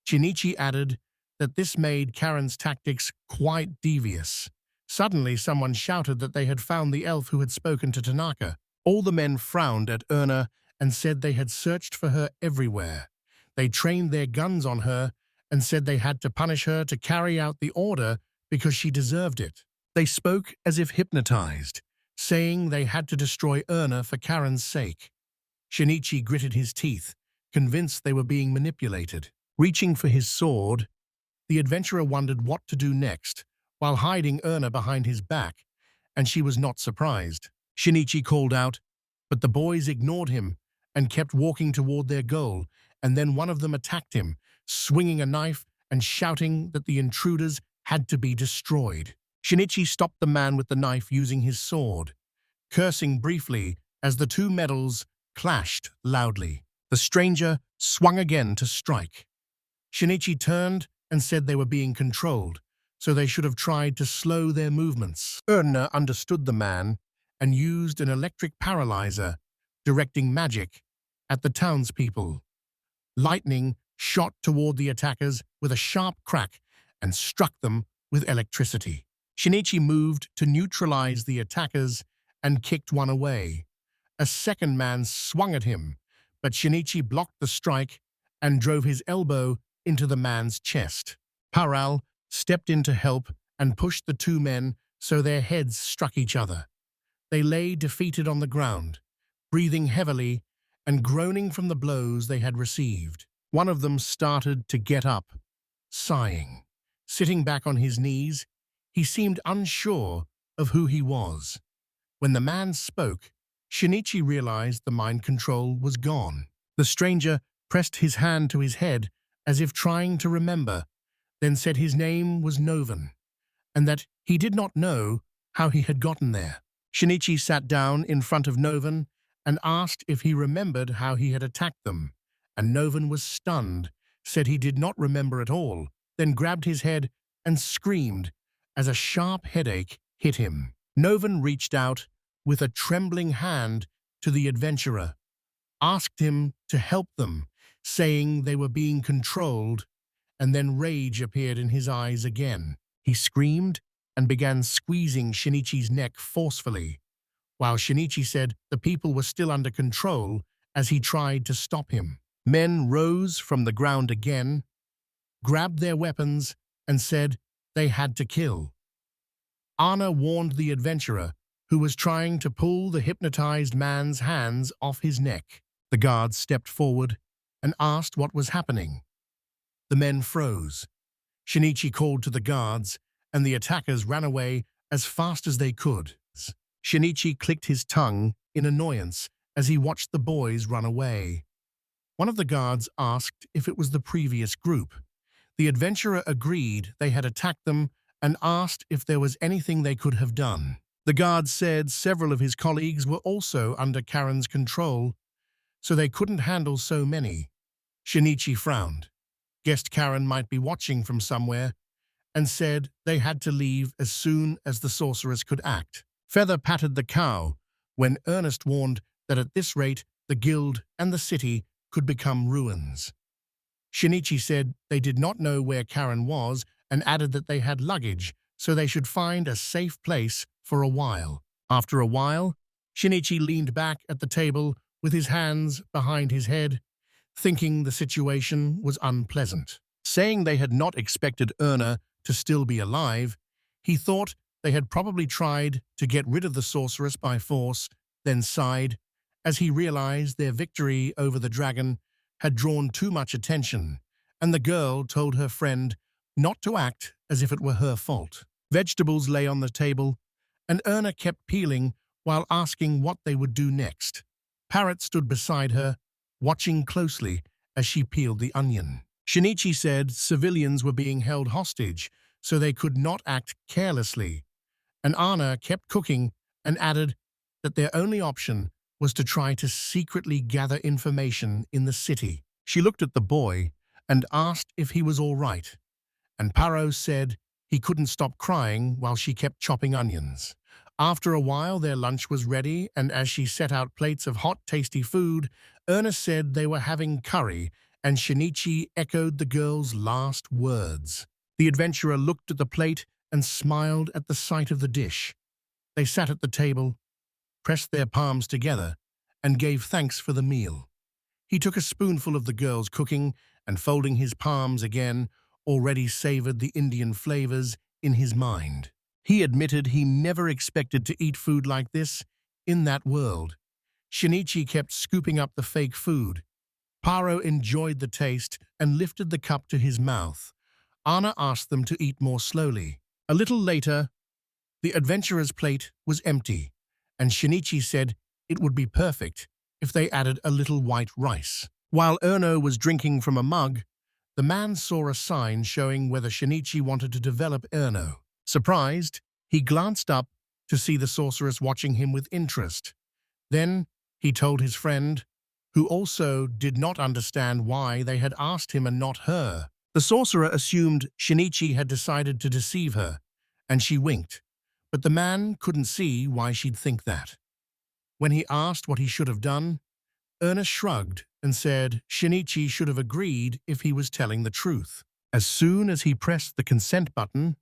Shinichi added that this made Karen's tactics quite devious. Suddenly, someone shouted that they had found the elf who had spoken to Tanaka. All the men frowned at Erna and said they had searched for her everywhere. They trained their guns on her and said they had to punish her to carry out the order because she deserved it. They spoke as if hypnotized, saying they had to destroy Erna for Karen's sake. Shinichi gritted his teeth, convinced they were being manipulated. Reaching for his sword, the adventurer wondered what to do next, while hiding Erna behind his back, and she was not surprised. Shinichi called out, but the boys ignored him and kept walking toward their goal, and then one of them attacked him, swinging a knife and shouting that the intruders had to be destroyed. Shinichi stopped the man with the knife using his sword, cursing briefly as the 2 metals clashed loudly. The stranger swung again to strike. Shinichi turned and said they were being controlled, so they should have tried to slow their movements. Erna understood the man and used an electric paralyzer, directing magic at the townspeople. Lightning shot toward the attackers with a sharp crack and struck them with electricity. Shinichi moved to neutralize the attackers and kicked one away. A second man swung at him, but Shinichi blocked the strike and drove his elbow into the man's chest. Paral stepped in to help and pushed the 2 men so their heads struck each other. They lay defeated on the ground, breathing heavily and groaning from the blows they had received. One of them started to get up, sighing. Sitting back on his knees, he seemed unsure of who he was. When the man spoke, Shinichi realized the mind control was gone. The stranger pressed his hand to his head as if trying to remember, then said his name was Noven, and that he did not know how he had gotten there. Shinichi sat down in front of Noven and asked if he remembered how he had attacked them, and Noven was stunned, said he did not remember at all, then grabbed his head and screamed as a sharp headache hit him. Noven reached out with a trembling hand to the adventurer, asked him to help them, saying they were being controlled, and then rage appeared in his eyes again. He screamed and began squeezing Shinichi's neck forcefully, while Shinichi said the people were still under control as he tried to stop him. Men rose from the ground again, grabbed their weapons, and said they had to kill. Anna warned the adventurer, who was trying to pull the hypnotized man's hands off his neck. The guards stepped forward and asked what was happening. The men froze. Shinichi called to the guards, and the attackers ran away as fast as they could. Shinichi clicked his tongue in annoyance as he watched the boys run away. One of the guards asked if it was the previous group. The adventurer agreed they had attacked them and asked if there was anything they could have done. The guard said several of his colleagues were also under Karen's control, so they couldn't handle so many. Shinichi frowned, guessed Karen might be watching from somewhere, and said they had to leave as soon as the sorceress could act. Feather patted the cow when Ernest warned that at this rate the guild and the city could become ruins. Shinichi said they did not know where Karen was and added that they had luggage, so they should find a safe place for a while. After a while, Shinichi leaned back at the table with his hands behind his head, thinking the situation was unpleasant. Saying they had not expected Erna to still be alive, he thought they had probably tried to get rid of the sorceress by force, then sighed as he realized their victory over the dragon had drawn too much attention, and the girl told her friend not to act as if it were her fault. Vegetables lay on the table, and Erna kept peeling while asking what they would do next. Parrot stood beside her, watching closely as she peeled the onion. Shinichi said civilians were being held hostage, so they could not act carelessly, and Anna kept cooking and added that their only option was to try to secretly gather information in the city. She looked at the boy and asked if he was all right, and Paro said he couldn't stop crying while she kept chopping onions. After a while, their lunch was ready, and as she set out plates of hot, tasty food, Ernest said they were having curry, and Shinichi echoed the girl's last words. The adventurer looked at the plate and smiled at the sight of the dish. They sat at the table, pressed their palms together, and gave thanks for the meal. He took a spoonful of the girl's cooking and, folding his palms again, already savored the Indian flavors in his mind. He admitted he never expected to eat food like this in that world. Shinichi kept scooping up the fake food. Paro enjoyed the taste and lifted the cup to his mouth. Anna asked them to eat more slowly. A little later, the adventurer's plate was empty, and Shinichi said it would be perfect if they added a little white rice. While Erno was drinking from a mug, the man saw a sign showing whether Shinichi wanted to develop Erno. Surprised, he glanced up to see the sorceress watching him with interest. Then he told his friend, who also did not understand why they had asked him and not her. The sorcerer assumed Shinichi had decided to deceive her, and she winked, but the man couldn't see why she'd think that. When he asked what he should have done, Ernest shrugged and said Shinichi should have agreed if he was telling the truth. As soon as he pressed the consent button,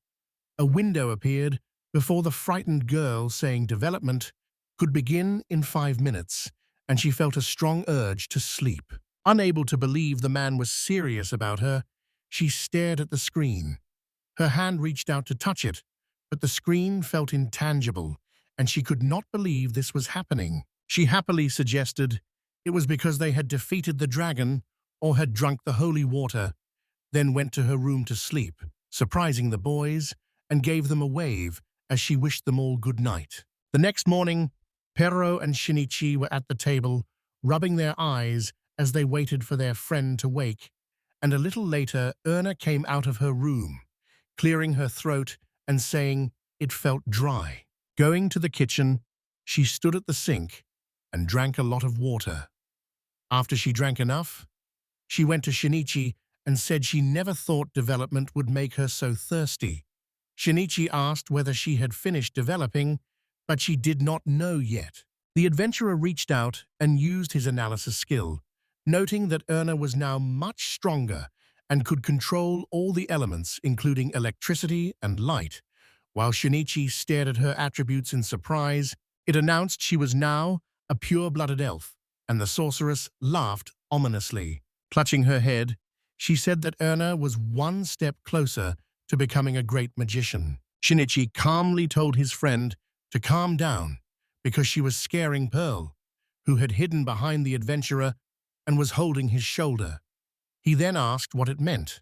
a window appeared before the frightened girl, saying development could begin in 5 minutes, and she felt a strong urge to sleep. Unable to believe the man was serious about her, she stared at the screen. Her hand reached out to touch it, but the screen felt intangible, and she could not believe this was happening. She happily suggested it was because they had defeated the dragon or had drunk the holy water, then went to her room to sleep, surprising the boys, and gave them a wave as she wished them all good night. The next morning, Pero and Shinichi were at the table, rubbing their eyes as they waited for their friend to wake, and a little later Erna came out of her room, clearing her throat and saying it felt dry. Going to the kitchen, she stood at the sink and drank a lot of water. After she drank enough, she went to Shinichi and said she never thought development would make her so thirsty. Shinichi asked whether she had finished developing, but she did not know yet. The adventurer reached out and used his analysis skill, noting that Erna was now much stronger and could control all the elements, including electricity and light. While Shinichi stared at her attributes in surprise, it announced she was now a pure-blooded elf, and the sorceress laughed ominously. Clutching her head, she said that Erna was one step closer to becoming a great magician. Shinichi calmly told his friend to calm down because she was scaring Pearl, who had hidden behind the adventurer and was holding his shoulder. He then asked what it meant,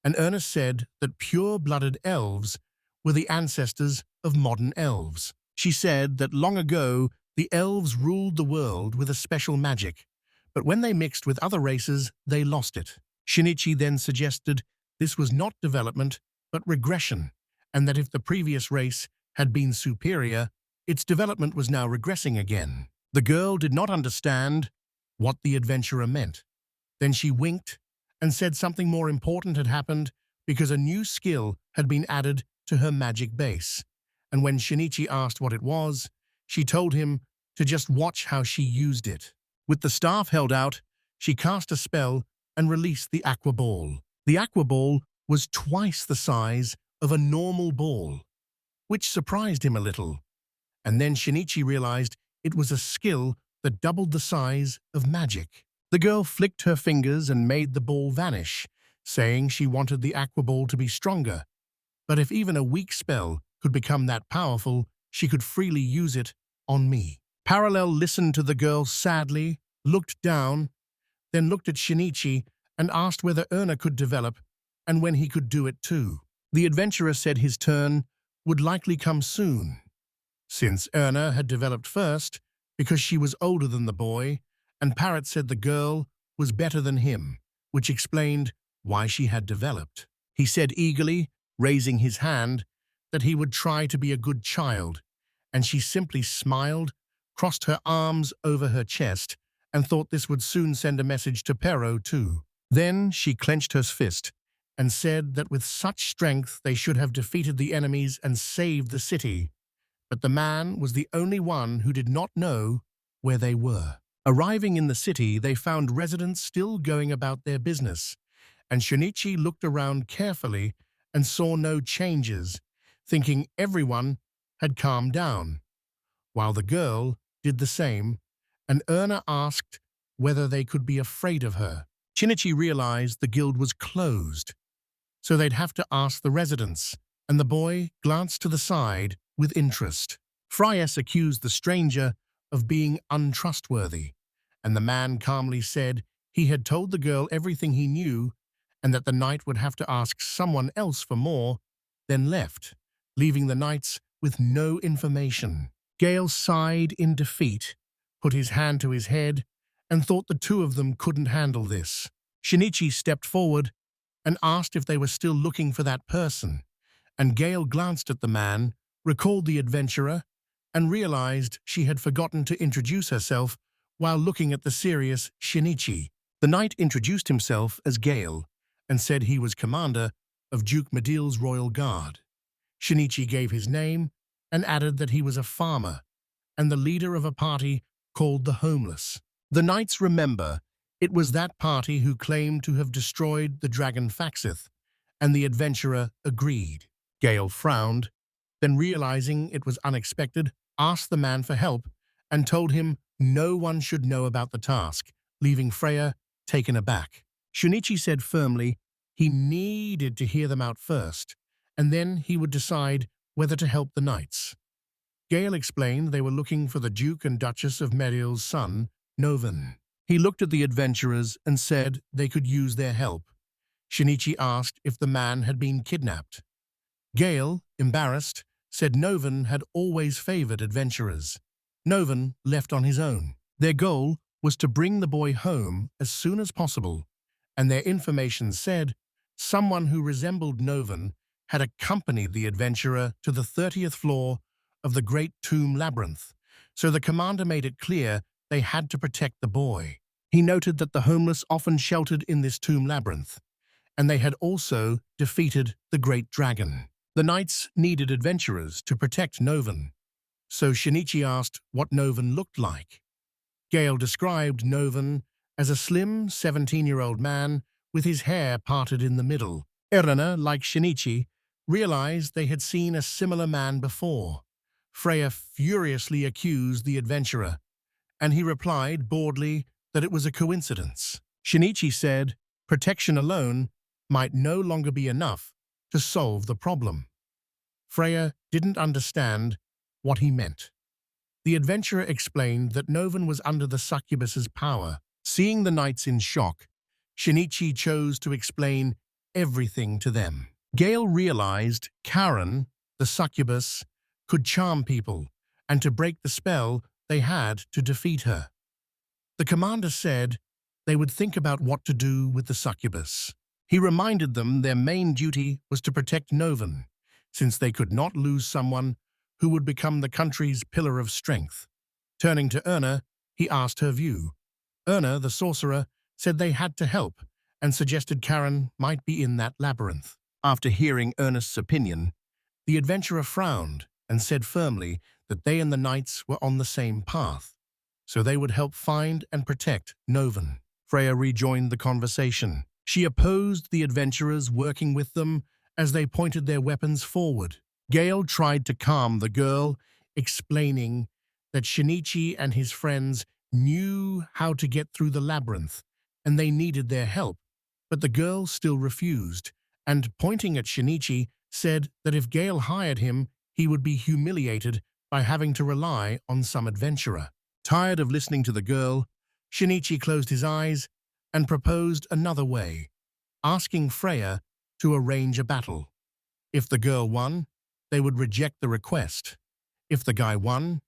and Erna said that pure-blooded elves were the ancestors of modern elves. She said that long ago the elves ruled the world with a special magic, but when they mixed with other races, they lost it. Shinichi then suggested this was not development, but regression, and that if the previous race had been superior, its development was now regressing again. The girl did not understand what the adventurer meant. Then she winked and said something more important had happened because a new skill had been added to her magic base. And when Shinichi asked what it was, she told him to just watch how she used it. With the staff held out, she cast a spell and released the aqua ball. The aqua ball was twice the size of a normal ball, which surprised him a little. And then Shinichi realized it was a skill that doubled the size of magic. The girl flicked her fingers and made the ball vanish, saying she wanted the aqua ball to be stronger. But if even a weak spell could become that powerful, she could freely use it on me. Parallel listened to the girl sadly, looked down, then looked at Shinichi and asked whether Erna could develop and when he could do it too. The adventurer said his turn would likely come soon, since Erna had developed first because she was older than the boy, and Parrot said the girl was better than him, which explained why she had developed. He said eagerly, raising his hand, that he would try to be a good child, and she simply smiled, crossed her arms over her chest, and thought this would soon send a message to Pero too. Then she clenched her fist and said that with such strength they should have defeated the enemies and saved the city. But the man was the only one who did not know where they were. Arriving in the city, they found residents still going about their business, and Shinichi looked around carefully and saw no changes, thinking everyone had calmed down, while the girl did the same, and Erna asked whether they could be afraid of her. Shinichi realized the guild was closed, so they'd have to ask the residents, and the boy glanced to the side with interest. Freya accused the stranger of being untrustworthy, and the man calmly said he had told the girl everything he knew and that the knight would have to ask someone else for more, then left, leaving the knights with no information. Gale sighed in defeat, put his hand to his head, and thought the two of them couldn't handle this. Shinichi stepped forward and asked if they were still looking for that person, and Gale glanced at the man, recalled the adventurer, and realized she had forgotten to introduce herself while looking at the serious Shinichi. The knight introduced himself as Gale and said he was commander of Duke Medil's royal guard. Shinichi gave his name and added that he was a farmer and the leader of a party called the Homeless. The knights remember it was that party who claimed to have destroyed the dragon Faxith, and the adventurer agreed. Gale frowned, then realizing it was unexpected, asked the man for help and told him no one should know about the task, leaving Freya taken aback. Shinichi said firmly he needed to hear them out first, and then he would decide whether to help the knights. Gale explained they were looking for the Duke and Duchess of Medil's son, Noven. He looked at the adventurers and said they could use their help. Shinichi asked if the man had been kidnapped. Gale, embarrassed, said Noven had always favored adventurers. Noven left on his own. Their goal was to bring the boy home as soon as possible, and their information said someone who resembled Noven had accompanied the adventurer to the 30th floor of the Great Tomb Labyrinth, so the commander made it clear they had to protect the boy. He noted that the homeless often sheltered in this tomb labyrinth, and they had also defeated the Great Dragon. The knights needed adventurers to protect Noven, so Shinichi asked what Noven looked like. Gale described Noven as a slim 17-year-old man with his hair parted in the middle. Elena, like Shinichi, realized they had seen a similar man before. Freya furiously accused the adventurer, and he replied boldly that it was a coincidence. Shinichi said protection alone might no longer be enough to solve the problem. Freya didn't understand what he meant. The adventurer explained that Noven was under the succubus's power. Seeing the knights in shock, Shinichi chose to explain everything to them. Gale realized Karen, the succubus, could charm people, and to break the spell, they had to defeat her. The commander said they would think about what to do with the succubus. He reminded them their main duty was to protect Noven, since they could not lose someone who would become the country's pillar of strength. Turning to Erna, he asked her view. Erna, the sorcerer, said they had to help and suggested Karen might be in that labyrinth. After hearing Ernest's opinion, the adventurer frowned and said firmly that they and the knights were on the same path, so they would help find and protect Noven. Freya rejoined the conversation. She opposed the adventurers working with them as they pointed their weapons forward. Gale tried to calm the girl, explaining that Shinichi and his friends knew how to get through the labyrinth and they needed their help, but the girl still refused, and pointing at Shinichi, said that if Gale hired him, he would be humiliated by having to rely on some adventurer. Tired of listening to the girl, Shinichi closed his eyes and proposed another way, asking Freya to arrange a battle. If the girl won, they would reject the request. If the guy won,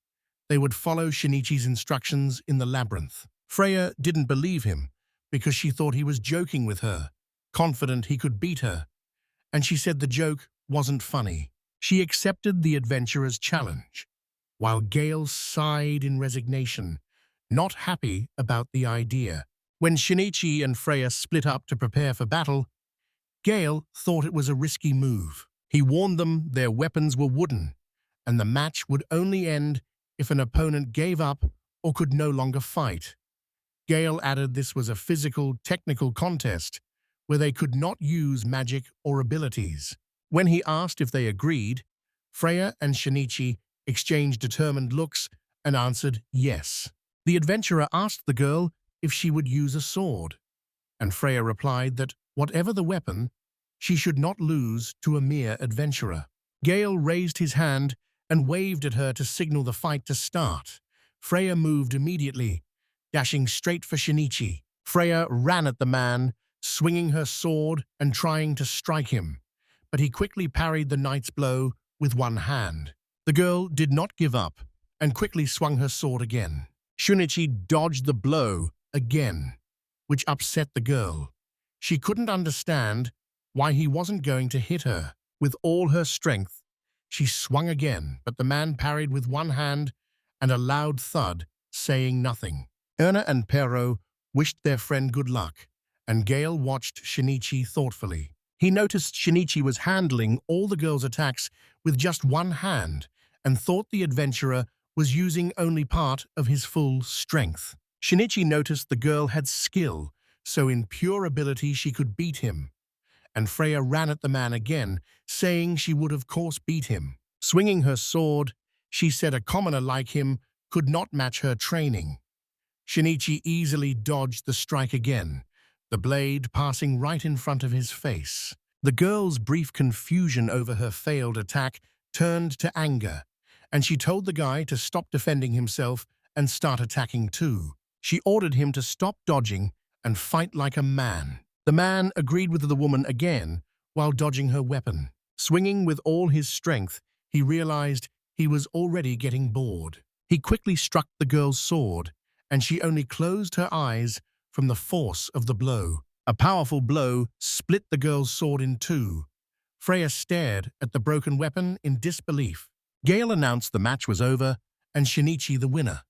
they would follow Shinichi's instructions in the labyrinth. Freya didn't believe him because she thought he was joking with her, confident he could beat her, and she said the joke wasn't funny. She accepted the adventurer's challenge, while Gale sighed in resignation, not happy about the idea. When Shinichi and Freya split up to prepare for battle, Gale thought it was a risky move. He warned them their weapons were wooden, and the match would only end if an opponent gave up or could no longer fight. Gale added this was a physical, technical contest where they could not use magic or abilities. When he asked if they agreed, Freya and Shinichi exchanged determined looks and answered yes. The adventurer asked the girl if she would use a sword, and Freya replied that whatever the weapon, she should not lose to a mere adventurer. Gale raised his hand and waved at her to signal the fight to start. Freya moved immediately, dashing straight for Shinichi. Freya ran at the man, swinging her sword and trying to strike him, but he quickly parried the knight's blow with one hand. The girl did not give up and quickly swung her sword again. Shinichi dodged the blow again, which upset the girl. She couldn't understand why he wasn't going to hit her. With all her strength, she swung again, but the man parried with one hand and a loud thud, saying nothing. Erna and Pero wished their friend good luck, and Gale watched Shinichi thoughtfully. He noticed Shinichi was handling all the girl's attacks with just one hand and thought the adventurer was using only part of his full strength. Shinichi noticed the girl had skill, so in pure ability she could beat him. And Freya ran at the man again, saying she would of course beat him. Swinging her sword, she said a commoner like him could not match her training. Shinichi easily dodged the strike again, the blade passing right in front of his face. The girl's brief confusion over her failed attack turned to anger, and she told the guy to stop defending himself and start attacking too. She ordered him to stop dodging and fight like a man. The man agreed with the woman again while dodging her weapon. Swinging with all his strength, he realized he was already getting bored. He quickly struck the girl's sword, and she only closed her eyes from the force of the blow. A powerful blow split the girl's sword in two. Freya stared at the broken weapon in disbelief. Gale announced the match was over and Shinichi the winner.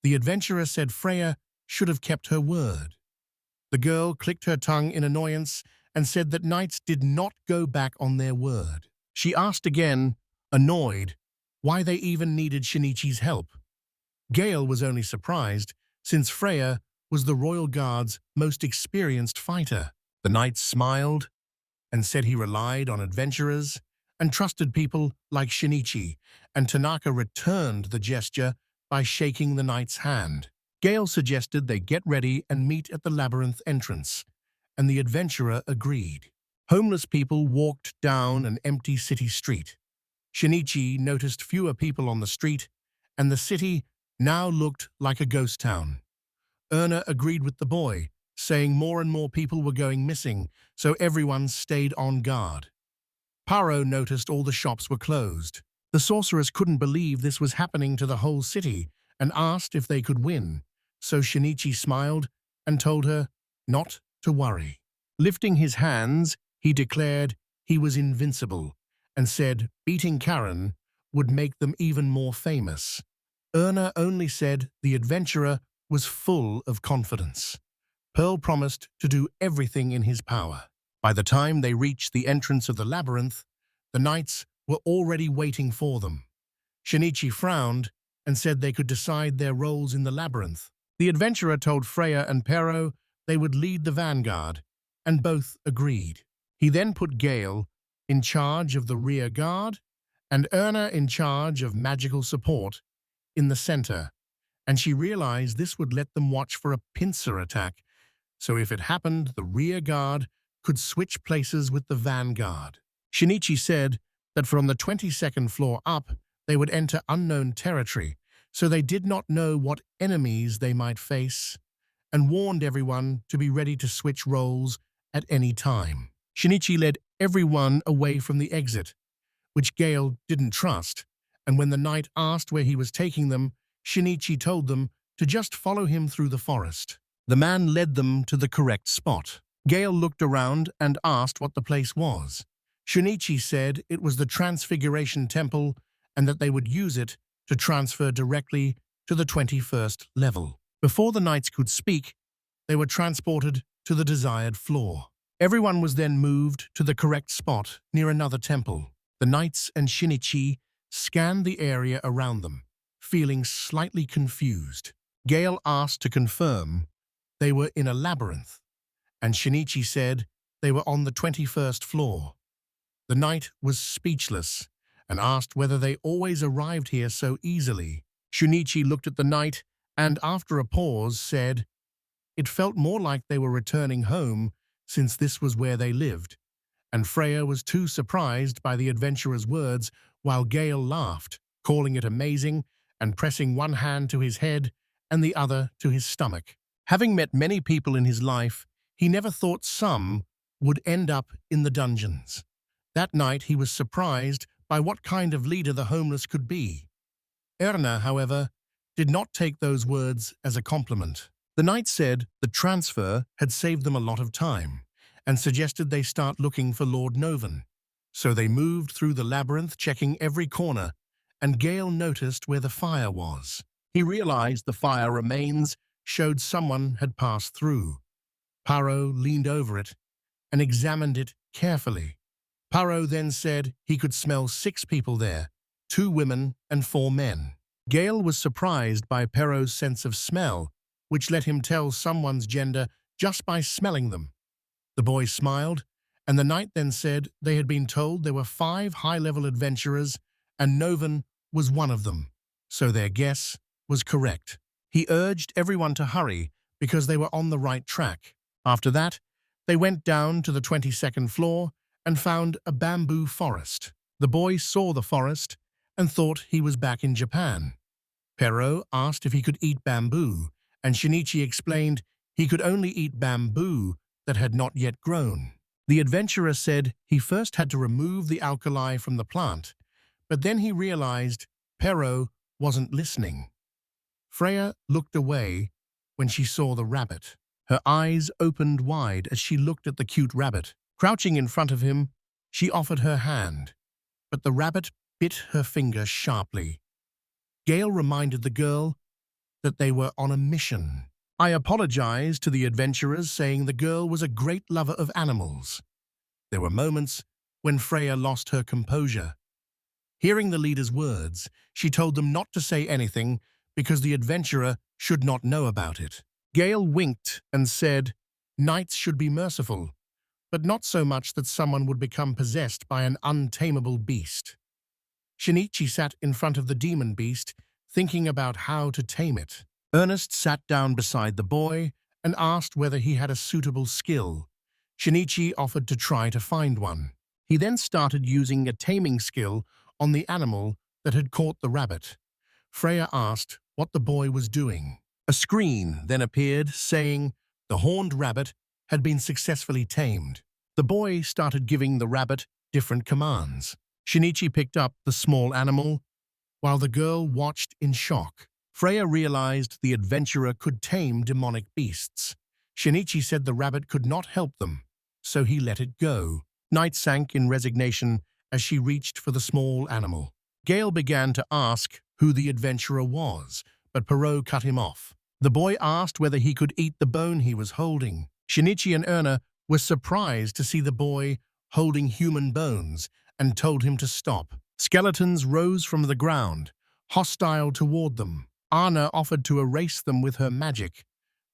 The adventurer said Freya should have kept her word. The girl clicked her tongue in annoyance and said that knights did not go back on their word. She asked again, annoyed, why they even needed Shinichi's help. Gale was only surprised, since Freya was the Royal Guard's most experienced fighter. The knight smiled and said he relied on adventurers and trusted people like Shinichi, and Tanaka returned the gesture by shaking the knight's hand. Gale suggested they get ready and meet at the labyrinth entrance, and the adventurer agreed. Homeless people walked down an empty city street. Shinichi noticed fewer people on the street, and the city now looked like a ghost town. Erna agreed with the boy, saying more and more people were going missing, so everyone stayed on guard. Paro noticed all the shops were closed. The sorceress couldn't believe this was happening to the whole city and asked if they could win, so Shinichi smiled and told her not to worry. Lifting his hands, he declared he was invincible and said beating Karen would make them even more famous. Erna only said the adventurer was full of confidence. Pearl promised to do everything in his power. By the time they reached the entrance of the labyrinth, the knights were already waiting for them. Shinichi frowned and said they could decide their roles in the labyrinth. The adventurer told Freya and Pero they would lead the vanguard, and both agreed. He then put Gale in charge of the rear guard and Erna in charge of magical support in the center, and she realized this would let them watch for a pincer attack, so if it happened, the rear guard could switch places with the vanguard. Shinichi said that from the 22nd floor up, they would enter unknown territory, so they did not know what enemies they might face, and warned everyone to be ready to switch roles at any time. Shinichi led everyone away from the exit, which Gale didn't trust, and when the knight asked where he was taking them, Shinichi told them to just follow him through the forest. The man led them to the correct spot. Gale looked around and asked what the place was. Shinichi said it was the Transfiguration Temple and that they would use it to transfer directly to the 21st level. Before the knights could speak, they were transported to the desired floor. Everyone was then moved to the correct spot near another temple. The knights and Shinichi scanned the area around them, feeling slightly confused. Gale asked to confirm they were in a labyrinth, and Shinichi said they were on the 21st floor. The knight was speechless and asked whether they always arrived here so easily. Shinichi looked at the knight and, after a pause, said it felt more like they were returning home since this was where they lived, and Freya was too surprised by the adventurer's words while Gale laughed, calling it amazing and pressing one hand to his head and the other to his stomach. Having met many people in his life, he never thought some would end up in the dungeons. That night he was surprised by what kind of leader the homeless could be. Erna, however, did not take those words as a compliment. The knight said the transfer had saved them a lot of time and suggested they start looking for Lord Noven. So they moved through the labyrinth, checking every corner, and Gale noticed where the fire was. He realized the fire remains showed someone had passed through. Paro leaned over it and examined it carefully. Paro then said he could smell 6 people there, 2 women and 4 men. Gale was surprised by Paro's sense of smell, which let him tell someone's gender just by smelling them. The boy smiled, and the knight then said they had been told there were 5 high-level adventurers, and Noven was one of them, so their guess was correct. He urged everyone to hurry because they were on the right track. After that, they went down to the 22nd floor and found a bamboo forest. The boy saw the forest and thought he was back in Japan. Pero asked if he could eat bamboo, and Shinichi explained he could only eat bamboo that had not yet grown. The adventurer said he first had to remove the alkali from the plant, but then he realized Pero wasn't listening. Freya looked away when she saw the rabbit. Her eyes opened wide as she looked at the cute rabbit. Crouching in front of him, she offered her hand, but the rabbit bit her finger sharply. Gale reminded the girl that they were on a mission. I apologized to the adventurers, saying the girl was a great lover of animals. There were moments when Freya lost her composure. Hearing the leader's words, she told them not to say anything because the adventurer should not know about it. Gale winked and said, knights should be merciful, but not so much that someone would become possessed by an untamable beast. Shinichi sat in front of the demon beast, thinking about how to tame it. Ernest sat down beside the boy and asked whether he had a suitable skill. Shinichi offered to try to find one. He then started using a taming skill on the animal that had caught the rabbit. Freya asked what the boy was doing. A screen then appeared saying the horned rabbit had been successfully tamed. The boy started giving the rabbit different commands. Shinichi picked up the small animal while the girl watched in shock. Freya realized the adventurer could tame demonic beasts. Shinichi said the rabbit could not help them, so he let it go. Night sank in resignation as she reached for the small animal. Gale began to ask who the adventurer was, but Perot cut him off. The boy asked whether he could eat the bone he was holding. Shinichi and Erna were surprised to see the boy holding human bones and told him to stop. Skeletons rose from the ground, hostile toward them. Anna offered to erase them with her magic,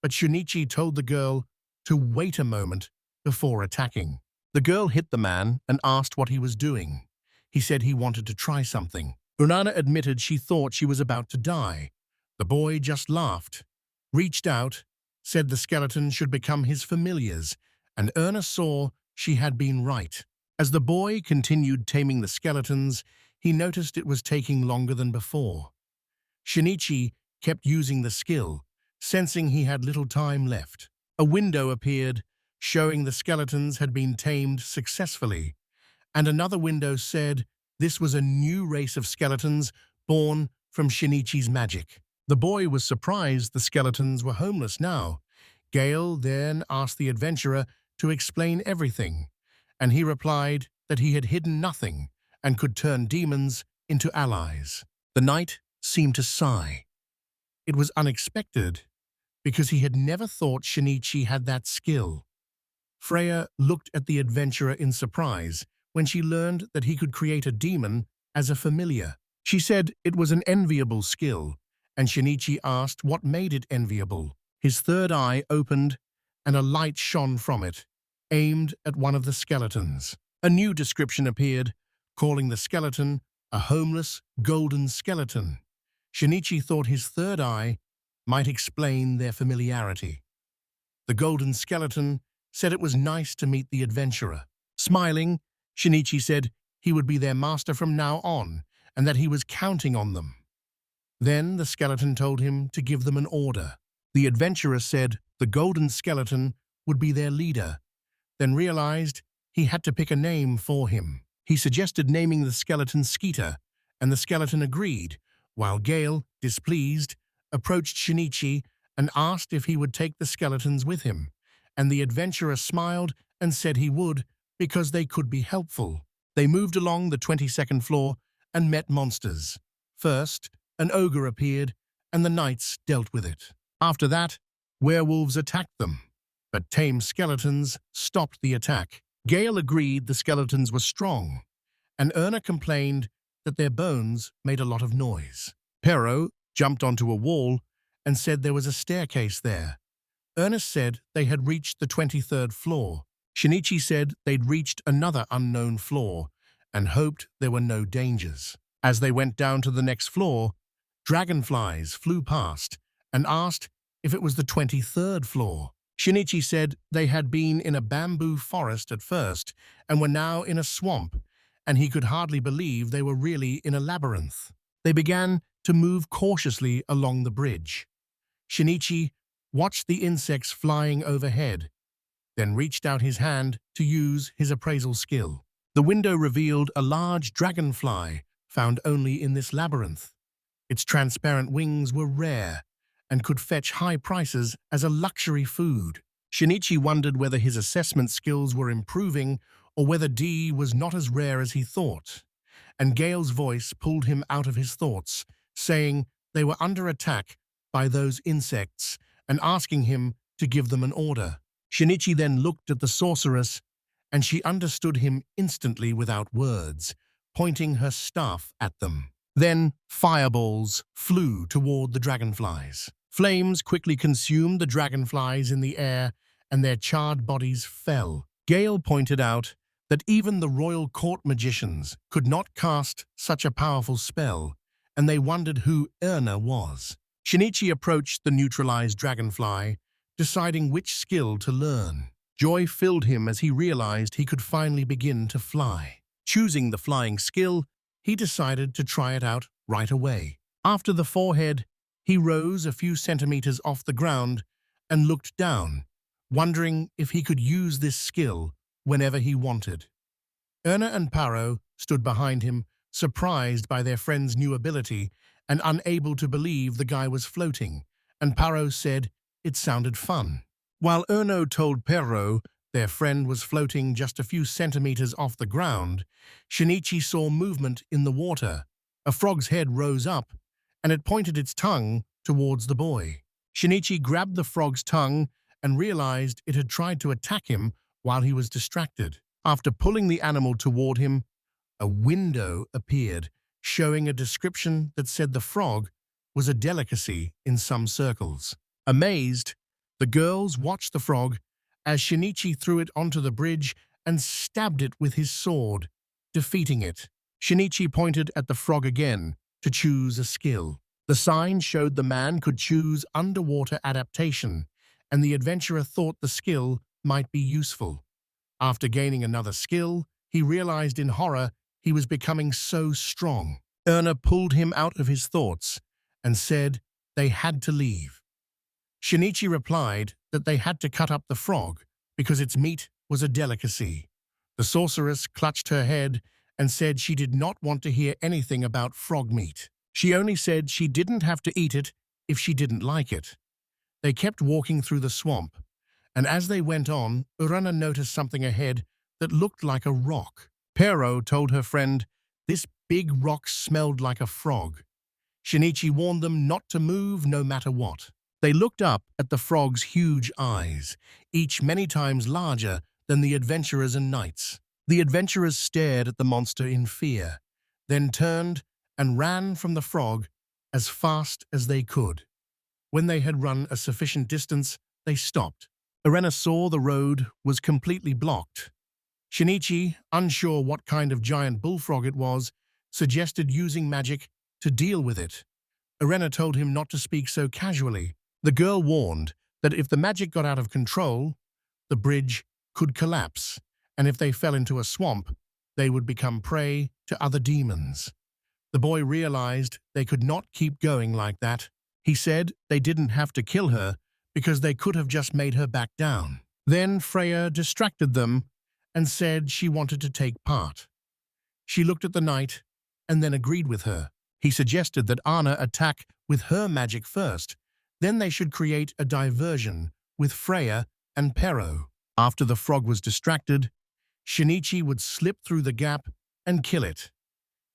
but Shinichi told the girl to wait a moment before attacking. The girl hit the man and asked what he was doing. He said he wanted to try something. Unana admitted she thought she was about to die. The boy just laughed, reached out, said the skeleton should become his familiars, and Erna saw she had been right. As the boy continued taming the skeletons, he noticed it was taking longer than before. Shinichi kept using the skill, sensing he had little time left. A window appeared, showing the skeletons had been tamed successfully, and another window said this was a new race of skeletons born from Shinichi's magic. The boy was surprised the skeletons were homeless now. Gale then asked the adventurer to explain everything, and he replied that he had hidden nothing and could turn demons into allies. The knight seemed to sigh. It was unexpected, because he had never thought Shinichi had that skill. Freya looked at the adventurer in surprise when she learned that he could create a demon as a familiar. She said it was an enviable skill, and Shinichi asked what made it enviable. His third eye opened, and a light shone from it, aimed at one of the skeletons. A new description appeared, calling the skeleton a homeless, golden skeleton. Shinichi thought his third eye might explain their familiarity. The golden skeleton said it was nice to meet the adventurer. Smiling, Shinichi said he would be their master from now on and that he was counting on them. Then the skeleton told him to give them an order. The adventurer said the golden skeleton would be their leader, then realized he had to pick a name for him. He suggested naming the skeleton Skeeter, and the skeleton agreed, while Gale, displeased, approached Shinichi and asked if he would take the skeletons with him, and the adventurer smiled and said he would because they could be helpful. They moved along the 22nd floor and met monsters. First, an ogre appeared, and the knights dealt with it. After that, werewolves attacked them, but tame skeletons stopped the attack. Gale agreed the skeletons were strong, and Erna complained that their bones made a lot of noise. Perot jumped onto a wall and said there was a staircase there. Ernest said they had reached the 23rd floor. Shinichi said they'd reached another unknown floor and hoped there were no dangers. As they went down to the next floor, dragonflies flew past and asked if it was the 23rd floor. Shinichi said they had been in a bamboo forest at first and were now in a swamp, and he could hardly believe they were really in a labyrinth. They began to move cautiously along the bridge. Shinichi watched the insects flying overhead, then reached out his hand to use his appraisal skill. The window revealed a large dragonfly found only in this labyrinth. Its transparent wings were rare and could fetch high prices as a luxury food. Shinichi wondered whether his assessment skills were improving or whether D was not as rare as he thought. And Gale's voice pulled him out of his thoughts, saying they were under attack by those insects and asking him to give them an order. Shinichi then looked at the sorceress, and she understood him instantly without words, pointing her staff at them. Then fireballs flew toward the dragonflies. Flames quickly consumed the dragonflies in the air, and their charred bodies fell. Gale pointed out that even the royal court magicians could not cast such a powerful spell, and they wondered who Erna was. Shinichi approached the neutralized dragonfly, deciding which skill to learn. Joy filled him as he realized he could finally begin to fly. Choosing the flying skill, he decided to try it out right away. After the forehead, he rose a few centimeters off the ground and looked down, wondering if he could use this skill whenever he wanted. Erna and Paro stood behind him, surprised by their friend's new ability and unable to believe the guy was floating, and Paro said it sounded fun. While Erno told Pero their friend was floating just a few centimeters off the ground, Shinichi saw movement in the water. A frog's head rose up, and it pointed its tongue towards the boy. Shinichi grabbed the frog's tongue and realized it had tried to attack him while he was distracted. After pulling the animal toward him, a window appeared, showing a description that said the frog was a delicacy in some circles. Amazed, the girls watched the frog as Shinichi threw it onto the bridge and stabbed it with his sword, defeating it. Shinichi pointed at the frog again to choose a skill. The sign showed the man could choose underwater adaptation, and the adventurer thought the skill might be useful. After gaining another skill, he realized in horror he was becoming so strong. Erna pulled him out of his thoughts and said they had to leave. Shinichi replied that they had to cut up the frog because its meat was a delicacy. The sorceress clutched her head and said she did not want to hear anything about frog meat. She only said she didn't have to eat it if she didn't like it. They kept walking through the swamp, and as they went on, Urana noticed something ahead that looked like a rock. Pero told her friend this big rock smelled like a frog. Shinichi warned them not to move no matter what. They looked up at the frog's huge eyes, each many times larger than the adventurers and knights. The adventurers stared at the monster in fear, then turned and ran from the frog as fast as they could. When they had run a sufficient distance, they stopped. Elena saw the road was completely blocked. Shinichi, unsure what kind of giant bullfrog it was, suggested using magic to deal with it. Elena told him not to speak so casually. The girl warned that if the magic got out of control, the bridge could collapse, and if they fell into a swamp, they would become prey to other demons. The boy realized they could not keep going like that. He said they didn't have to kill her because they could have just made her back down. Then Freya distracted them and said she wanted to take part. She looked at the knight and then agreed with her. He suggested that Anna attack with her magic first. Then they should create a diversion with Freya and Pero. After the frog was distracted, Shinichi would slip through the gap and kill it.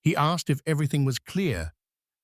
He asked if everything was clear,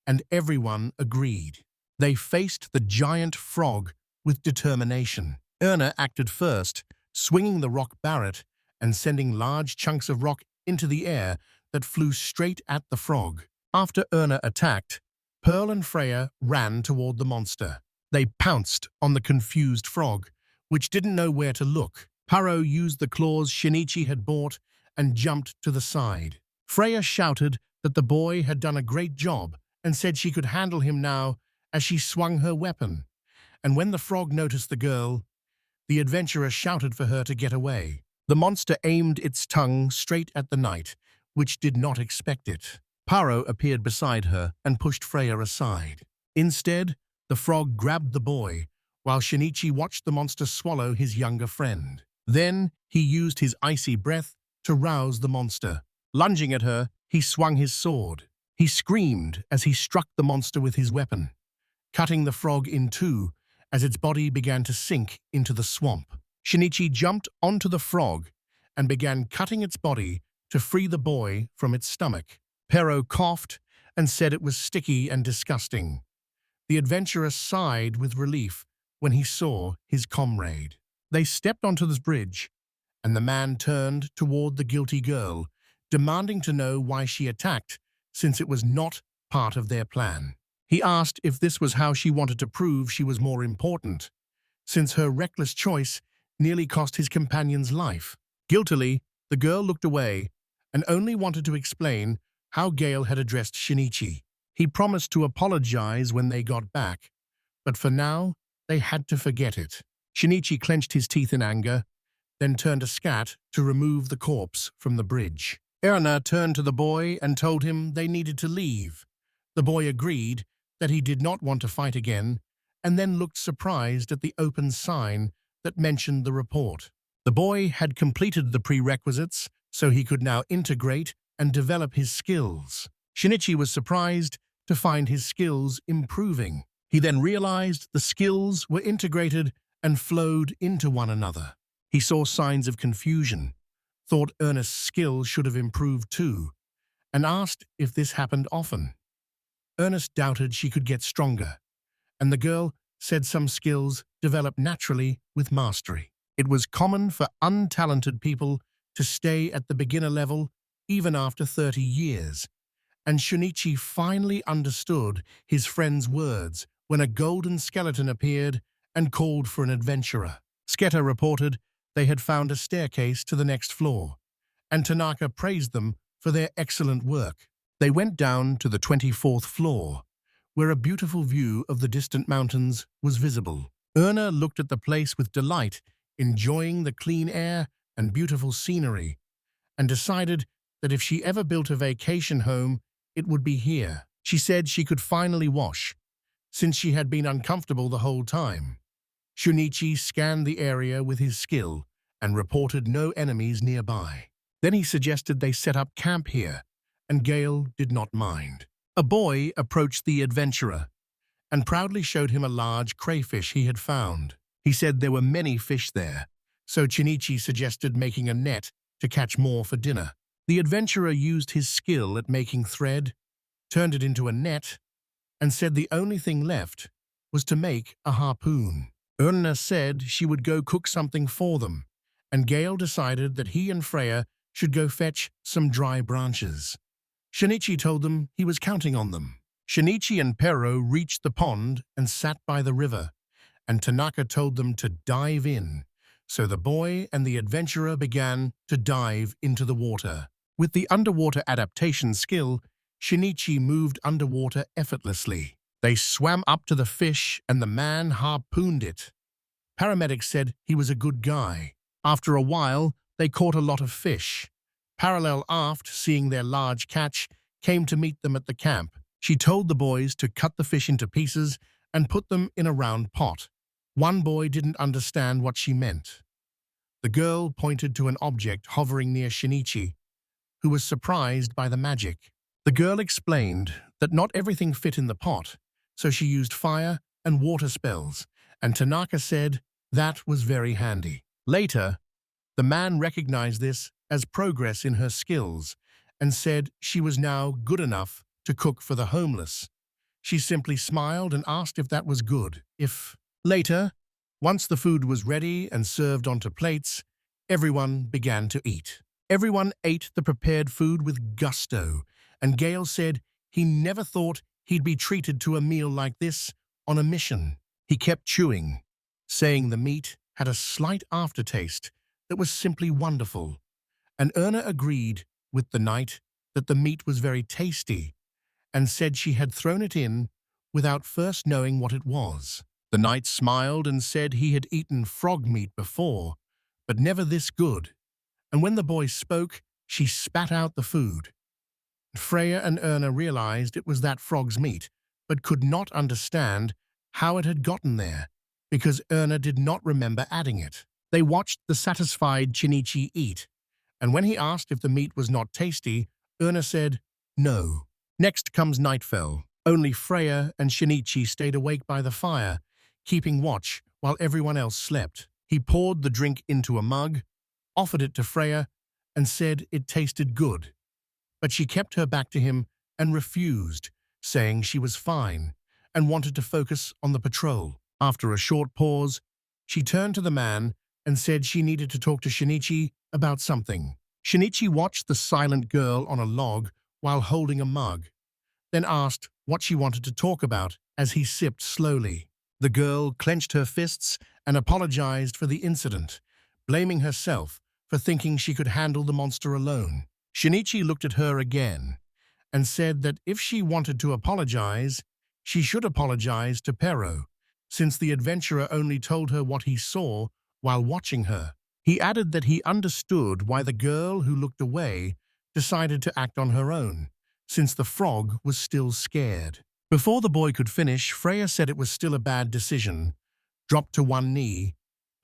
and everyone agreed. They faced the giant frog with determination. Erna acted first, swinging the rock barret and sending large chunks of rock into the air that flew straight at the frog. After Erna attacked, Pearl and Freya ran toward the monster. They pounced on the confused frog, which didn't know where to look. Paro used the claws Shinichi had bought and jumped to the side. Freya shouted that the boy had done a great job and said she could handle him now as she swung her weapon. And when the frog noticed the girl, the adventurer shouted for her to get away. The monster aimed its tongue straight at the knight, which did not expect it. Paro appeared beside her and pushed Freya aside. Instead, the frog grabbed the boy, while Shinichi watched the monster swallow his younger friend. Then he used his icy breath to rouse the monster. Lunging at her, he swung his sword. He screamed as he struck the monster with his weapon, cutting the frog in two as its body began to sink into the swamp. Shinichi jumped onto the frog and began cutting its body to free the boy from its stomach. Pero coughed and said it was sticky and disgusting. The adventurer sighed with relief when he saw his comrade. They stepped onto the bridge, and the man turned toward the guilty girl, demanding to know why she attacked, since it was not part of their plan. He asked if this was how she wanted to prove she was more important, since her reckless choice nearly cost his companion's life. Guiltily, the girl looked away and only wanted to explain how Gale had addressed Shinichi. He promised to apologize when they got back. but for now, they had to forget it. Shinichi clenched his teeth in anger, then turned a scat to remove the corpse from the bridge. Elena turned to the boy and told him they needed to leave. The boy agreed that he did not want to fight again, and then looked surprised at the open sign that mentioned the report. The boy had completed the prerequisites, so he could now integrate and develop his skills. Shinichi was surprised to find his skills improving. He then realized the skills were integrated and flowed into one another. He saw signs of confusion, thought Ernest's skill should have improved too, and asked if this happened often. Ernest doubted she could get stronger, and the girl said some skills develop naturally with mastery. It was common for untalented people to stay at the beginner level even after 30 years, and Shinichi finally understood his friend's words when a golden skeleton appeared and called for an adventurer. Sketa reported they had found a staircase to the next floor, and Tanaka praised them for their excellent work. They went down to the 24th floor, where a beautiful view of the distant mountains was visible. Erna looked at the place with delight, enjoying the clean air and beautiful scenery, and decided that if she ever built a vacation home, it would be here. She said she could finally wash, since she had been uncomfortable the whole time. Shinichi scanned the area with his skill and reported no enemies nearby. Then he suggested they set up camp here, and Gale did not mind. A boy approached the adventurer and proudly showed him a large crayfish he had found. He said there were many fish there, so Shinichi suggested making a net to catch more for dinner. The adventurer used his skill at making thread, turned it into a net, and said the only thing left was to make a harpoon. Erna said she would go cook something for them, and Gale decided that he and Freya should go fetch some dry branches. Shinichi told them he was counting on them. Shinichi and Pero reached the pond and sat by the river, and Tanaka told them to dive in, so the boy and the adventurer began to dive into the water. With the underwater adaptation skill, Shinichi moved underwater effortlessly. They swam up to the fish and the man harpooned it. Paramedics said he was a good guy. After a while, they caught a lot of fish. Parallel aft, seeing their large catch, came to meet them at the camp. She told the boys to cut the fish into pieces and put them in a round pot. One boy didn't understand what she meant. The girl pointed to an object hovering near Shinichi, who was surprised by the magic. The girl explained that not everything fit in the pot, so she used fire and water spells, and Tanaka said that was very handy. Later, the man recognized this as progress in her skills and said she was now good enough to cook for the homeless. She simply smiled and asked if that was good. Later, once the food was ready and served onto plates, everyone began to eat. Everyone ate the prepared food with gusto, and Gale said he never thought he'd be treated to a meal like this on a mission. He kept chewing, saying the meat had a slight aftertaste that was simply wonderful, and Erna agreed with the knight that the meat was very tasty and said she had thrown it in without first knowing what it was. The knight smiled and said he had eaten frog meat before, but never this good, and when the boy spoke, she spat out the food. Freya and Erna realized it was that frog's meat, but could not understand how it had gotten there, because Erna did not remember adding it. They watched the satisfied Shinichi eat, and when he asked if the meat was not tasty, Erna said, no. Next comes nightfall. Only Freya and Shinichi stayed awake by the fire, keeping watch while everyone else slept. He poured the drink into a mug, offered it to Freya, and said it tasted good. But she kept her back to him and refused, saying she was fine and wanted to focus on the patrol. After a short pause, she turned to the man and said she needed to talk to Shinichi about something. Shinichi watched the silent girl on a log while holding a mug, then asked what she wanted to talk about as he sipped slowly. The girl clenched her fists and apologized for the incident, blaming herself for thinking she could handle the monster alone. Shinichi looked at her again and said that if she wanted to apologize, she should apologize to Pero, since the adventurer only told her what he saw while watching her. He added that he understood why the girl who looked away decided to act on her own, since the frog was still scared. Before the boy could finish, Freya said it was still a bad decision, dropped to one knee,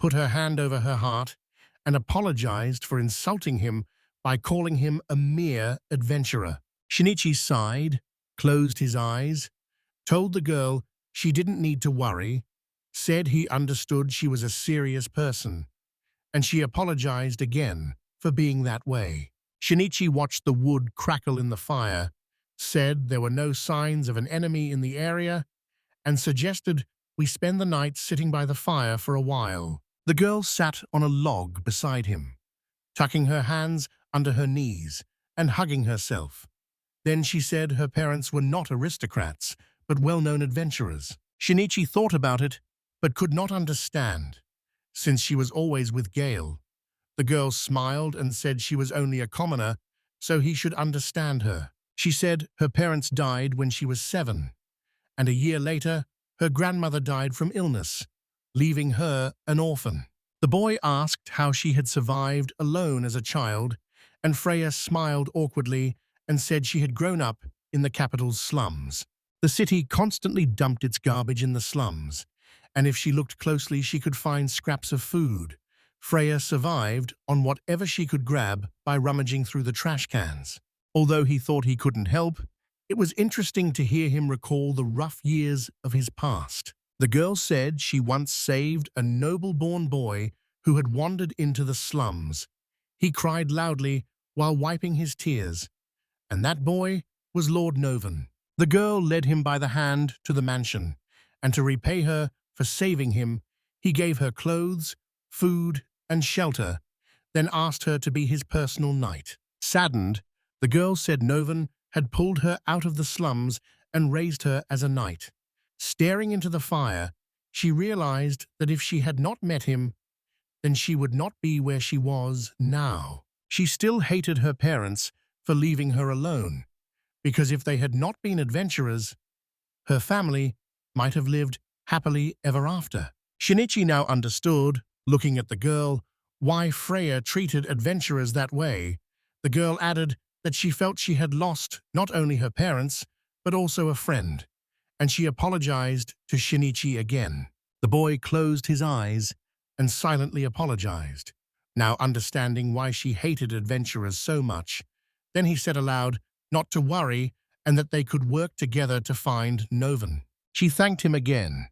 put her hand over her heart, and apologized for insulting him by calling him a mere adventurer. Shinichi sighed, closed his eyes, told the girl she didn't need to worry, said he understood she was a serious person, and she apologized again for being that way. Shinichi watched the wood crackle in the fire, said there were no signs of an enemy in the area, and suggested we spend the night sitting by the fire for a while. The girl sat on a log beside him, tucking her hands under her knees and hugging herself. Then she said her parents were not aristocrats, but well-known adventurers. Shinichi thought about it, but could not understand, since she was always with Gale. The girl smiled and said she was only a commoner, so he should understand her. She said her parents died when she was 7, and a year later, her grandmother died from illness, leaving her an orphan. The boy asked how she had survived alone as a child, and Freya smiled awkwardly and said she had grown up in the capital's slums. The city constantly dumped its garbage in the slums, and if she looked closely, she could find scraps of food. Freya survived on whatever she could grab by rummaging through the trash cans. Although he thought he couldn't help, it was interesting to hear him recall the rough years of his past. The girl said she once saved a noble-born boy who had wandered into the slums. He cried loudly while wiping his tears, and that boy was Lord Noven. The girl led him by the hand to the mansion, and to repay her for saving him, he gave her clothes, food, and shelter, then asked her to be his personal knight. Saddened, the girl said Noven had pulled her out of the slums and raised her as a knight. Staring into the fire, she realized that if she had not met him, then she would not be where she was now. She still hated her parents for leaving her alone, because if they had not been adventurers, her family might have lived happily ever after. Shinichi now understood, looking at the girl, why Freya treated adventurers that way. The girl added that she felt she had lost not only her parents, but also a friend, and she apologized to Shinichi again. The boy closed his eyes and silently apologized, now understanding why she hated adventurers so much. Then he said aloud not to worry and that they could work together to find Noven. She thanked him again,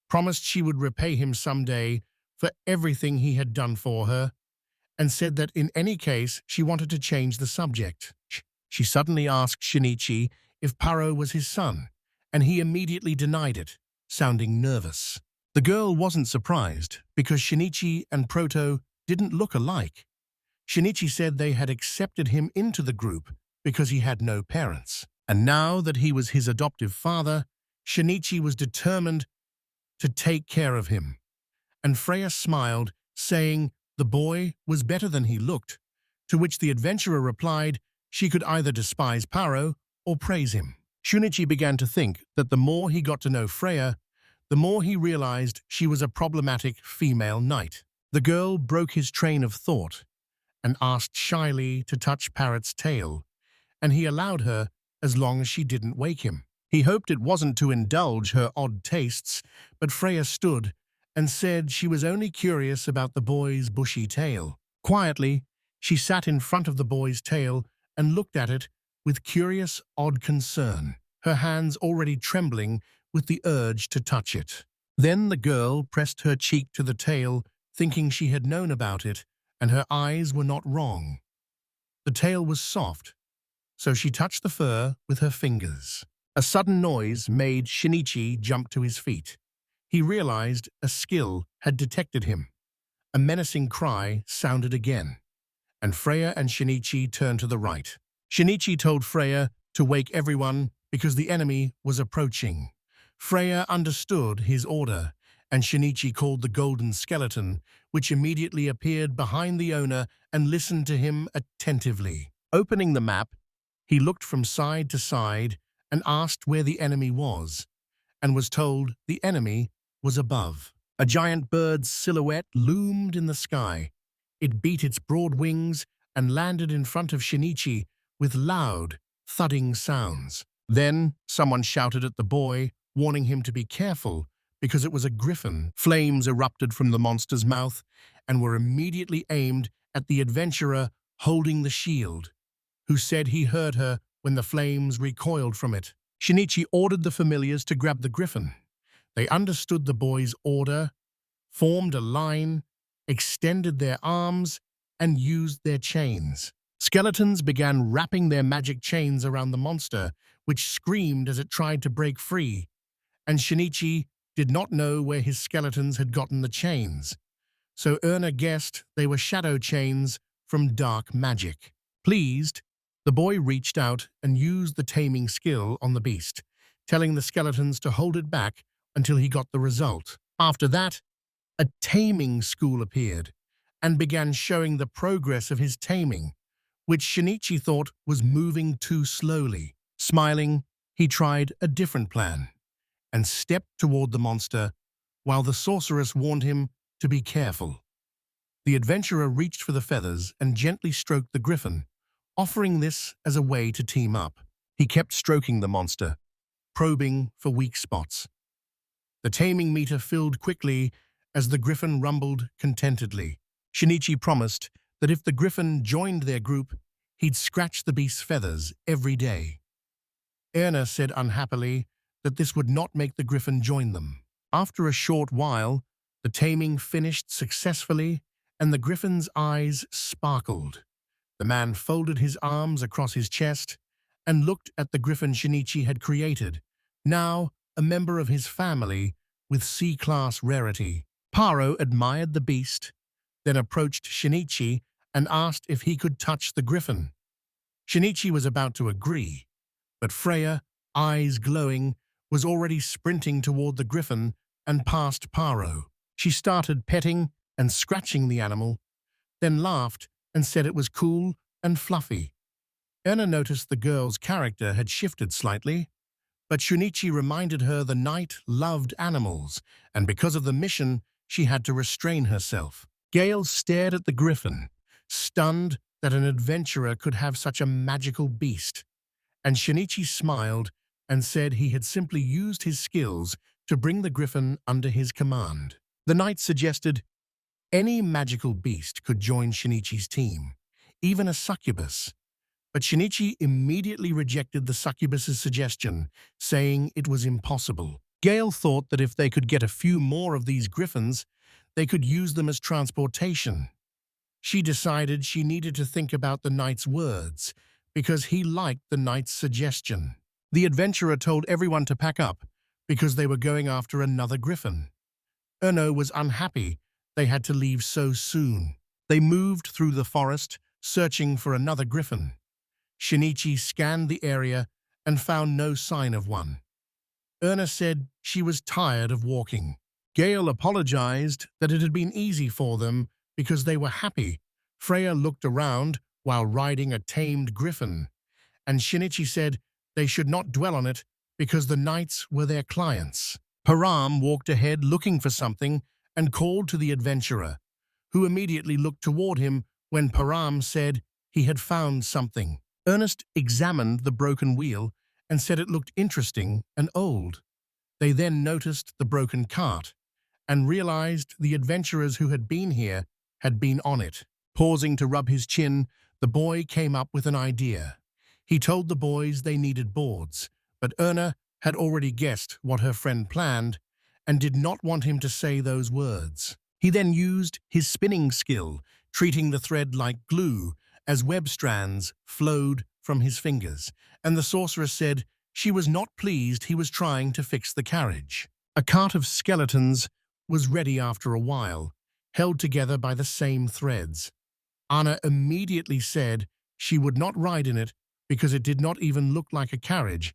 promised she would repay him someday for everything he had done for her, and said that in any case she wanted to change the subject. She suddenly asked Shinichi if Paro was his son, and he immediately denied it, sounding nervous. The girl wasn't surprised, because Shinichi and Proto didn't look alike. Shinichi said they had accepted him into the group because he had no parents. And now that he was his adoptive father, Shinichi was determined to take care of him. And Freya smiled, saying the boy was better than he looked, to which the adventurer replied she could either despise Paro or praise him. Shinichi began to think that the more he got to know Freya, the more he realized she was a problematic female knight. The girl broke his train of thought and asked shyly to touch Parrot's tail, and he allowed her as long as she didn't wake him. He hoped it wasn't to indulge her odd tastes, but Freya stood and said she was only curious about the boy's bushy tail. Quietly, she sat in front of the boy's tail and looked at it with curious, odd concern, her hands already trembling with the urge to touch it. Then the girl pressed her cheek to the tail, thinking she had known about it, and her eyes were not wrong. The tail was soft, so she touched the fur with her fingers. A sudden noise made Shinichi jump to his feet. He realized a skill had detected him. A menacing cry sounded again, and Freya and Shinichi turned to the right. Shinichi told Freya to wake everyone because the enemy was approaching. Freya understood his order, and Shinichi called the golden skeleton, which immediately appeared behind the owner and listened to him attentively. Opening the map, he looked from side to side and asked where the enemy was, and was told the enemy was above. A giant bird's silhouette loomed in the sky. It beat its broad wings and landed in front of Shinichi with loud, thudding sounds. Then someone shouted at the boy, warning him to be careful because it was a griffin. Flames erupted from the monster's mouth and were immediately aimed at the adventurer holding the shield, who said he heard her when the flames recoiled from it. Shinichi ordered the familiars to grab the griffin. They understood the boy's order, formed a line, extended their arms, and used their chains. Skeletons began wrapping their magic chains around the monster, which screamed as it tried to break free, and Shinichi did not know where his skeletons had gotten the chains, so Erna guessed they were shadow chains from dark magic. Pleased, the boy reached out and used the taming skill on the beast, telling the skeletons to hold it back until he got the result. After that, a taming school appeared and began showing the progress of his taming, which Shinichi thought was moving too slowly. Smiling, he tried a different plan and stepped toward the monster while the sorceress warned him to be careful. The adventurer reached for the feathers and gently stroked the griffin, offering this as a way to team up. He kept stroking the monster, probing for weak spots. The taming meter filled quickly as the griffin rumbled contentedly. Shinichi promised that if the griffin joined their group, he'd scratch the beast's feathers every day. Erna said unhappily that this would not make the griffin join them. After a short while, the taming finished successfully and the griffin's eyes sparkled. The man folded his arms across his chest and looked at the griffin Shinichi had created, now a member of his family with C-class rarity. Paro admired the beast, then approached Shinichi and asked if he could touch the griffin. Shinichi was about to agree, but Freya, eyes glowing, was already sprinting toward the griffin and past Paro. She started petting and scratching the animal, then laughed and said it was cool and fluffy. Erna noticed the girl's character had shifted slightly, but Shinichi reminded her the knight loved animals, and because of the mission, she had to restrain herself. Gale stared at the griffin, stunned that an adventurer could have such a magical beast, and Shinichi smiled and said he had simply used his skills to bring the griffin under his command. The knight suggested any magical beast could join Shinichi's team, even a succubus, but Shinichi immediately rejected the succubus's suggestion, saying it was impossible. Gale thought that if they could get a few more of these griffins, they could use them as transportation. She decided she needed to think about the knight's words, because he liked the knight's suggestion. The adventurer told everyone to pack up, because they were going after another griffin. Erno was unhappy they had to leave so soon. They moved through the forest, searching for another griffin. Shinichi scanned the area and found no sign of one. Erna said she was tired of walking. Gale apologized that it had been easy for them because they were happy. Freya looked around while riding a tamed griffin, and Shinichi said they should not dwell on it because the knights were their clients. Param walked ahead looking for something and called to the adventurer, who immediately looked toward him when Param said he had found something. Ernest examined the broken wheel and said it looked interesting and old. They then noticed the broken cart and realized the adventurers who had been here had been on it. Pausing to rub his chin, the boy came up with an idea. He told the boys they needed boards, but Erna had already guessed what her friend planned and did not want him to say those words. He then used his spinning skill, treating the thread like glue as web strands flowed from his fingers, and the sorceress said she was not pleased he was trying to fix the carriage. A cart of skeletons was ready after a while, held together by the same threads. Anna immediately said she would not ride in it because it did not even look like a carriage,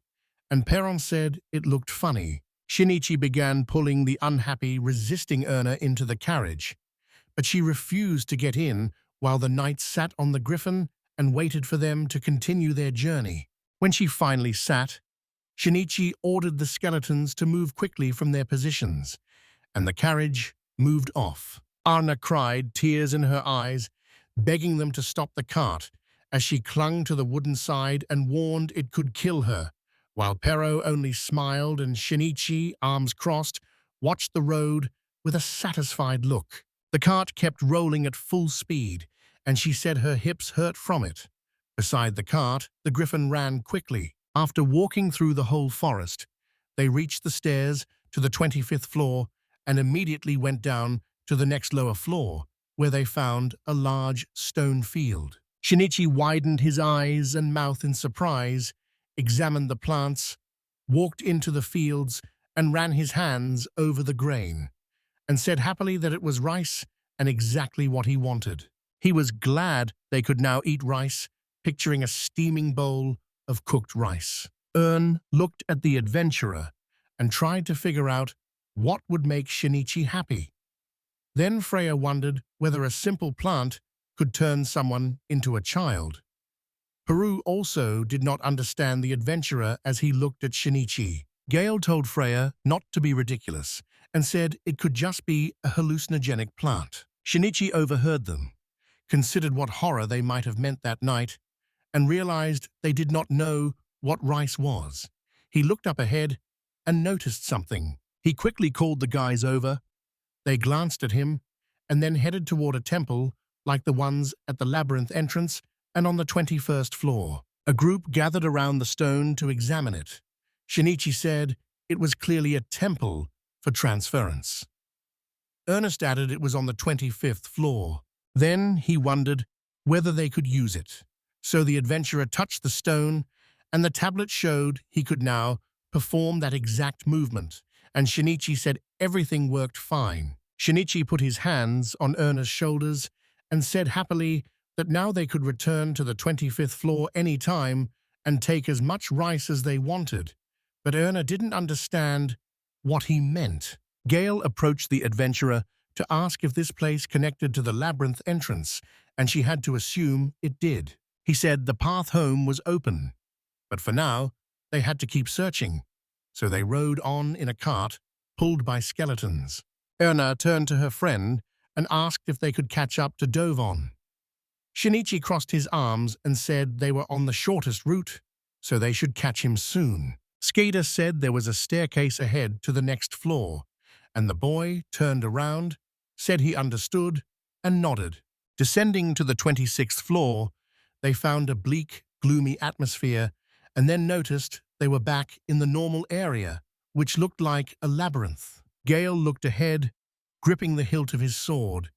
and Perron said it looked funny. Shinichi began pulling the unhappy, resisting Erna into the carriage, but she refused to get in while the knights sat on the griffin and waited for them to continue their journey. When she finally sat, Shinichi ordered the skeletons to move quickly from their positions, and the carriage moved off. Anna cried, tears in her eyes, begging them to stop the cart as she clung to the wooden side and warned it could kill her, while Pero only smiled and Shinichi, arms crossed, watched the road with a satisfied look. The cart kept rolling at full speed, and she said her hips hurt from it. Beside the cart, the Griffin ran quickly. After walking through the whole forest, they reached the stairs to the 25th floor and immediately went down to the next lower floor, where they found a large stone field. Shinichi widened his eyes and mouth in surprise, examined the plants, walked into the fields, and ran his hands over the grain, and said happily that it was rice and exactly what he wanted. He was glad they could now eat rice, picturing a steaming bowl of cooked rice. Looked at the adventurer and tried to figure out what would make Shinichi happy. Then Freya wondered whether a simple plant could turn someone into a child. Peru also did not understand the adventurer as he looked at Shinichi. Gale told Freya not to be ridiculous and said it could just be a hallucinogenic plant. Shinichi overheard them, considered what horror they might have meant that night, and realized they did not know what rice was. He looked up ahead and noticed something. He quickly called the guys over. They glanced at him and then headed toward a temple like the ones at the labyrinth entrance and on the 21st floor. A group gathered around the stone to examine it. Shinichi said it was clearly a temple for transference. Ernest added it was on the 25th floor. Then he wondered whether they could use it. So the adventurer touched the stone, and the tablet showed he could now perform that exact movement, and Shinichi said everything worked fine. Shinichi put his hands on Ernest's shoulders and said happily that now they could return to the 25th floor any time and take as much rice as they wanted. But Erna didn't understand what he meant. Gale approached the adventurer to ask if this place connected to the labyrinth entrance, and she had to assume it did. He said the path home was open, but for now they had to keep searching. So they rode on in a cart pulled by skeletons. Erna turned to her friend and asked if they could catch up to Noven. Shinichi crossed his arms and said they were on the shortest route, so they should catch him soon. Skater said there was a staircase ahead to the next floor, and the boy turned around, said he understood, and nodded. Descending to the 26th floor, they found a bleak, gloomy atmosphere and then noticed they were back in the normal area, which looked like a labyrinth. Gale looked ahead, gripping the hilt of his sword,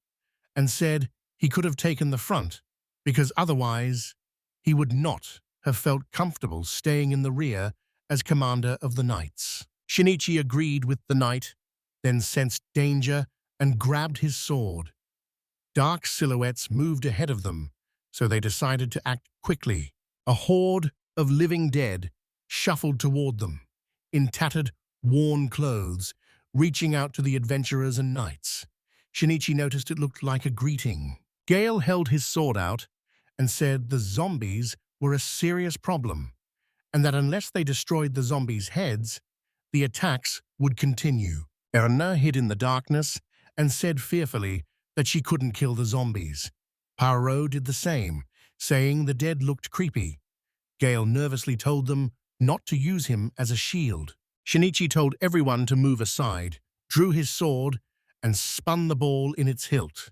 and said he could have taken the front, because otherwise he would not have felt comfortable staying in the rear as commander of the knights. Shinichi agreed with the knight, then sensed danger and grabbed his sword. Dark silhouettes moved ahead of them, so they decided to act quickly. A horde of living dead shuffled toward them, in tattered, worn clothes, reaching out to the adventurers and knights. Shinichi noticed it looked like a greeting. Gale held his sword out and said the zombies were a serious problem, and that unless they destroyed the zombies' heads, the attacks would continue. Erna hid in the darkness and said fearfully that she couldn't kill the zombies. Poirot did the same, saying the dead looked creepy. Gale nervously told them not to use him as a shield. Shinichi told everyone to move aside, drew his sword, and spun the ball in its hilt.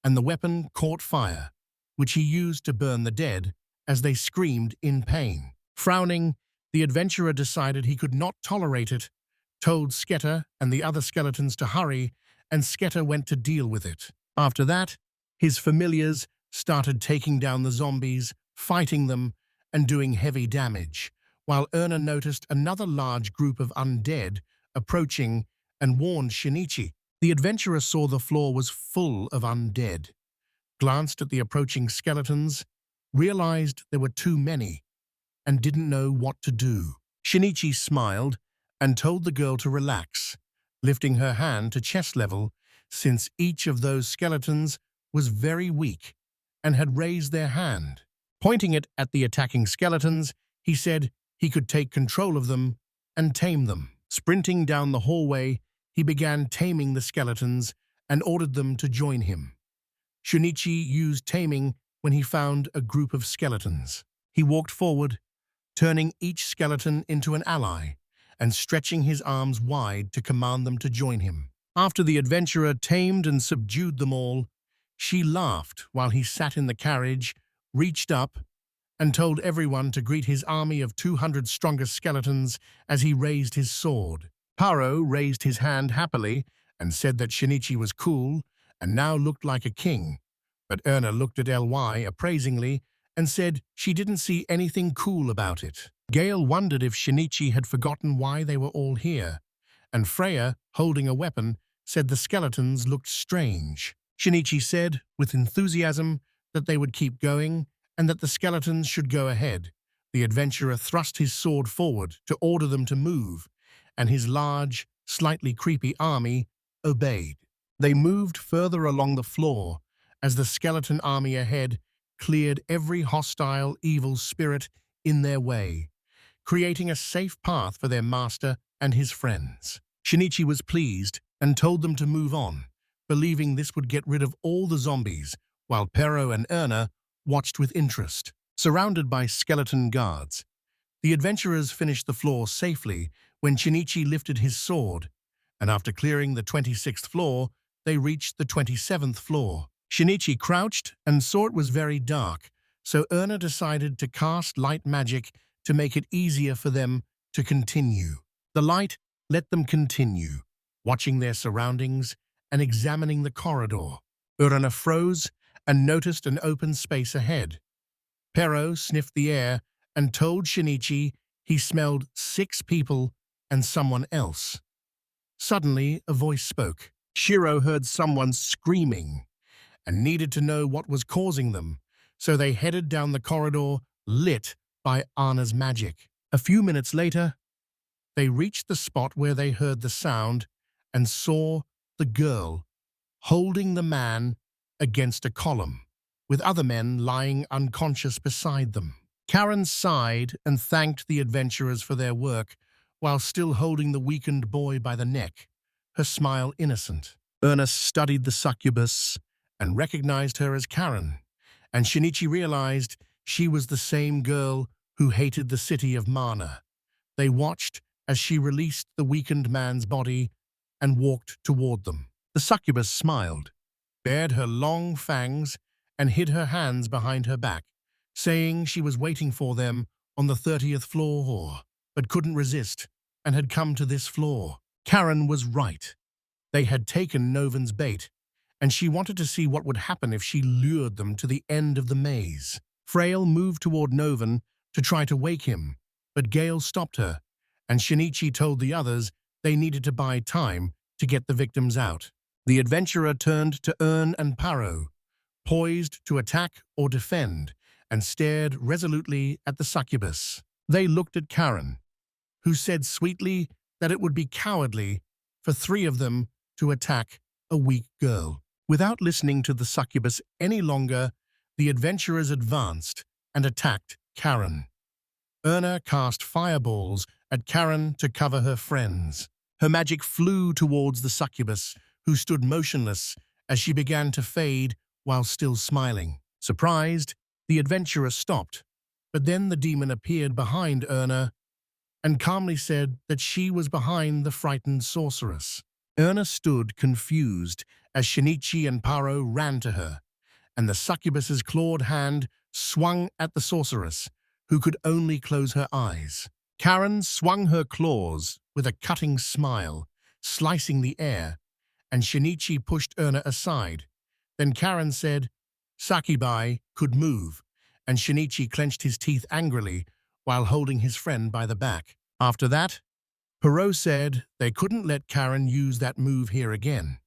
And the weapon caught fire, which he used to burn the dead as they screamed in pain. Frowning, the adventurer decided he could not tolerate it, told Sketter and the other skeletons to hurry, and Sketter went to deal with it. After that, his familiars started taking down the zombies, fighting them, and doing heavy damage, while Erna noticed another large group of undead approaching and warned Shinichi. The adventurer saw the floor was full of undead, glanced at the approaching skeletons, realized there were too many, and didn't know what to do. Shinichi smiled and told the girl to relax, lifting her hand to chest level, since each of those skeletons was very weak and had raised their hand. Pointing it at the attacking skeletons, he said he could take control of them and tame them. Sprinting down the hallway, he began taming the skeletons and ordered them to join him. Shinichi used taming when he found a group of skeletons. He walked forward, turning each skeleton into an ally and stretching his arms wide to command them to join him. After the adventurer tamed and subdued them all, she laughed while he sat in the carriage, reached up, and told everyone to greet his army of 200 strongest skeletons as he raised his sword. Paro raised his hand happily and said that Shinichi was cool and now looked like a king, but Erna looked at Ly appraisingly and said she didn't see anything cool about it. Gale wondered if Shinichi had forgotten why they were all here, and Freya, holding a weapon, said the skeletons looked strange. Shinichi said, with enthusiasm, that they would keep going and that the skeletons should go ahead. The adventurer thrust his sword forward to order them to move, and his large, slightly creepy army obeyed. They moved further along the floor as the skeleton army ahead cleared every hostile, evil spirit in their way, creating a safe path for their master and his friends. Shinichi was pleased and told them to move on, believing this would get rid of all the zombies, while Pero and Erna watched with interest. Surrounded by skeleton guards, the adventurers finished the floor safely when Shinichi lifted his sword, and after clearing the 26th floor, they reached the 27th floor. Shinichi crouched and saw it was very dark, so Erna decided to cast light magic to make it easier for them to continue. The light let them continue, watching their surroundings and examining the corridor. Erna froze and noticed an open space ahead. Pero sniffed the air and told Shinichi he smelled 6 people and someone else. Suddenly, a voice spoke. Shiro heard someone screaming and needed to know what was causing them, so they headed down the corridor lit by Anna's magic. A few minutes later, they reached the spot where they heard the sound and saw the girl holding the man against a column, with other men lying unconscious beside them. Karen sighed and thanked the adventurers for their work while still holding the weakened boy by the neck, her smile innocent. Ernest studied the succubus and recognized her as Karen, and Shinichi realized she was the same girl who hated the city of Manne. They watched as she released the weakened man's body and walked toward them. The succubus smiled, bared her long fangs, and hid her hands behind her back, saying she was waiting for them on the 30th floor, but couldn't resist and had come to this floor. Karen was right. They had taken Noven's bait, and she wanted to see what would happen if she lured them to the end of the maze. Freya moved toward Noven to try to wake him, but Gale stopped her, and Shinichi told the others they needed to buy time to get the victims out. The adventurer turned to Ern and Paro, poised to attack or defend, and stared resolutely at the succubus. They looked at Karen, who said sweetly that it would be cowardly for 3 of them to attack a weak girl. Without listening to the succubus any longer, the adventurers advanced and attacked Karen. Erna cast fireballs at Karen to cover her friends. Her magic flew towards the succubus, who stood motionless as she began to fade while still smiling. Surprised, the adventurer stopped, but then the demon appeared behind Erna and calmly said that she was behind the frightened sorceress. Erna stood confused as Shinichi and Paro ran to her, and the succubus's clawed hand swung at the sorceress, who could only close her eyes. Karen swung her claws with a cutting smile, slicing the air, and Shinichi pushed Erna aside. Then Karen said Sakibai could move, and Shinichi clenched his teeth angrily while holding his friend by the back. After that, Perot said they couldn't let Karen use that move here again.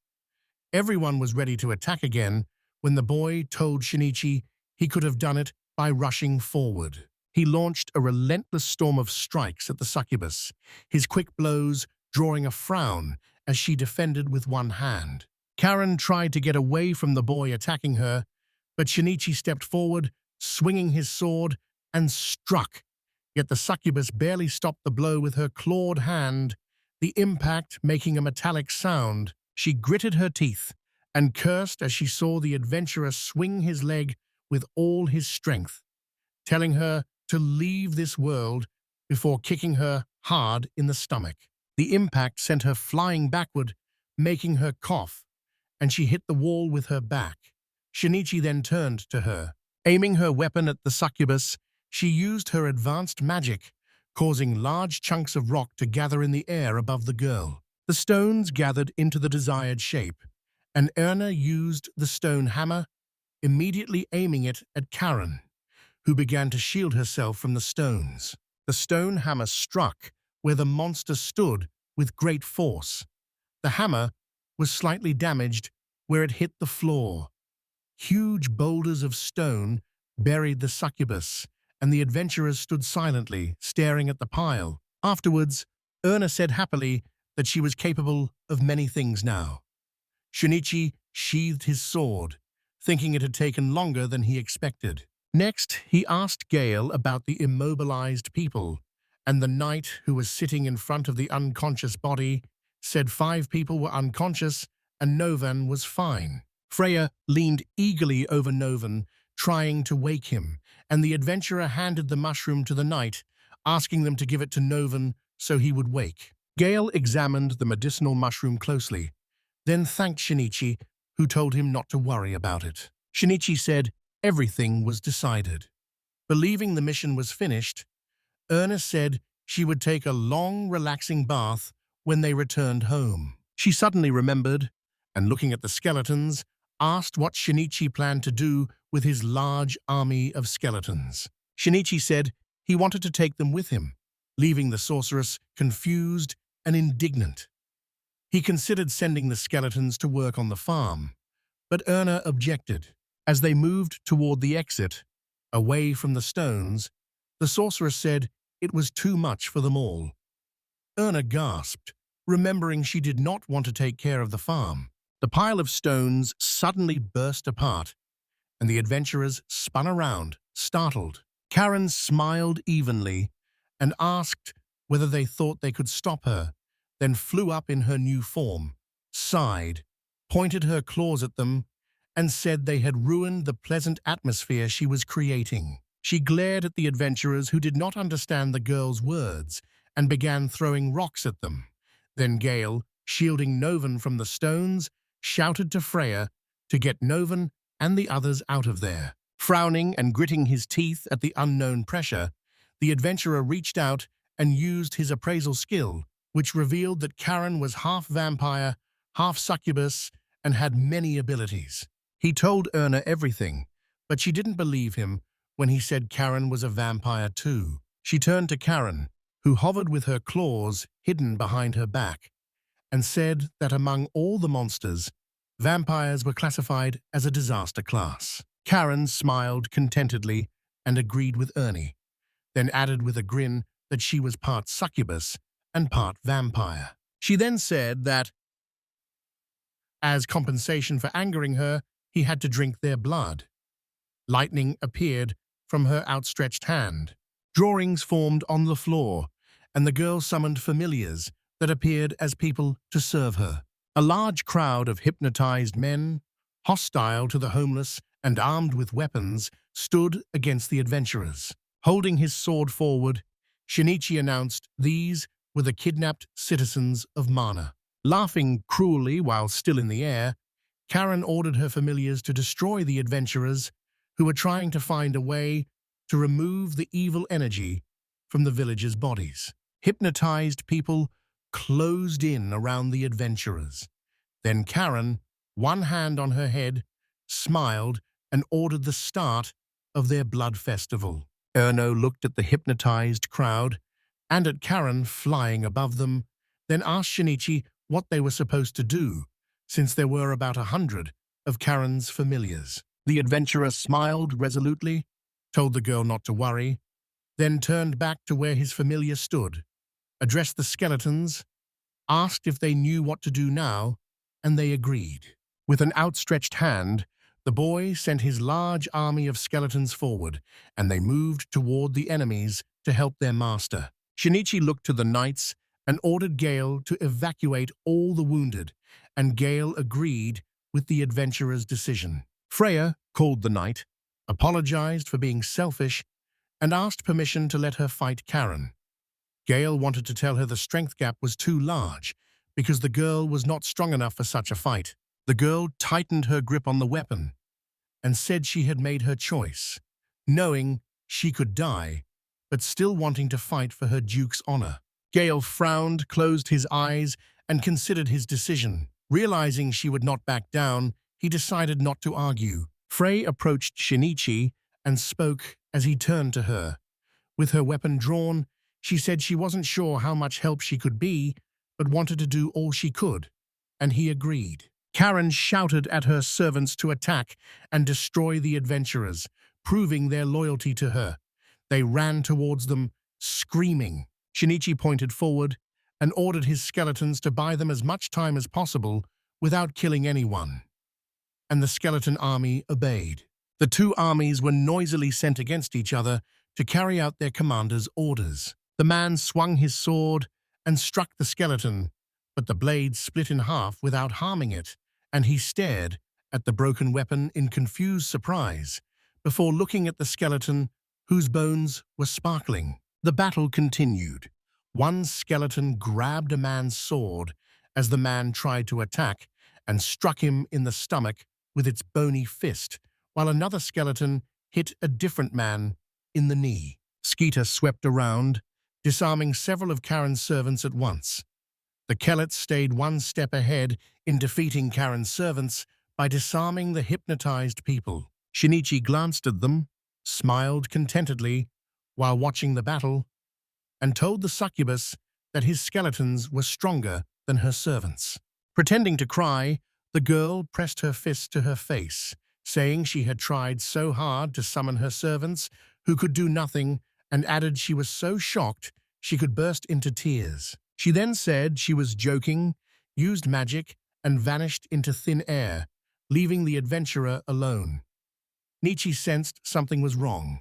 Everyone was ready to attack again when the boy told Shinichi he could have done it by rushing forward. He launched a relentless storm of strikes at the succubus, his quick blows drawing a frown as she defended with one hand. Karen tried to get away from the boy attacking her, but Shinichi stepped forward, swinging his sword, and struck. Yet the succubus barely stopped the blow with her clawed hand. the impact making a metallic sound. She gritted her teeth and cursed as she saw the adventurer swing his leg with all his strength, telling her to leave this world before kicking her hard in the stomach. The impact sent her flying backward, making her cough, and she hit the wall with her back. Shinichi then turned to her. Aiming her weapon at the succubus, she used her advanced magic, causing large chunks of rock to gather in the air above the girl. The stones gathered into the desired shape, and Erna used the stone hammer, immediately aiming it at Karen, who began to shield herself from the stones. The stone hammer struck where the monster stood with great force. The hammer was slightly damaged where it hit the floor. Huge boulders of stone buried the succubus, and the adventurers stood silently, staring at the pile. Afterwards, Erna said happily that she was capable of many things now. Shinichi sheathed his sword, thinking it had taken longer than he expected. Next, he asked Gale about the immobilized people, and the knight who was sitting in front of the unconscious body said 5 people were unconscious and Noven was fine. Freya leaned eagerly over Noven, trying to wake him, and the adventurer handed the mushroom to the knight, asking them to give it to Noven so he would wake. Gale examined the medicinal mushroom closely, then thanked Shinichi, who told him not to worry about it. Shinichi said everything was decided. Believing the mission was finished, Erna said she would take a long, relaxing bath when they returned home. She suddenly remembered, and looking at the skeletons, asked what Shinichi planned to do with his large army of skeletons. Shinichi said he wanted to take them with him, leaving the sorceress confused and indignant. He considered sending the skeletons to work on the farm, but Erna objected. As they moved toward the exit, away from the stones, the sorceress said it was too much for them all. Erna gasped, remembering she did not want to take care of the farm. The pile of stones suddenly burst apart, and the adventurers spun around, startled. Karen smiled evenly and asked whether they thought they could stop her, then flew up in her new form, sighed, pointed her claws at them, and said they had ruined the pleasant atmosphere she was creating. She glared at the adventurers who did not understand the girl's words and began throwing rocks at them. Then Gale, shielding Noven from the stones, shouted to Freya to get Noven and the others out of there. Frowning and gritting his teeth at the unknown pressure, the adventurer reached out and used his appraisal skill, which revealed that Karen was half vampire, half succubus, and had many abilities. He told Erna everything, but she didn't believe him when he said Karen was a vampire too. She turned to Karen, who hovered with her claws hidden behind her back, and said that among all the monsters, vampires were classified as a disaster class. Karen smiled contentedly and agreed with Ernie, then added with a grin that she was part succubus and part vampire. She then said that, as compensation for angering her, he had to drink their blood. Lightning appeared from her outstretched hand. Drawings formed on the floor, and the girl summoned familiars that appeared as people to serve her. A large crowd of hypnotized men, hostile to the homeless and armed with weapons, stood against the adventurers. Holding his sword forward, Shinichi announced these were the kidnapped citizens of Manne. Laughing cruelly while still in the air, Karen ordered her familiars to destroy the adventurers who were trying to find a way to remove the evil energy from the villagers' bodies. Hypnotized people closed in around the adventurers. Then Karen, one hand on her head, smiled and ordered the start of their blood festival. Erno looked at the hypnotized crowd and at Karen flying above them, then asked Shinichi what they were supposed to do, since there were about 100 of Karen's familiars. The adventurer smiled resolutely, told the girl not to worry, then turned back to where his familiar stood, addressed the skeletons, asked if they knew what to do now, and they agreed. With an outstretched hand, the boy sent his large army of skeletons forward, and they moved toward the enemies to help their master. Shinichi looked to the knights and ordered Gale to evacuate all the wounded, and Gale agreed with the adventurer's decision. Freya called the knight, apologized for being selfish, and asked permission to let her fight Karen. Gale wanted to tell her the strength gap was too large because the girl was not strong enough for such a fight. The girl tightened her grip on the weapon and said she had made her choice, knowing she could die, but still wanting to fight for her duke's honor. Gale frowned, closed his eyes, and considered his decision. Realizing she would not back down, he decided not to argue. Frey approached Shinichi and spoke as he turned to her. With her weapon drawn, she said she wasn't sure how much help she could be, but wanted to do all she could, and he agreed. Karen shouted at her servants to attack and destroy the adventurers, proving their loyalty to her. They ran towards them, screaming. Shinichi pointed forward and ordered his skeletons to buy them as much time as possible without killing anyone. And the skeleton army obeyed. The two armies were noisily sent against each other to carry out their commander's orders. The man swung his sword and struck the skeleton, but the blade split in half without harming it, and he stared at the broken weapon in confused surprise before looking at the skeleton, whose bones were sparkling. The battle continued. One skeleton grabbed a man's sword as the man tried to attack and struck him in the stomach with its bony fist, while another skeleton hit a different man in the knee. Skeeter swept around, disarming several of Karen's servants at once. The Kelets stayed one step ahead in defeating Karen's servants by disarming the hypnotized people. Shinichi glanced at them, smiled contentedly while watching the battle, and told the succubus that his skeletons were stronger than her servants. Pretending to cry, the girl pressed her fist to her face, saying she had tried so hard to summon her servants who could do nothing, and added she was so shocked she could burst into tears. She then said she was joking, used magic, and vanished into thin air, leaving the adventurer alone. Nietzsche sensed something was wrong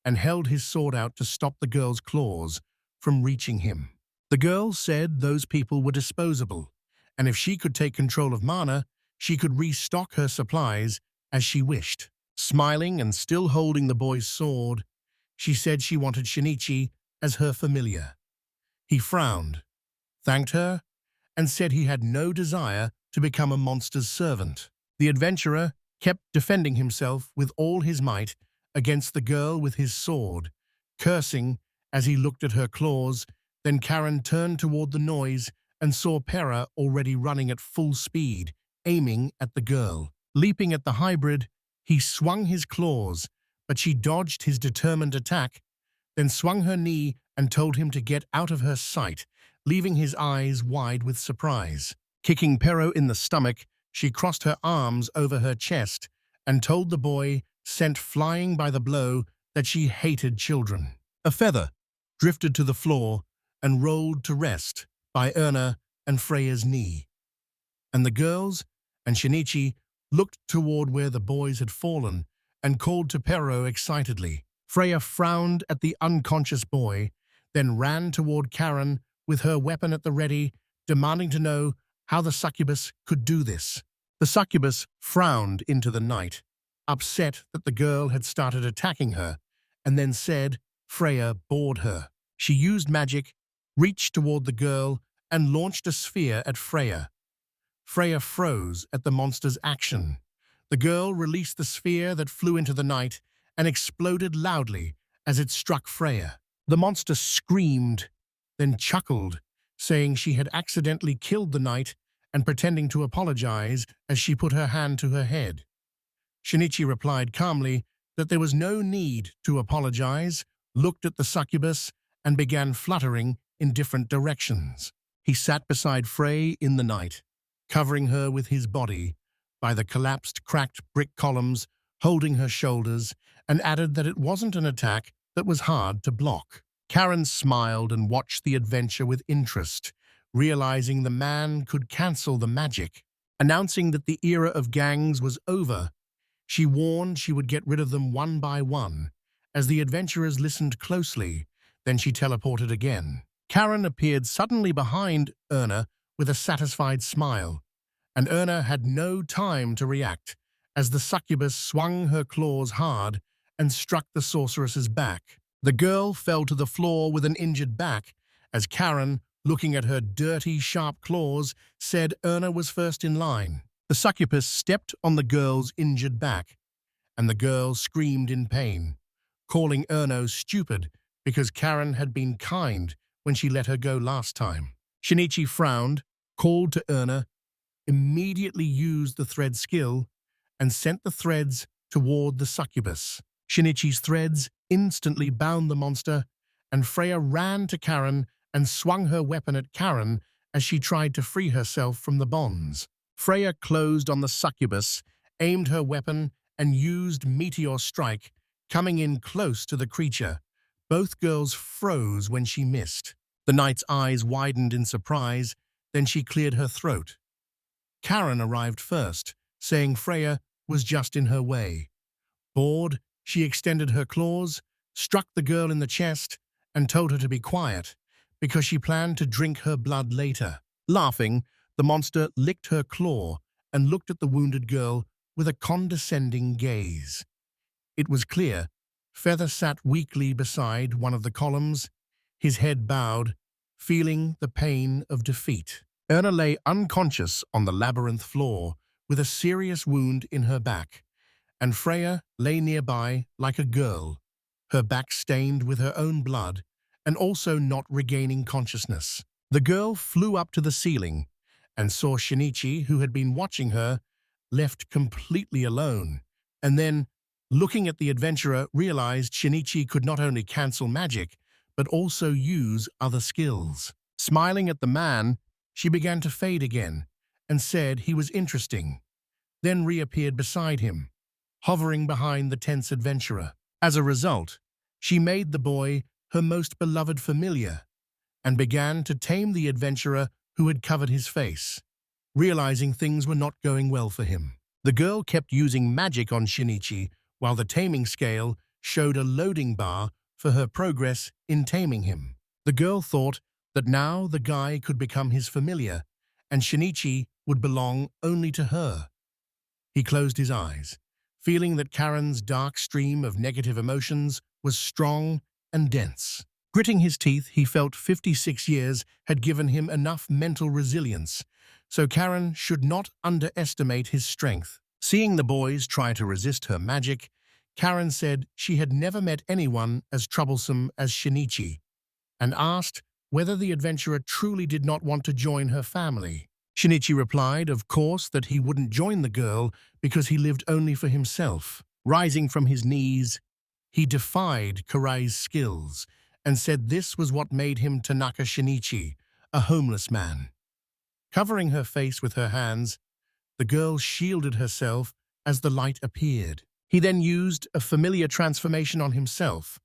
and held his sword out to stop the girl's claws from reaching him. The girl said those people were disposable, and if she could take control of Manne, she could restock her supplies as she wished. Smiling and still holding the boy's sword, she said she wanted Shinichi as her familiar. He frowned, thanked her, and said he had no desire to become a monster's servant. The adventurer kept defending himself with all his might against the girl with his sword, cursing as he looked at her claws. Then Karen turned toward the noise and saw Pera already running at full speed, aiming at the girl. Leaping at the hybrid, he swung his claws, but she dodged his determined attack, then swung her knee and told him to get out of her sight, leaving his eyes wide with surprise. Kicking Pero in the stomach, she crossed her arms over her chest and told the boy, sent flying by the blow, that she hated children. A feather drifted to the floor and rolled to rest by Erna and Freya's knee. And the girls and Shinichi looked toward where the boys had fallen and called to Pero excitedly. Freya frowned at the unconscious boy, then ran toward Karen with her weapon at the ready, demanding to know how the succubus could do this. The succubus frowned into the night, upset that the girl had started attacking her, and then said Freya bored her. She used magic, reached toward the girl, and launched a sphere at Freya. Freya froze at the monster's action. The girl released the sphere that flew into the night and exploded loudly as it struck Freya. The monster screamed, then chuckled, saying she had accidentally killed the knight and pretending to apologize as she put her hand to her head. Shinichi replied calmly that there was no need to apologize, looked at the succubus, and began fluttering in different directions. He sat beside Frey in the night, covering her with his body by the collapsed, cracked brick columns, holding her shoulders, and added that it wasn't an attack that was hard to block. Karen smiled and watched the adventure with interest, realizing the man could cancel the magic. Announcing that the era of gangs was over, she warned she would get rid of them one by one. As the adventurers listened closely, then she teleported again. Karen appeared suddenly behind Erna with a satisfied smile, and Erna had no time to react as the succubus swung her claws hard and struck the sorceress's back. The girl fell to the floor with an injured back as Karen, looking at her dirty, sharp claws, said Erna was first in line. The succubus stepped on the girl's injured back, and the girl screamed in pain, calling Erno stupid because Karen had been kind when she let her go last time. Shinichi frowned, called to Erna, immediately used the thread skill, and sent the threads toward the succubus. Shinichi's threads instantly bound the monster, and Freya ran to Karen and swung her weapon at Karen as she tried to free herself from the bonds. Freya closed on the succubus, aimed her weapon, and used Meteor Strike, coming in close to the creature. Both girls froze when she missed. The knight's eyes widened in surprise, then she cleared her throat. Karen arrived first, saying Freya was just in her way. Bored, she extended her claws, struck the girl in the chest, and told her to be quiet, because she planned to drink her blood later. Laughing, the monster licked her claw and looked at the wounded girl with a condescending gaze. It was clear Feather sat weakly beside one of the columns, his head bowed, feeling the pain of defeat. Erna lay unconscious on the labyrinth floor with a serious wound in her back, and Freya lay nearby like a girl, her back stained with her own blood and also not regaining consciousness. The girl flew up to the ceiling and saw Shinichi, who had been watching her, left completely alone, and then, looking at the adventurer, realized Shinichi could not only cancel magic, but also use other skills. Smiling at the man, she began to fade again and said he was interesting, then reappeared beside him, hovering behind the tense adventurer. As a result, she made the boy her most beloved familiar and began to tame the adventurer who had covered his face, realizing things were not going well for him. The girl kept using magic on Shinichi while the taming scale showed a loading bar for her progress in taming him. The girl thought that now the guy could become his familiar and Shinichi would belong only to her. He closed his eyes, feeling that Karen's dark stream of negative emotions was strong and dense. Gritting his teeth, he felt 56 years had given him enough mental resilience, so Karen should not underestimate his strength. Seeing the boys try to resist her magic, Karen said she had never met anyone as troublesome as Shinichi, and asked whether the adventurer truly did not want to join her family. Shinichi replied, of course, that he wouldn't join the girl because he lived only for himself. Rising from his knees, he defied Karai's skills and said this was what made him Tanaka Shinichi, a homeless man. Covering her face with her hands, the girl shielded herself as the light appeared. He then used a familiar transformation on himself,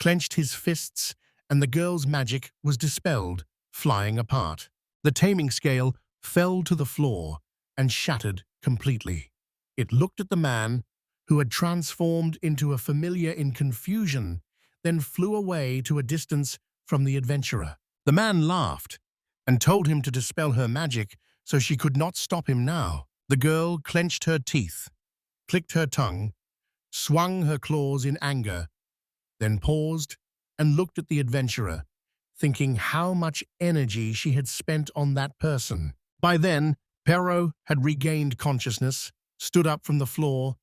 clenched his fists, and the girl's magic was dispelled, flying apart. The taming scale fell to the floor and shattered completely. It looked at the man, who had transformed into a familiar in confusion, then flew away to a distance from the adventurer. The man laughed and told him to dispel her magic so she could not stop him now. The girl clenched her teeth, clicked her tongue, swung her claws in anger, then paused and looked at the adventurer, thinking how much energy she had spent on that person. By then, Perro had regained consciousness, stood up from the floor,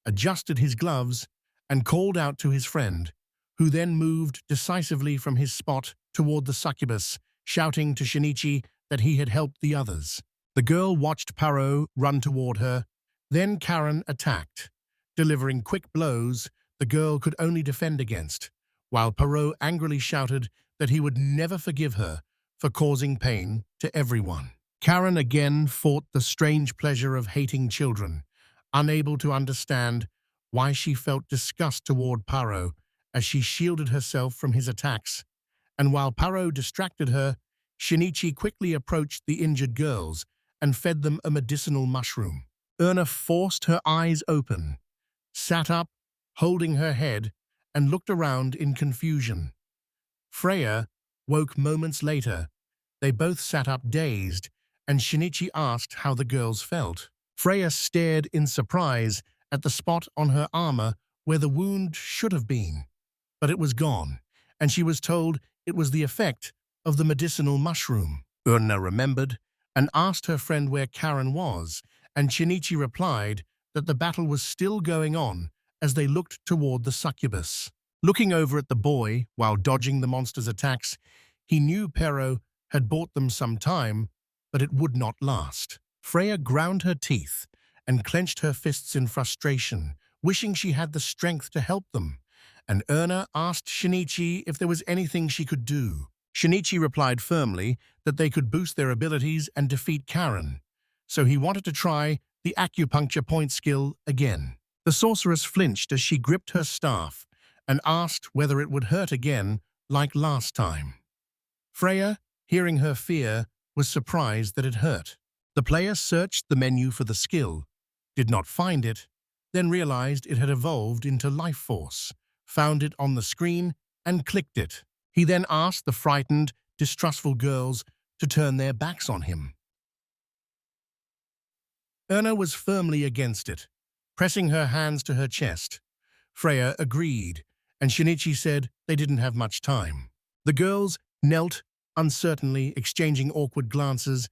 adjusted his gloves, and called out to his friend, who then moved decisively from his spot toward the succubus, shouting to Shinichi that he had helped the others. The girl watched Perro run toward her, then Karen attacked, delivering quick blows the girl could only defend against, while Perro angrily shouted that he would never forgive her for causing pain to everyone. Karen again fought the strange pleasure of hating children, unable to understand why she felt disgust toward Perro as she shielded herself from his attacks, and while Perro distracted her, Shinichi quickly approached the injured girls and fed them a medicinal mushroom. Erna forced her eyes open, sat up, holding her head, and looked around in confusion. Freya, woke moments later. They both sat up dazed, and Shinichi asked how the girls felt. Freya stared in surprise at the spot on her armor where the wound should have been. But it was gone, and she was told it was the effect of the medicinal mushroom. Erna remembered and asked her friend where Karen was, and Shinichi replied that the battle was still going on as they looked toward the succubus. Looking over at the boy while dodging the monster's attacks, he knew Pero had bought them some time, but it would not last. Freya ground her teeth and clenched her fists in frustration, wishing she had the strength to help them, and Erna asked Shinichi if there was anything she could do. Shinichi replied firmly that they could boost their abilities and defeat Karen, so he wanted to try the acupuncture point skill again. The sorceress flinched as she gripped her staff and asked whether it would hurt again like last time. Freya, hearing her fear, was surprised that it hurt. The player searched the menu for the skill, did not find it, then realized it had evolved into life force, found it on the screen, and clicked it. He then asked the frightened, distrustful girls to turn their backs on him. Erna was firmly against it, pressing her hands to her chest. Freya agreed, and Shinichi said they didn't have much time. The girls knelt uncertainly, exchanging awkward glances.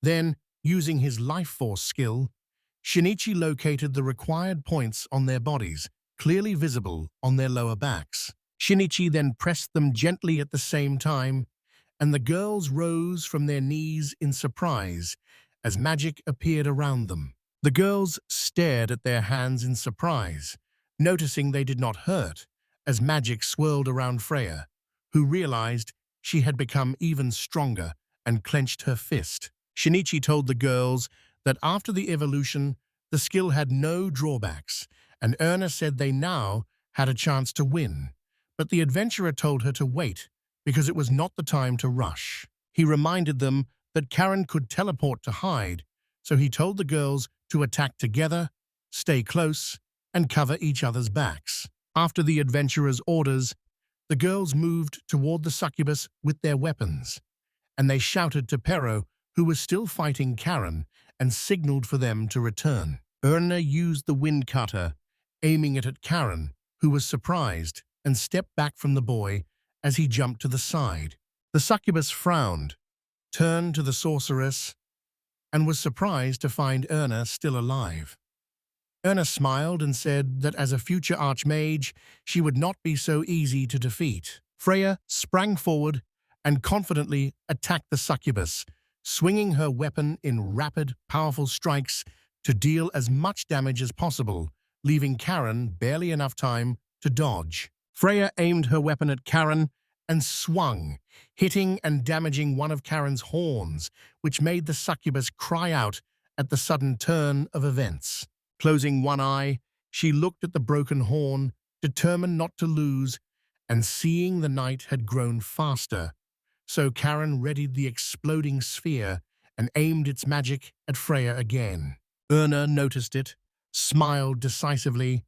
Then, using his life force skill, Shinichi located the required points on their bodies, clearly visible on their lower backs. Shinichi then pressed them gently at the same time, and the girls rose from their knees in surprise as magic appeared around them. The girls stared at their hands in surprise, noticing they did not hurt, as magic swirled around Freya, who realized she had become even stronger and clenched her fist. Shinichi told the girls that after the evolution, the skill had no drawbacks, and Erna said they now had a chance to win. But the adventurer told her to wait, because it was not the time to rush. He reminded them that Karen could teleport to hide, so he told the girls to attack together, stay close, and cover each other's backs. After the adventurer's orders, the girls moved toward the succubus with their weapons, and they shouted to Pero, who was still fighting Karen, and signaled for them to return. Erna used the wind cutter, aiming it at Karen, who was surprised and stepped back from the boy as he jumped to the side. The succubus frowned, turned to the sorceress, and was surprised to find Erna still alive. Erna smiled and said that as a future archmage, she would not be so easy to defeat. Freya sprang forward and confidently attacked the succubus, swinging her weapon in rapid, powerful strikes to deal as much damage as possible, leaving Karen barely enough time to dodge. Freya aimed her weapon at Karen and swung, hitting and damaging one of Karen's horns, which made the succubus cry out at the sudden turn of events. Closing one eye, she looked at the broken horn, determined not to lose, and seeing the night had grown faster, so Karen readied the exploding sphere and aimed its magic at Freya again. Erna noticed it, smiled decisively,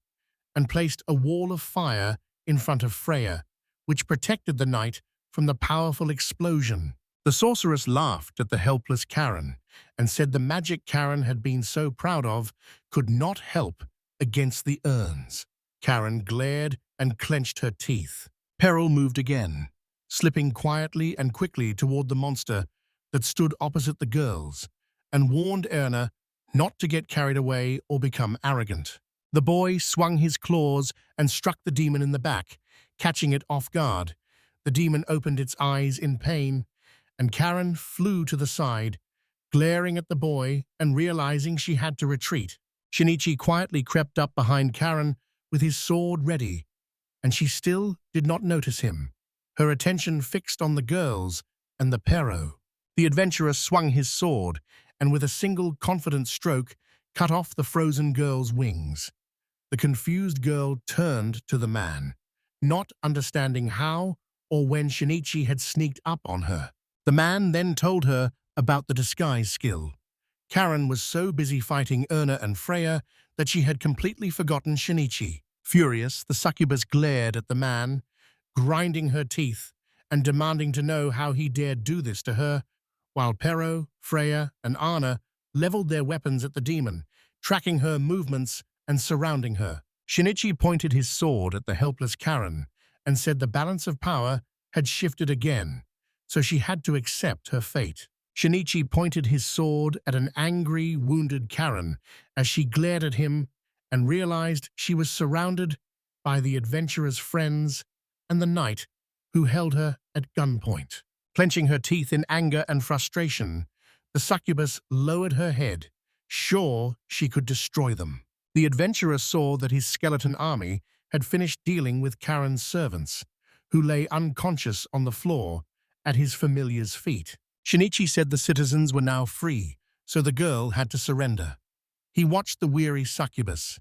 and placed a wall of fire in front of Freya, which protected the knight from the powerful explosion. The sorceress laughed at the helpless Karen and said the magic Karen had been so proud of could not help against the urns. Karen glared and clenched her teeth. Peril moved again, slipping quietly and quickly toward the monster that stood opposite the girls, and warned Erna not to get carried away or become arrogant. The boy swung his claws and struck the demon in the back, catching it off guard. The demon opened its eyes in pain, and Karen flew to the side, glaring at the boy and realizing she had to retreat. Shinichi quietly crept up behind Karen with his sword ready, and she still did not notice him, her attention fixed on the girls and the Pero. The adventurer swung his sword and with a single confident stroke cut off the frozen girl's wings. The confused girl turned to the man, not understanding how or when Shinichi had sneaked up on her. The man then told her about the disguise skill. Karen was so busy fighting Erna and Freya that she had completely forgotten Shinichi. Furious, the succubus glared at the man, grinding her teeth and demanding to know how he dared do this to her, while Pero, Freya, and Anna leveled their weapons at the demon, tracking her movements and surrounding her. Shinichi pointed his sword at the helpless Karen and said the balance of power had shifted again, so she had to accept her fate. Shinichi pointed his sword at an angry, wounded Karen as she glared at him and realized she was surrounded by the adventurer's friends and the knight who held her at gunpoint. Clenching her teeth in anger and frustration, the succubus lowered her head, sure she could destroy them. The adventurer saw that his skeleton army had finished dealing with Karen's servants, who lay unconscious on the floor at his familiar's feet. Shinichi said the citizens were now free, so the girl had to surrender. He watched the weary succubus,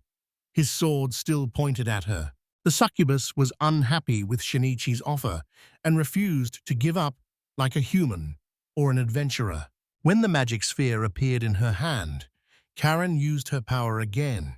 his sword still pointed at her. The succubus was unhappy with Shinichi's offer and refused to give up like a human or an adventurer. When the magic sphere appeared in her hand, Karen used her power again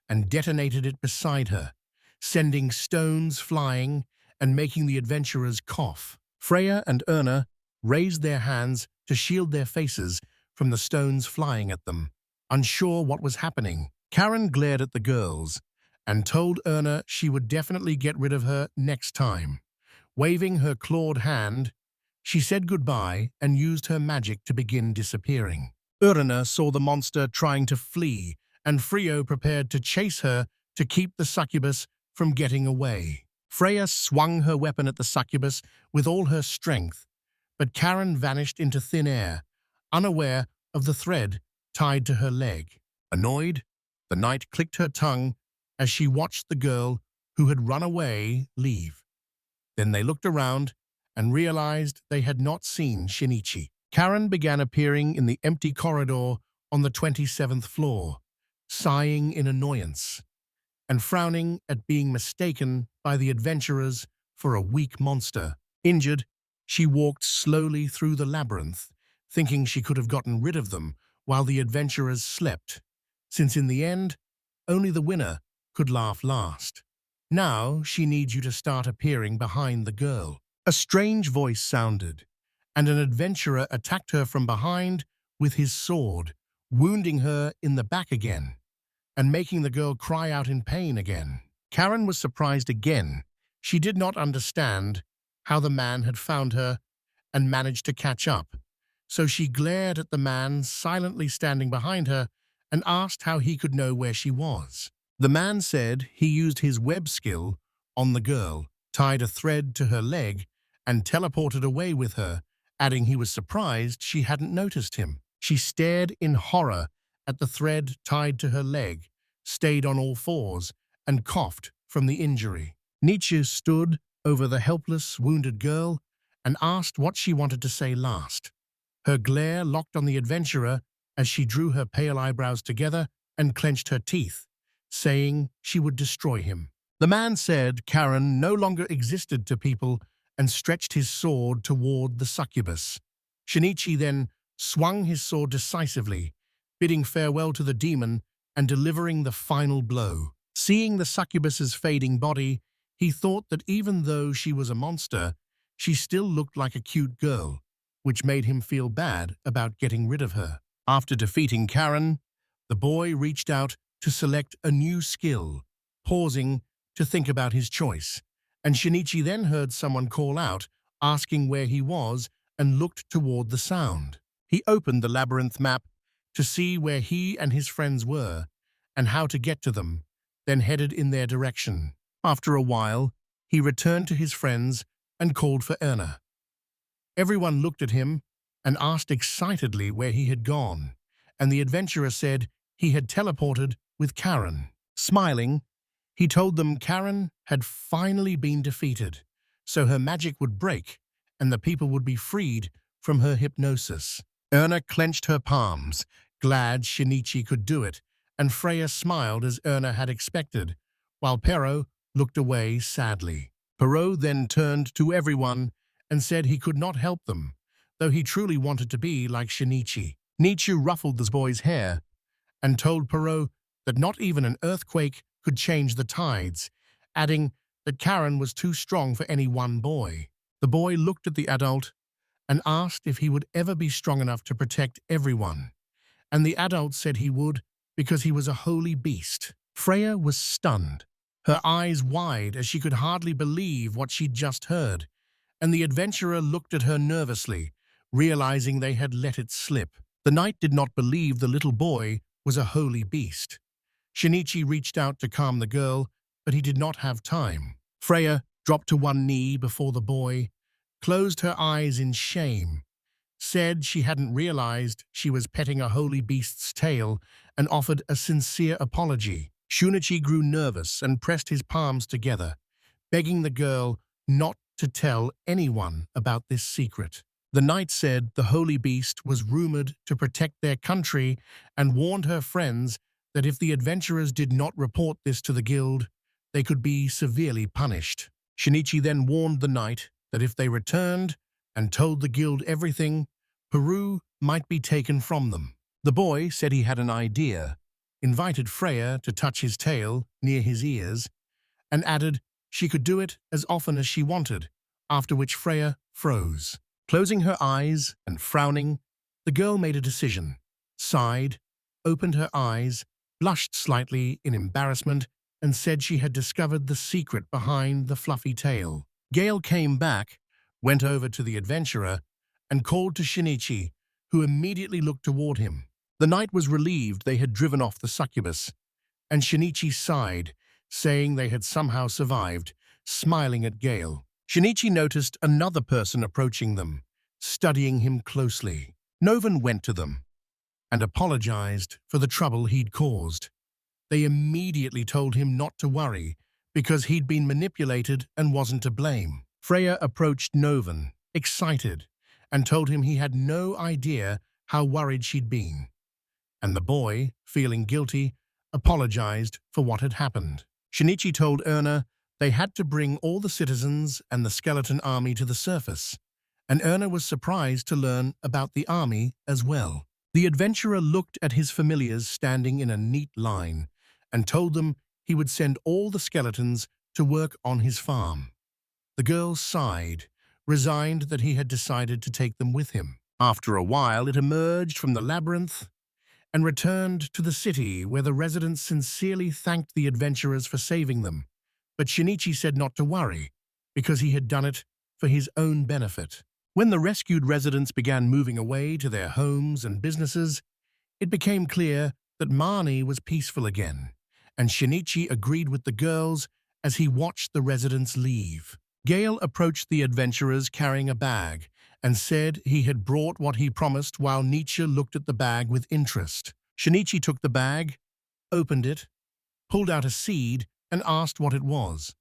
and detonated it beside her, sending stones flying and making the adventurers cough. Freya and Erna raised their hands to shield their faces from the stones flying at them. Unsure what was happening, Karen glared at the girls and told Erna she would definitely get rid of her next time. Waving her clawed hand, she said goodbye and used her magic to begin disappearing. Erna saw the monster trying to flee, and Freya prepared to chase her to keep the succubus from getting away. Freya swung her weapon at the succubus with all her strength, but Karen vanished into thin air, unaware of the thread tied to her leg. Annoyed, the knight clicked her tongue as she watched the girl who had run away leave. Then they looked around and realized they had not seen Shinichi. Karen began appearing in the empty corridor on the 27th floor, sighing in annoyance and frowning at being mistaken by the adventurers for a weak monster. Injured, she walked slowly through the labyrinth, thinking she could have gotten rid of them while the adventurers slept, since in the end, only the winner could laugh last. Now she needs you to start appearing behind the girl. A strange voice sounded, and an adventurer attacked her from behind with his sword, wounding her in the back again, and making the girl cry out in pain again. Karen was surprised again. She did not understand how the man had found her and managed to catch up, so she glared at the man silently standing behind her and asked how he could know where she was. The man said he used his web skill on the girl, tied a thread to her leg, and teleported away with her, adding he was surprised she hadn't noticed him. She stared in horror at the thread tied to her leg, stayed on all fours, and coughed from the injury. Nietzsche stood over the helpless, wounded girl and asked what she wanted to say last. Her glare locked on the adventurer as she drew her pale eyebrows together and clenched her teeth, saying she would destroy him. The man said Karen no longer existed to people and stretched his sword toward the succubus. Shinichi then swung his sword decisively, bidding farewell to the demon and delivering the final blow. Seeing the succubus's fading body, he thought that even though she was a monster, she still looked like a cute girl, which made him feel bad about getting rid of her. After defeating Karen, the boy reached out to select a new skill, pausing to think about his choice, and Shinichi then heard someone call out, asking where he was, and looked toward the sound. He opened the labyrinth map to see where he and his friends were and how to get to them, then headed in their direction. After a while, he returned to his friends and called for Erna. Everyone looked at him and asked excitedly where he had gone, and the adventurer said he had teleported with Karen. Smiling, he told them Karen had finally been defeated, so her magic would break and the people would be freed from her hypnosis. Erna clenched her palms, glad Shinichi could do it, and Freya smiled as Erna had expected, while Pero looked away sadly. Pero then turned to everyone and said he could not help them, though he truly wanted to be like Shinichi. Nietzsche ruffled the boy's hair and told Pero that not even an earthquake could change the tides, adding that Karen was too strong for any one boy. The boy looked at the adult and asked if he would ever be strong enough to protect everyone, and the adult said he would because he was a holy beast. Freya was stunned, her eyes wide as she could hardly believe what she'd just heard, and the adventurer looked at her nervously, realizing they had let it slip. The knight did not believe the little boy was a holy beast. Shinichi reached out to calm the girl, but he did not have time. Freya dropped to one knee before the boy, closed her eyes in shame, said she hadn't realized she was petting a holy beast's tail, and offered a sincere apology. Shinichi grew nervous and pressed his palms together, begging the girl not to tell anyone about this secret. The knight said the holy beast was rumored to protect their country and warned her friends that if the adventurers did not report this to the guild, they could be severely punished. Shinichi then warned the knight that if they returned and told the guild everything, Peru might be taken from them. The boy said he had an idea, invited Freya to touch his tail near his ears, and added she could do it as often as she wanted, after which Freya froze. Closing her eyes and frowning, the girl made a decision, sighed, opened her eyes, blushed slightly in embarrassment, and said she had discovered the secret behind the fluffy tail. Gale came back, went over to the adventurer, and called to Shinichi, who immediately looked toward him. The knight was relieved they had driven off the succubus, and Shinichi sighed, saying they had somehow survived, smiling at Gale. Shinichi noticed another person approaching them, studying him closely. Noven went to them and apologized for the trouble he'd caused. They immediately told him not to worry because he'd been manipulated and wasn't to blame. Freya approached Noven, excited, and told him he had no idea how worried she'd been. And the boy, feeling guilty, apologized for what had happened. Shinichi told Erna they had to bring all the citizens and the skeleton army to the surface, and Erna was surprised to learn about the army as well. The adventurer looked at his familiars standing in a neat line and told them he would send all the skeletons to work on his farm. The girl sighed, resigned that he had decided to take them with him. After a while, it emerged from the labyrinth and returned to the city, where the residents sincerely thanked the adventurers for saving them. But Shinichi said not to worry, because he had done it for his own benefit. When the rescued residents began moving away to their homes and businesses, it became clear that Manne was peaceful again, and Shinichi agreed with the girls as he watched the residents leave. Gale approached the adventurers carrying a bag and said he had brought what he promised, while Nietzsche looked at the bag with interest. Shinichi took the bag, opened it, pulled out a seed, and asked what it was.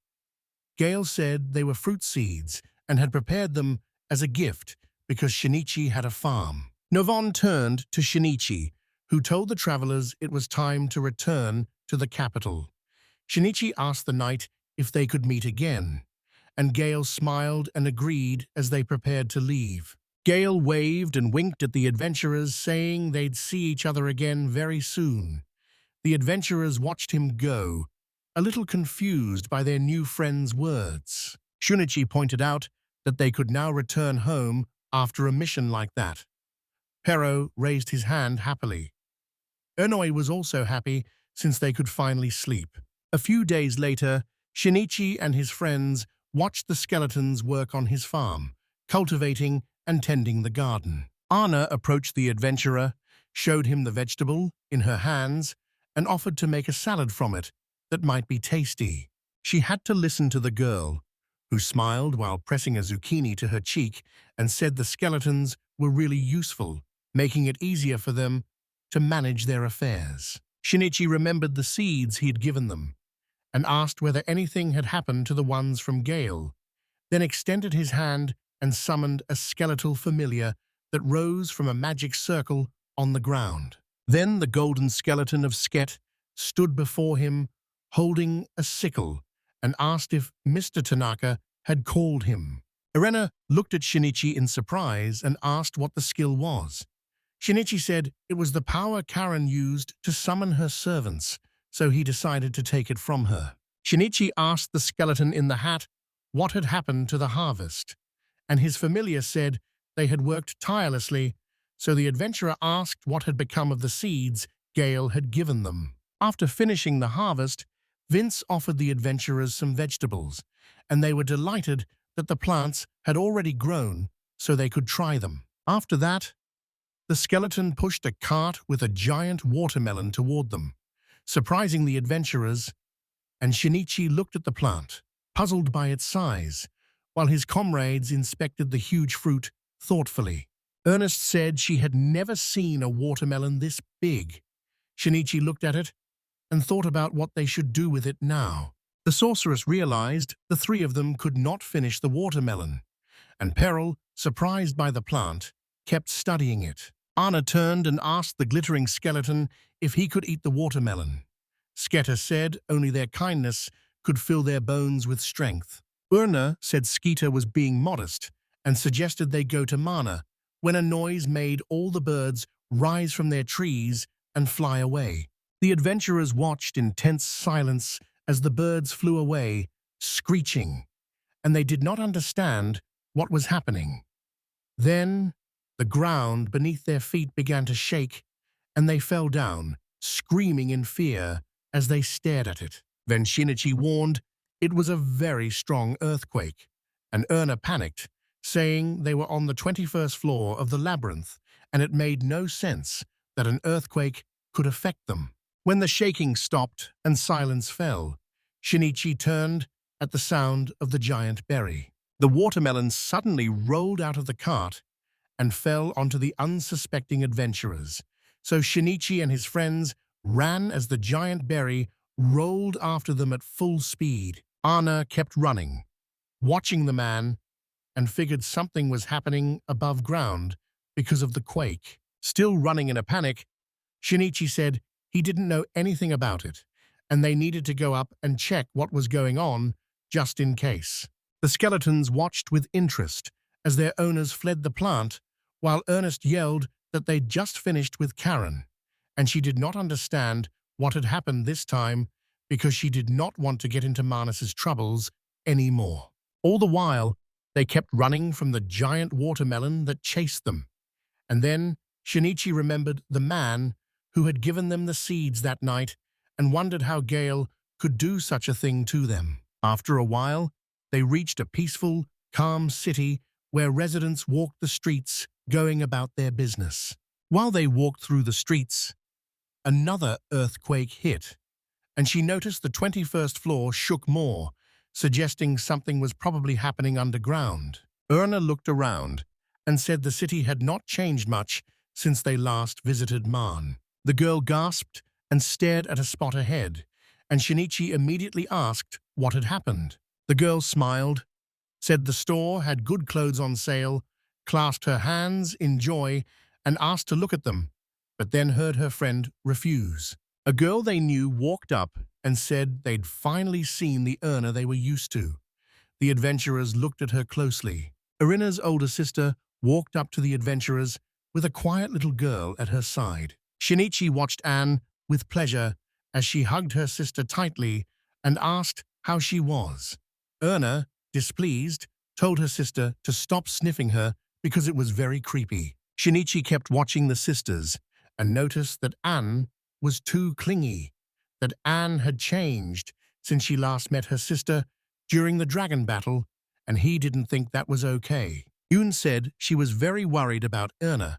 Gale said they were fruit seeds and had prepared them as a gift because Shinichi had a farm. Noven turned to Shinichi, who told the travelers it was time to return to the capital. Shinichi asked the knight if they could meet again, and Gale smiled and agreed as they prepared to leave. Gale waved and winked at the adventurers, saying they'd see each other again very soon. The adventurers watched him go, a little confused by their new friend's words. Shinichi pointed out that they could now return home after a mission like that. Pero raised his hand happily. Ernoi was also happy since they could finally sleep. A few days later, Shinichi and his friends watched the skeletons work on his farm, cultivating and tending the garden. Anna approached the adventurer, showed him the vegetable in her hands, and offered to make a salad from it that might be tasty. She had to listen to the girl, who smiled while pressing a zucchini to her cheek and said the skeletons were really useful, making it easier for them to manage their affairs. Shinichi remembered the seeds he'd given them and asked whether anything had happened to the ones from Gale, then extended his hand and summoned a skeletal familiar that rose from a magic circle on the ground. Then the golden skeleton of Sket stood before him, holding a sickle, and asked if Mr. Tanaka had called him. Elena looked at Shinichi in surprise and asked what the skill was. Shinichi said it was the power Karen used to summon her servants, so he decided to take it from her. Shinichi asked the skeleton in the hat what had happened to the harvest, and his familiar said they had worked tirelessly, so the adventurer asked what had become of the seeds Gale had given them. After finishing the harvest, Vince offered the adventurers some vegetables, and they were delighted that the plants had already grown so they could try them. After that, the skeleton pushed a cart with a giant watermelon toward them, surprising the adventurers, and Shinichi looked at the plant, puzzled by its size, while his comrades inspected the huge fruit thoughtfully. Ernest said she had never seen a watermelon this big. Shinichi looked at it and thought about what they should do with it now. The sorceress realized the three of them could not finish the watermelon, and Peril, surprised by the plant, kept studying it. Anna turned and asked the glittering skeleton if he could eat the watermelon. Skeeter said only their kindness could fill their bones with strength. Urna said Skeeter was being modest and suggested they go to Manne, when a noise made all the birds rise from their trees and fly away. The adventurers watched in tense silence as the birds flew away, screeching, and they did not understand what was happening. Then, the ground beneath their feet began to shake, and they fell down, screaming in fear as they stared at it. Then Shinichi warned it was a very strong earthquake, and Urna panicked, saying they were on the 21st floor of the labyrinth, and it made no sense that an earthquake could affect them. When the shaking stopped and silence fell, Shinichi turned at the sound of the giant berry. The watermelon suddenly rolled out of the cart and fell onto the unsuspecting adventurers, so Shinichi and his friends ran as the giant berry rolled after them at full speed. Anna kept running, watching the man, and figured something was happening above ground because of the quake. Still running in a panic, Shinichi said he didn't know anything about it, and they needed to go up and check what was going on, just in case. The skeletons watched with interest as their owners fled the plant, while Ernest yelled that they'd just finished with Karen, and she did not understand what had happened this time because she did not want to get into Manas's troubles anymore. All the while, they kept running from the giant watermelon that chased them. And then Shinichi remembered the man who had given them the seeds that night and wondered how Gale could do such a thing to them. After a while, they reached a peaceful, calm city where residents walked the streets, going about their business. While they walked through the streets, another earthquake hit, and she noticed the 21st floor shook more, suggesting something was probably happening underground. Urna looked around and said the city had not changed much since they last visited Manne. The girl gasped and stared at a spot ahead, and Shinichi immediately asked what had happened. The girl smiled, said the store had good clothes on sale, clasped her hands in joy, and asked to look at them, but then heard her friend refuse. A girl they knew walked up and said they'd finally seen the Urna they were used to. The adventurers looked at her closely. Irina's older sister walked up to the adventurers with a quiet little girl at her side. Shinichi watched Anne with pleasure as she hugged her sister tightly and asked how she was. Urna, displeased, told her sister to stop sniffing her because it was very creepy. Shinichi kept watching the sisters and noticed that Anne was too clingy, that Anne had changed since she last met her sister during the dragon battle, and he didn't think that was okay. Yoon said she was very worried about Urna,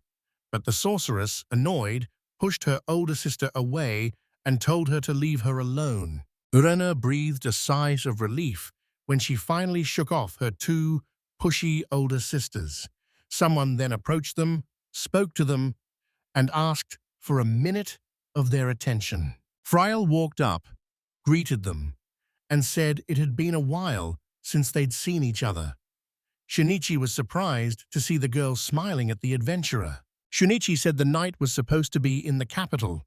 but the sorceress, annoyed, pushed her older sister away and told her to leave her alone. Urna breathed a sigh of relief when she finally shook off her two pushy older sisters. Someone then approached them, spoke to them, and asked for a minute of their attention. Freya walked up, greeted them, and said it had been a while since they'd seen each other. Shinichi was surprised to see the girl smiling at the adventurer. Shinichi said the night was supposed to be in the capital,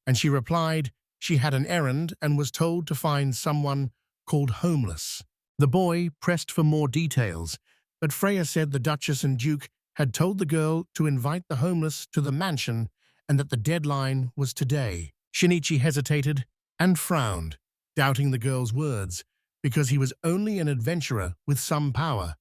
and she replied she had an errand and was told to find someone called Homeless. The boy pressed for more details, but Freya said the Duchess and Duke had told the girl to invite the homeless to the mansion and that the deadline was today. Shinichi hesitated and frowned, doubting the girl's words, because he was only an adventurer with some power,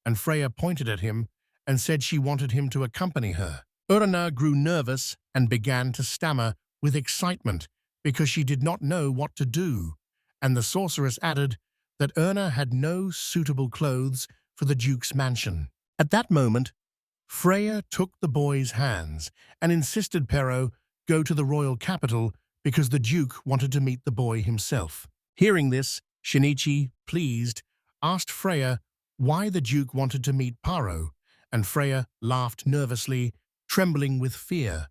and Freya pointed at him and said she wanted him to accompany her. Elena grew nervous and began to stammer with excitement because she did not know what to do, and the sorceress added that Elena had no suitable clothes for the Duke's mansion. At that moment, Freya took the boy's hands and insisted Pero go to the royal capital because the Duke wanted to meet the boy himself. Hearing this, Shinichi, pleased, asked Freya why the Duke wanted to meet Paro, and Freya laughed nervously, trembling with fear,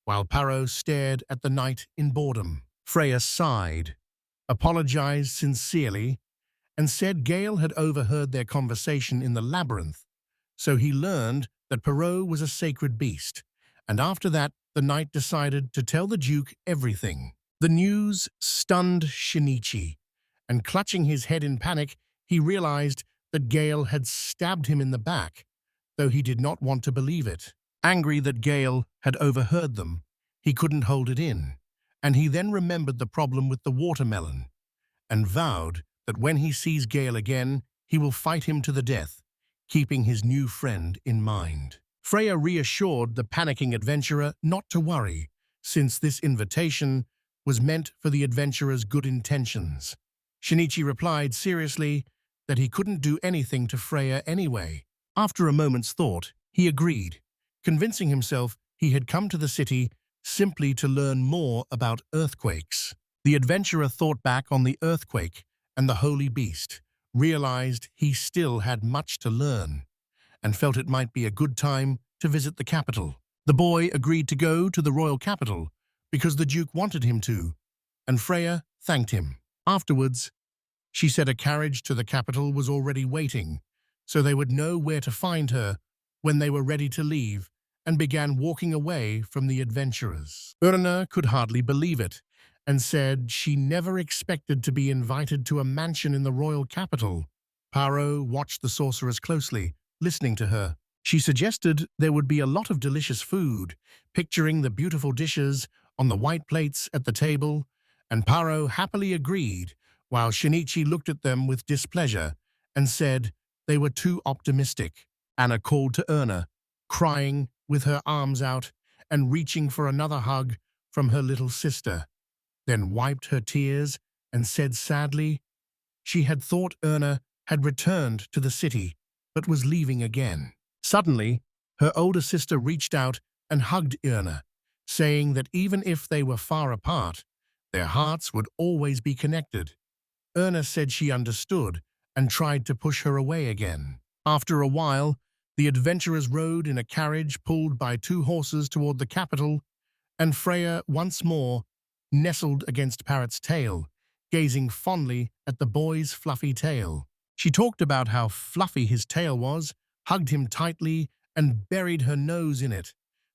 while Paro stared at the knight in boredom. Freya sighed, apologized sincerely, and said Gale had overheard their conversation in the labyrinth, so he learned that Paro was a sacred beast, and after that the knight decided to tell the Duke everything. The news stunned Shinichi, and clutching his head in panic, he realized that Gale had stabbed him in the back, though he did not want to believe it. Angry that Gale had overheard them, he couldn't hold it in, and he then remembered the problem with the watermelon, and vowed that when he sees Gale again, he will fight him to the death, keeping his new friend in mind. Freya reassured the panicking adventurer not to worry, since this invitation was meant for the adventurer's good intentions. Shinichi replied seriously that he couldn't do anything to Freya anyway. After a moment's thought, he agreed, convincing himself he had come to the city simply to learn more about earthquakes. The adventurer thought back on the earthquake and the holy beast, realized he still had much to learn, and felt it might be a good time to visit the capital. The boy agreed to go to the royal capital because the Duke wanted him to, and Freya thanked him. Afterwards, she said a carriage to the capital was already waiting, so they would know where to find her when they were ready to leave, and began walking away from the adventurers. Elena could hardly believe it, and said she never expected to be invited to a mansion in the royal capital. Paro watched the sorceress closely, listening to her. She suggested there would be a lot of delicious food, picturing the beautiful dishes on the white plates at the table, and Paro happily agreed, while Shinichi looked at them with displeasure and said they were too optimistic. Anna called to Elena, crying with her arms out and reaching for another hug from her little sister, then wiped her tears and said sadly she had thought Elena had returned to the city but was leaving again. Suddenly, her older sister reached out and hugged Elena, saying that even if they were far apart, their hearts would always be connected. Elena said she understood and tried to push her away again. After a while, the adventurers rode in a carriage pulled by 2 horses toward the capital, and Freya once more nestled against Parrot's tail, gazing fondly at the boy's fluffy tail. She talked about how fluffy his tail was, hugged him tightly, and buried her nose in it.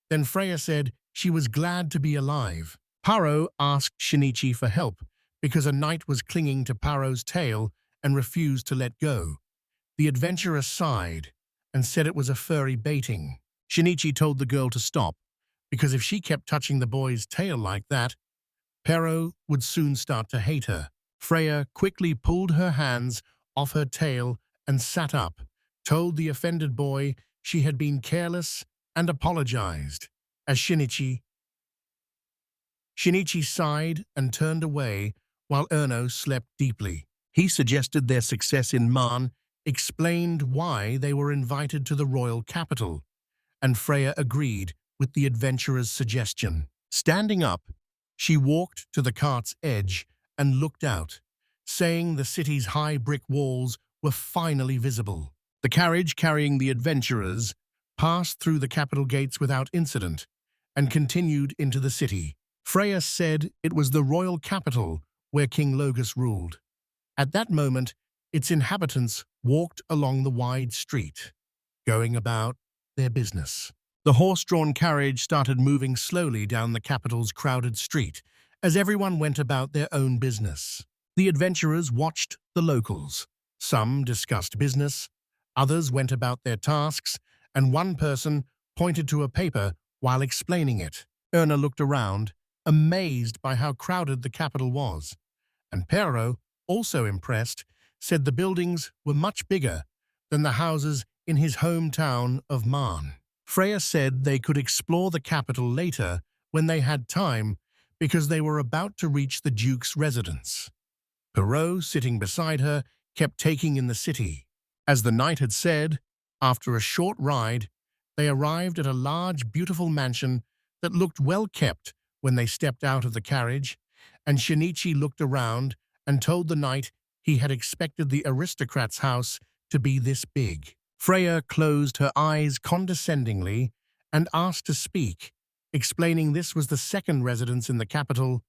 Then Freya said she was glad to be alive. Paro asked Shinichi for help because a knight was clinging to Paro's tail and refused to let go. The adventurer sighed and said it was a furry baiting. Shinichi told the girl to stop, because if she kept touching the boy's tail like that, Pero would soon start to hate her. Freya quickly pulled her hands off her tail and sat up, told the offended boy she had been careless, and apologized. As Shinichi sighed and turned away while Erno slept deeply. He suggested their success in Man, explained why they were invited to the royal capital, and Freya agreed with the adventurer's suggestion. Standing up, she walked to the cart's edge and looked out, saying the city's high brick walls were finally visible. The carriage carrying the adventurers passed through the capital gates without incident and continued into the city. Freya said it was the royal capital where King Logus ruled. At that moment, its inhabitants walked along the wide street, going about their business. The horse-drawn carriage started moving slowly down the capital's crowded street as everyone went about their own business. The adventurers watched the locals. Some discussed business, others went about their tasks, and one person pointed to a paper while explaining it. Erna looked around, amazed by how crowded the capital was, and Pero, also impressed, said the buildings were much bigger than the houses in his hometown of Manne. Freya said they could explore the capital later when they had time because they were about to reach the Duke's residence. Perrault, sitting beside her, kept taking in the city. As the knight had said, after a short ride, they arrived at a large, beautiful mansion that looked well kept when they stepped out of the carriage, and Shinichi looked around and told the knight he had expected the aristocrat's house to be this big. Freya closed her eyes condescendingly and asked to speak, explaining this was the second residence in the capital,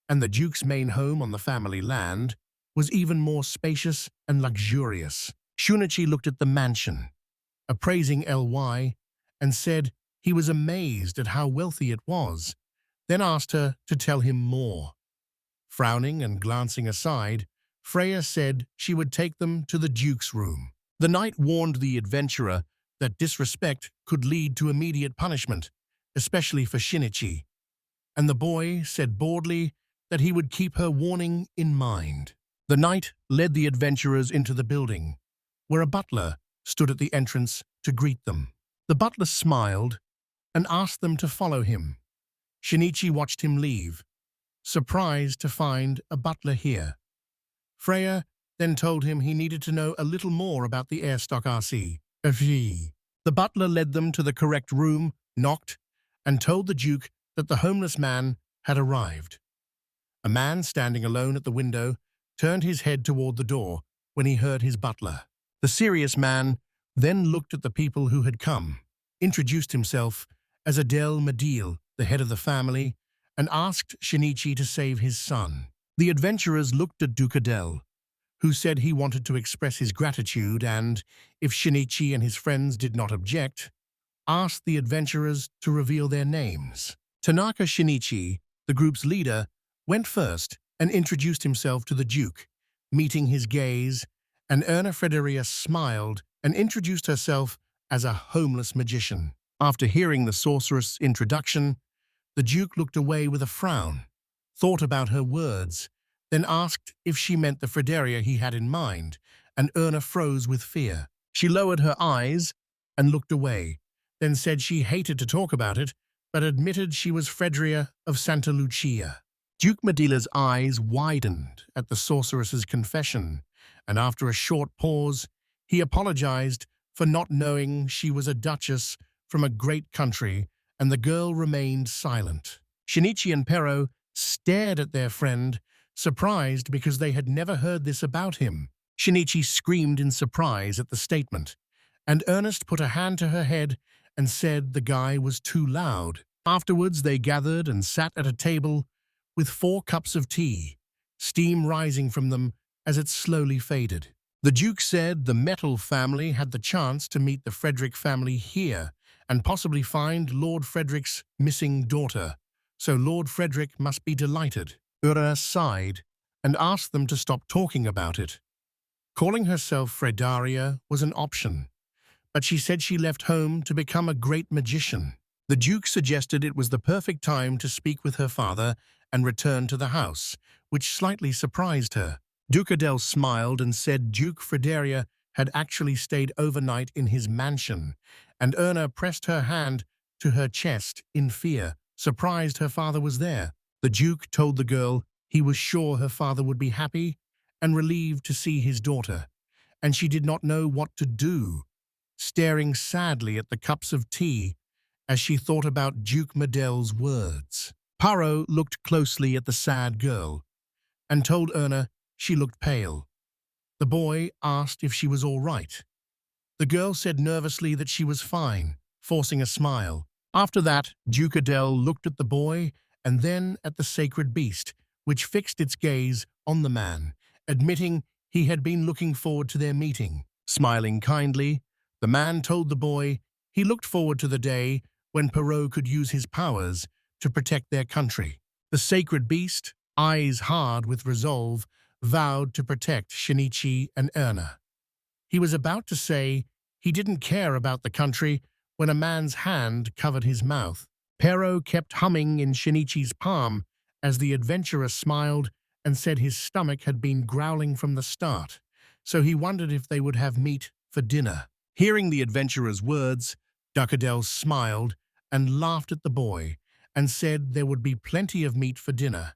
and the Duke's main home on the family land was even more spacious and luxurious. Shinichi looked at the mansion, appraising Ly, and said he was amazed at how wealthy it was, then asked her to tell him more. Frowning and glancing aside, Freya said she would take them to the Duke's room. The knight warned the adventurer that disrespect could lead to immediate punishment, especially for Shinichi, and the boy said boldly that he would keep her warning in mind. The knight led the adventurers into the building, where a butler stood at the entrance to greet them. The butler smiled and asked them to follow him. Shinichi watched him leave, surprised to find a butler here. Freya then told him he needed to know a little more about the aristocracy. The butler led them to the correct room, knocked, and told the Duke that the homeless man had arrived. A man standing alone at the window turned his head toward the door when he heard his butler. The serious man then looked at the people who had come, introduced himself as Adel Medil, the head of the family, and asked Shinichi to save his son. The adventurers looked at Duke Adel, who said he wanted to express his gratitude and, if Shinichi and his friends did not object, asked the adventurers to reveal their names. Tanaka Shinichi, the group's leader, went first and introduced himself to the Duke, meeting his gaze, and Erna Frederia smiled and introduced herself as a homeless magician. After hearing the sorceress' introduction, the Duke looked away with a frown, thought about her words, then asked if she meant the Frederia he had in mind, and Erna froze with fear. She lowered her eyes and looked away, then said she hated to talk about it, but admitted she was Frederia of Santa Lucia. Duke Medila's eyes widened at the sorceress's confession, and after a short pause, he apologized for not knowing she was a duchess from a great country, and the girl remained silent. Shinichi and Perrault stared at their friend, surprised because they had never heard this about him. Shinichi screamed in surprise at the statement, and Ernest put a hand to her head and said the guy was too loud. Afterwards, they gathered and sat at a table with 4 cups of tea, steam rising from them as it slowly faded. The Duke said the Metal family had the chance to meet the Frederick family here and possibly find Lord Frederick's missing daughter, so Lord Frederick must be delighted. Ura sighed and asked them to stop talking about it. Calling herself Fredaria was an option, but she said she left home to become a great magician. The Duke suggested it was the perfect time to speak with her father and return to the house, which slightly surprised her. Duke Adel smiled and said Duke Fredaria had actually stayed overnight in his mansion, and Erna pressed her hand to her chest in fear, surprised her father was there. The Duke told the girl he was sure her father would be happy and relieved to see his daughter, and she did not know what to do, staring sadly at the cups of tea as she thought about Duke Medel's words. Perrault looked closely at the sad girl and told Erna she looked pale. The boy asked if she was all right. The girl said nervously that she was fine, forcing a smile. After that, Duke Adel looked at the boy and then at the sacred beast, which fixed its gaze on the man, admitting he had been looking forward to their meeting. Smiling kindly, the man told the boy he looked forward to the day when Perrault could use his powers to protect their country. The sacred beast, eyes hard with resolve, vowed to protect Shinichi and Erna. He was about to say he didn't care about the country when a man's hand covered his mouth. Perrault kept humming in Shinichi's palm as the adventurer smiled and said his stomach had been growling from the start, so he wondered if they would have meat for dinner. Hearing the adventurer's words, Duckadel smiled and laughed at the boy and said there would be plenty of meat for dinner,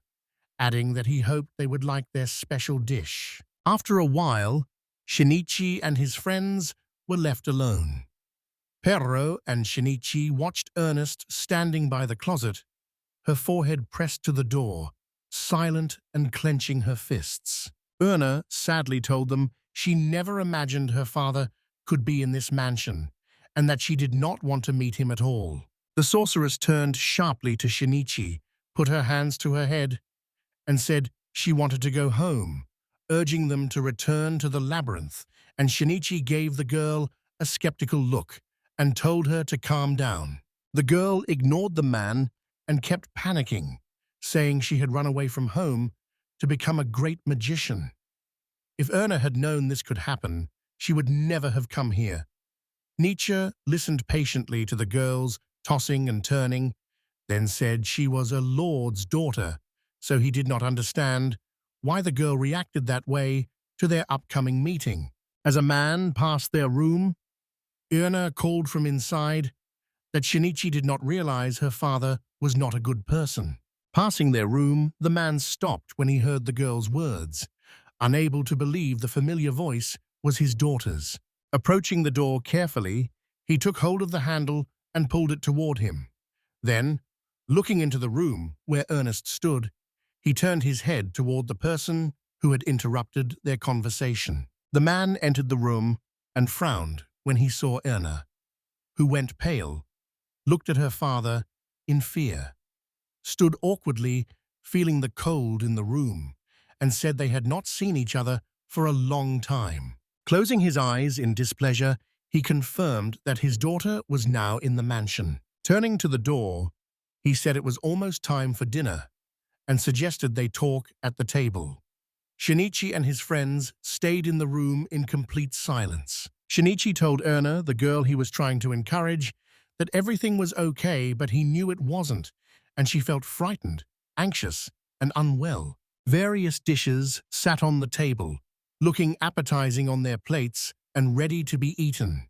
adding that he hoped they would like their special dish. After a while, Shinichi and his friends were left alone. Perro and Shinichi watched Ernest standing by the closet, her forehead pressed to the door, silent and clenching her fists. Erna sadly told them she never imagined her father could be in this mansion, and that she did not want to meet him at all. The sorceress turned sharply to Shinichi, put her hands to her head, and said she wanted to go home, urging them to return to the labyrinth, and Shinichi gave the girl a skeptical look and told her to calm down. The girl ignored the man and kept panicking, saying she had run away from home to become a great magician. If Erna had known this could happen, she would never have come here. Nietzsche listened patiently to the girls tossing and turning, then said she was a lord's daughter, so he did not understand why the girl reacted that way to their upcoming meeting. As a man passed their room, Erna called from inside that Shinichi did not realize her father was not a good person. Passing their room, the man stopped when he heard the girl's words, unable to believe the familiar voice was his daughter's. Approaching the door carefully, he took hold of the handle and pulled it toward him. Then, looking into the room where Ernest stood, he turned his head toward the person who had interrupted their conversation. The man entered the room and frowned when he saw Erna, who went pale, looked at her father in fear, stood awkwardly feeling the cold in the room, and said they had not seen each other for a long time. Closing his eyes in displeasure, he confirmed that his daughter was now in the mansion. Turning to the door, he said it was almost time for dinner and suggested they talk at the table. Shinichi and his friends stayed in the room in complete silence. Shinichi told Erna, the girl he was trying to encourage, that everything was okay, but he knew it wasn't, and she felt frightened, anxious, and unwell. Various dishes sat on the table, looking appetizing on their plates and ready to be eaten.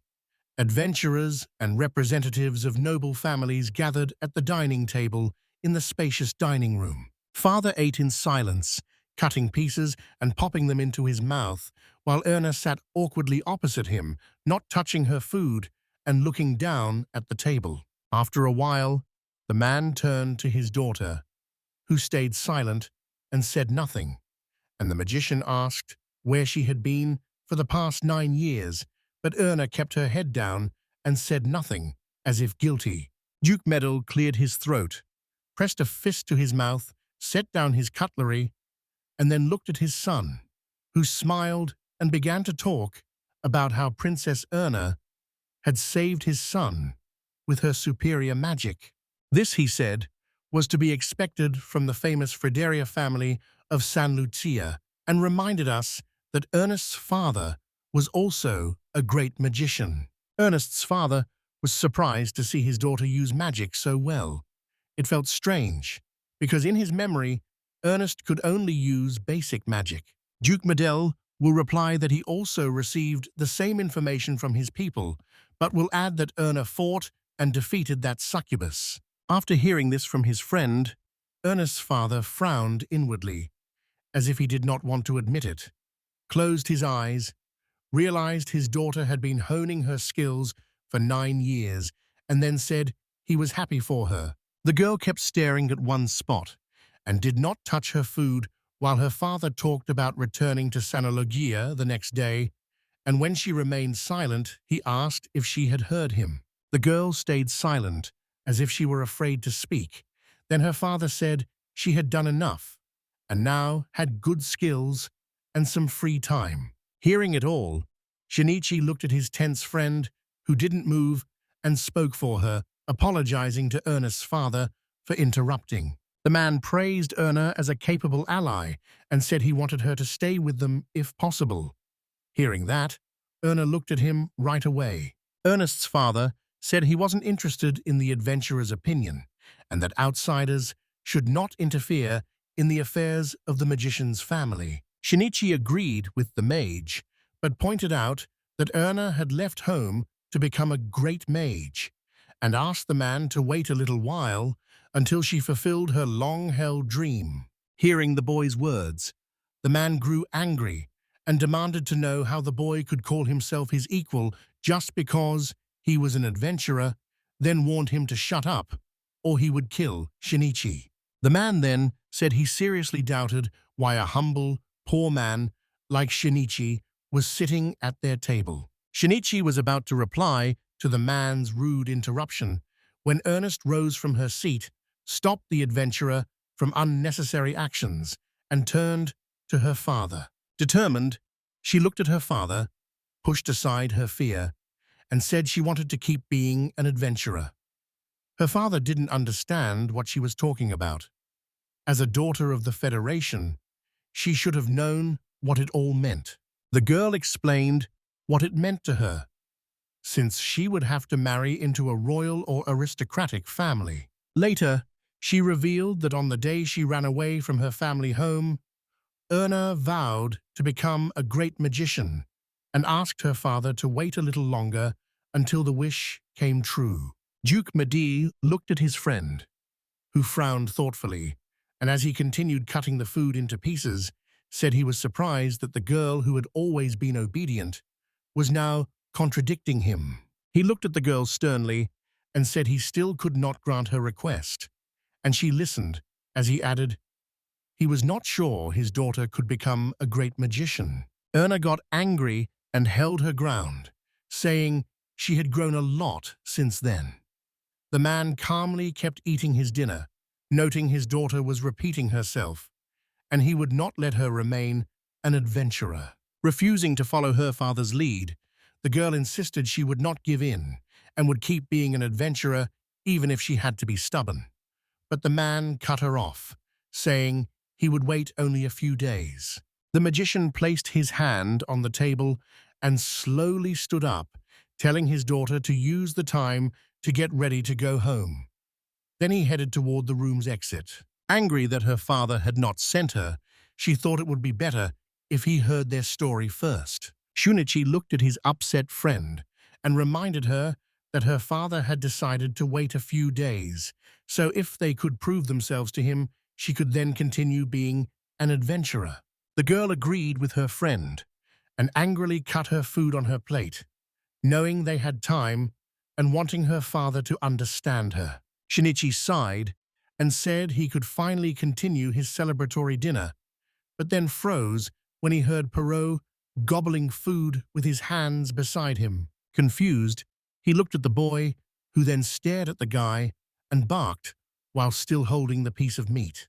Adventurers and representatives of noble families gathered at the dining table in the spacious dining room. Father ate in silence, cutting pieces and popping them into his mouth, while Erna sat awkwardly opposite him, not touching her food and looking down at the table. After a while, the man turned to his daughter, who stayed silent and said nothing, and the magician asked where she had been for the past 9 years, but Erna kept her head down and said nothing, as if guilty. Duke Meadow cleared his throat, pressed a fist to his mouth, set down his cutlery, and then looked at his son, who smiled and began to talk about how Princess Erna had saved his son with her superior magic. This, he said, was to be expected from the famous Freya family of San Lucia, and reminded us that Ernest's father was also a great magician. Ernest's father was surprised to see his daughter use magic so well. It felt strange, because in his memory, Ernest could only use basic magic. Duke Medell will reply that he also received the same information from his people, but will add that Erna fought and defeated that succubus. After hearing this from his friend, Ernest's father frowned inwardly, as if he did not want to admit it, closed his eyes, realized his daughter had been honing her skills for 9 years, and then said he was happy for her. The girl kept staring at one spot and did not touch her food while her father talked about returning to Sanalogia the next day, and when she remained silent, he asked if she had heard him. The girl stayed silent, as if she were afraid to speak. Then her father said she had done enough, and now had good skills and some free time. Hearing it all, Shinichi looked at his tense friend, who didn't move, and spoke for her, apologizing to Erna's father for interrupting. The man praised Erna as a capable ally and said he wanted her to stay with them if possible. Hearing that, Erna looked at him right away. Ernest's father said he wasn't interested in the adventurer's opinion, and that outsiders should not interfere in the affairs of the magician's family. Shinichi agreed with the mage, but pointed out that Erna had left home to become a great mage, and asked the man to wait a little while until she fulfilled her long-held dream. Hearing the boy's words, the man grew angry and demanded to know how the boy could call himself his equal just because he was an adventurer, then warned him to shut up, or he would kill Shinichi. The man then said he seriously doubted why a humble, poor man like Shinichi was sitting at their table. Shinichi was about to reply to the man's rude interruption when Ernest rose from her seat, stopped the adventurer from unnecessary actions, and turned to her father. Determined, she looked at her father, pushed aside her fear, and said she wanted to keep being an adventurer. Her father didn't understand what she was talking about. As a daughter of the Federation, she should have known what it all meant. The girl explained what it meant to her, since she would have to marry into a royal or aristocratic family. Later, she revealed that on the day she ran away from her family home, Erna vowed to become a great magician and asked her father to wait a little longer until the wish came true. Duke Madi looked at his friend, who frowned thoughtfully, and as he continued cutting the food into pieces, said he was surprised that the girl who had always been obedient was now contradicting him. He looked at the girl sternly and said he still could not grant her request, and she listened as he added, he was not sure his daughter could become a great magician. Erna got angry and held her ground, saying she had grown a lot since then. The man calmly kept eating his dinner, noting his daughter was repeating herself, and he would not let her remain an adventurer. Refusing to follow her father's lead, the girl insisted she would not give in and would keep being an adventurer even if she had to be stubborn. But the man cut her off, saying he would wait only a few days. The magician placed his hand on the table and slowly stood up, telling his daughter to use the time to get ready to go home. Then he headed toward the room's exit. Angry that her father had not sent her, she thought it would be better if he heard their story first. Shinichi looked at his upset friend and reminded her that her father had decided to wait a few days, so if they could prove themselves to him, she could then continue being an adventurer. The girl agreed with her friend and angrily cut her food on her plate, knowing they had time and wanting her father to understand her. Shinichi sighed and said he could finally continue his celebratory dinner, but then froze when he heard Perot gobbling food with his hands beside him. Confused, he looked at the boy, who then stared at the guy and barked while still holding the piece of meat.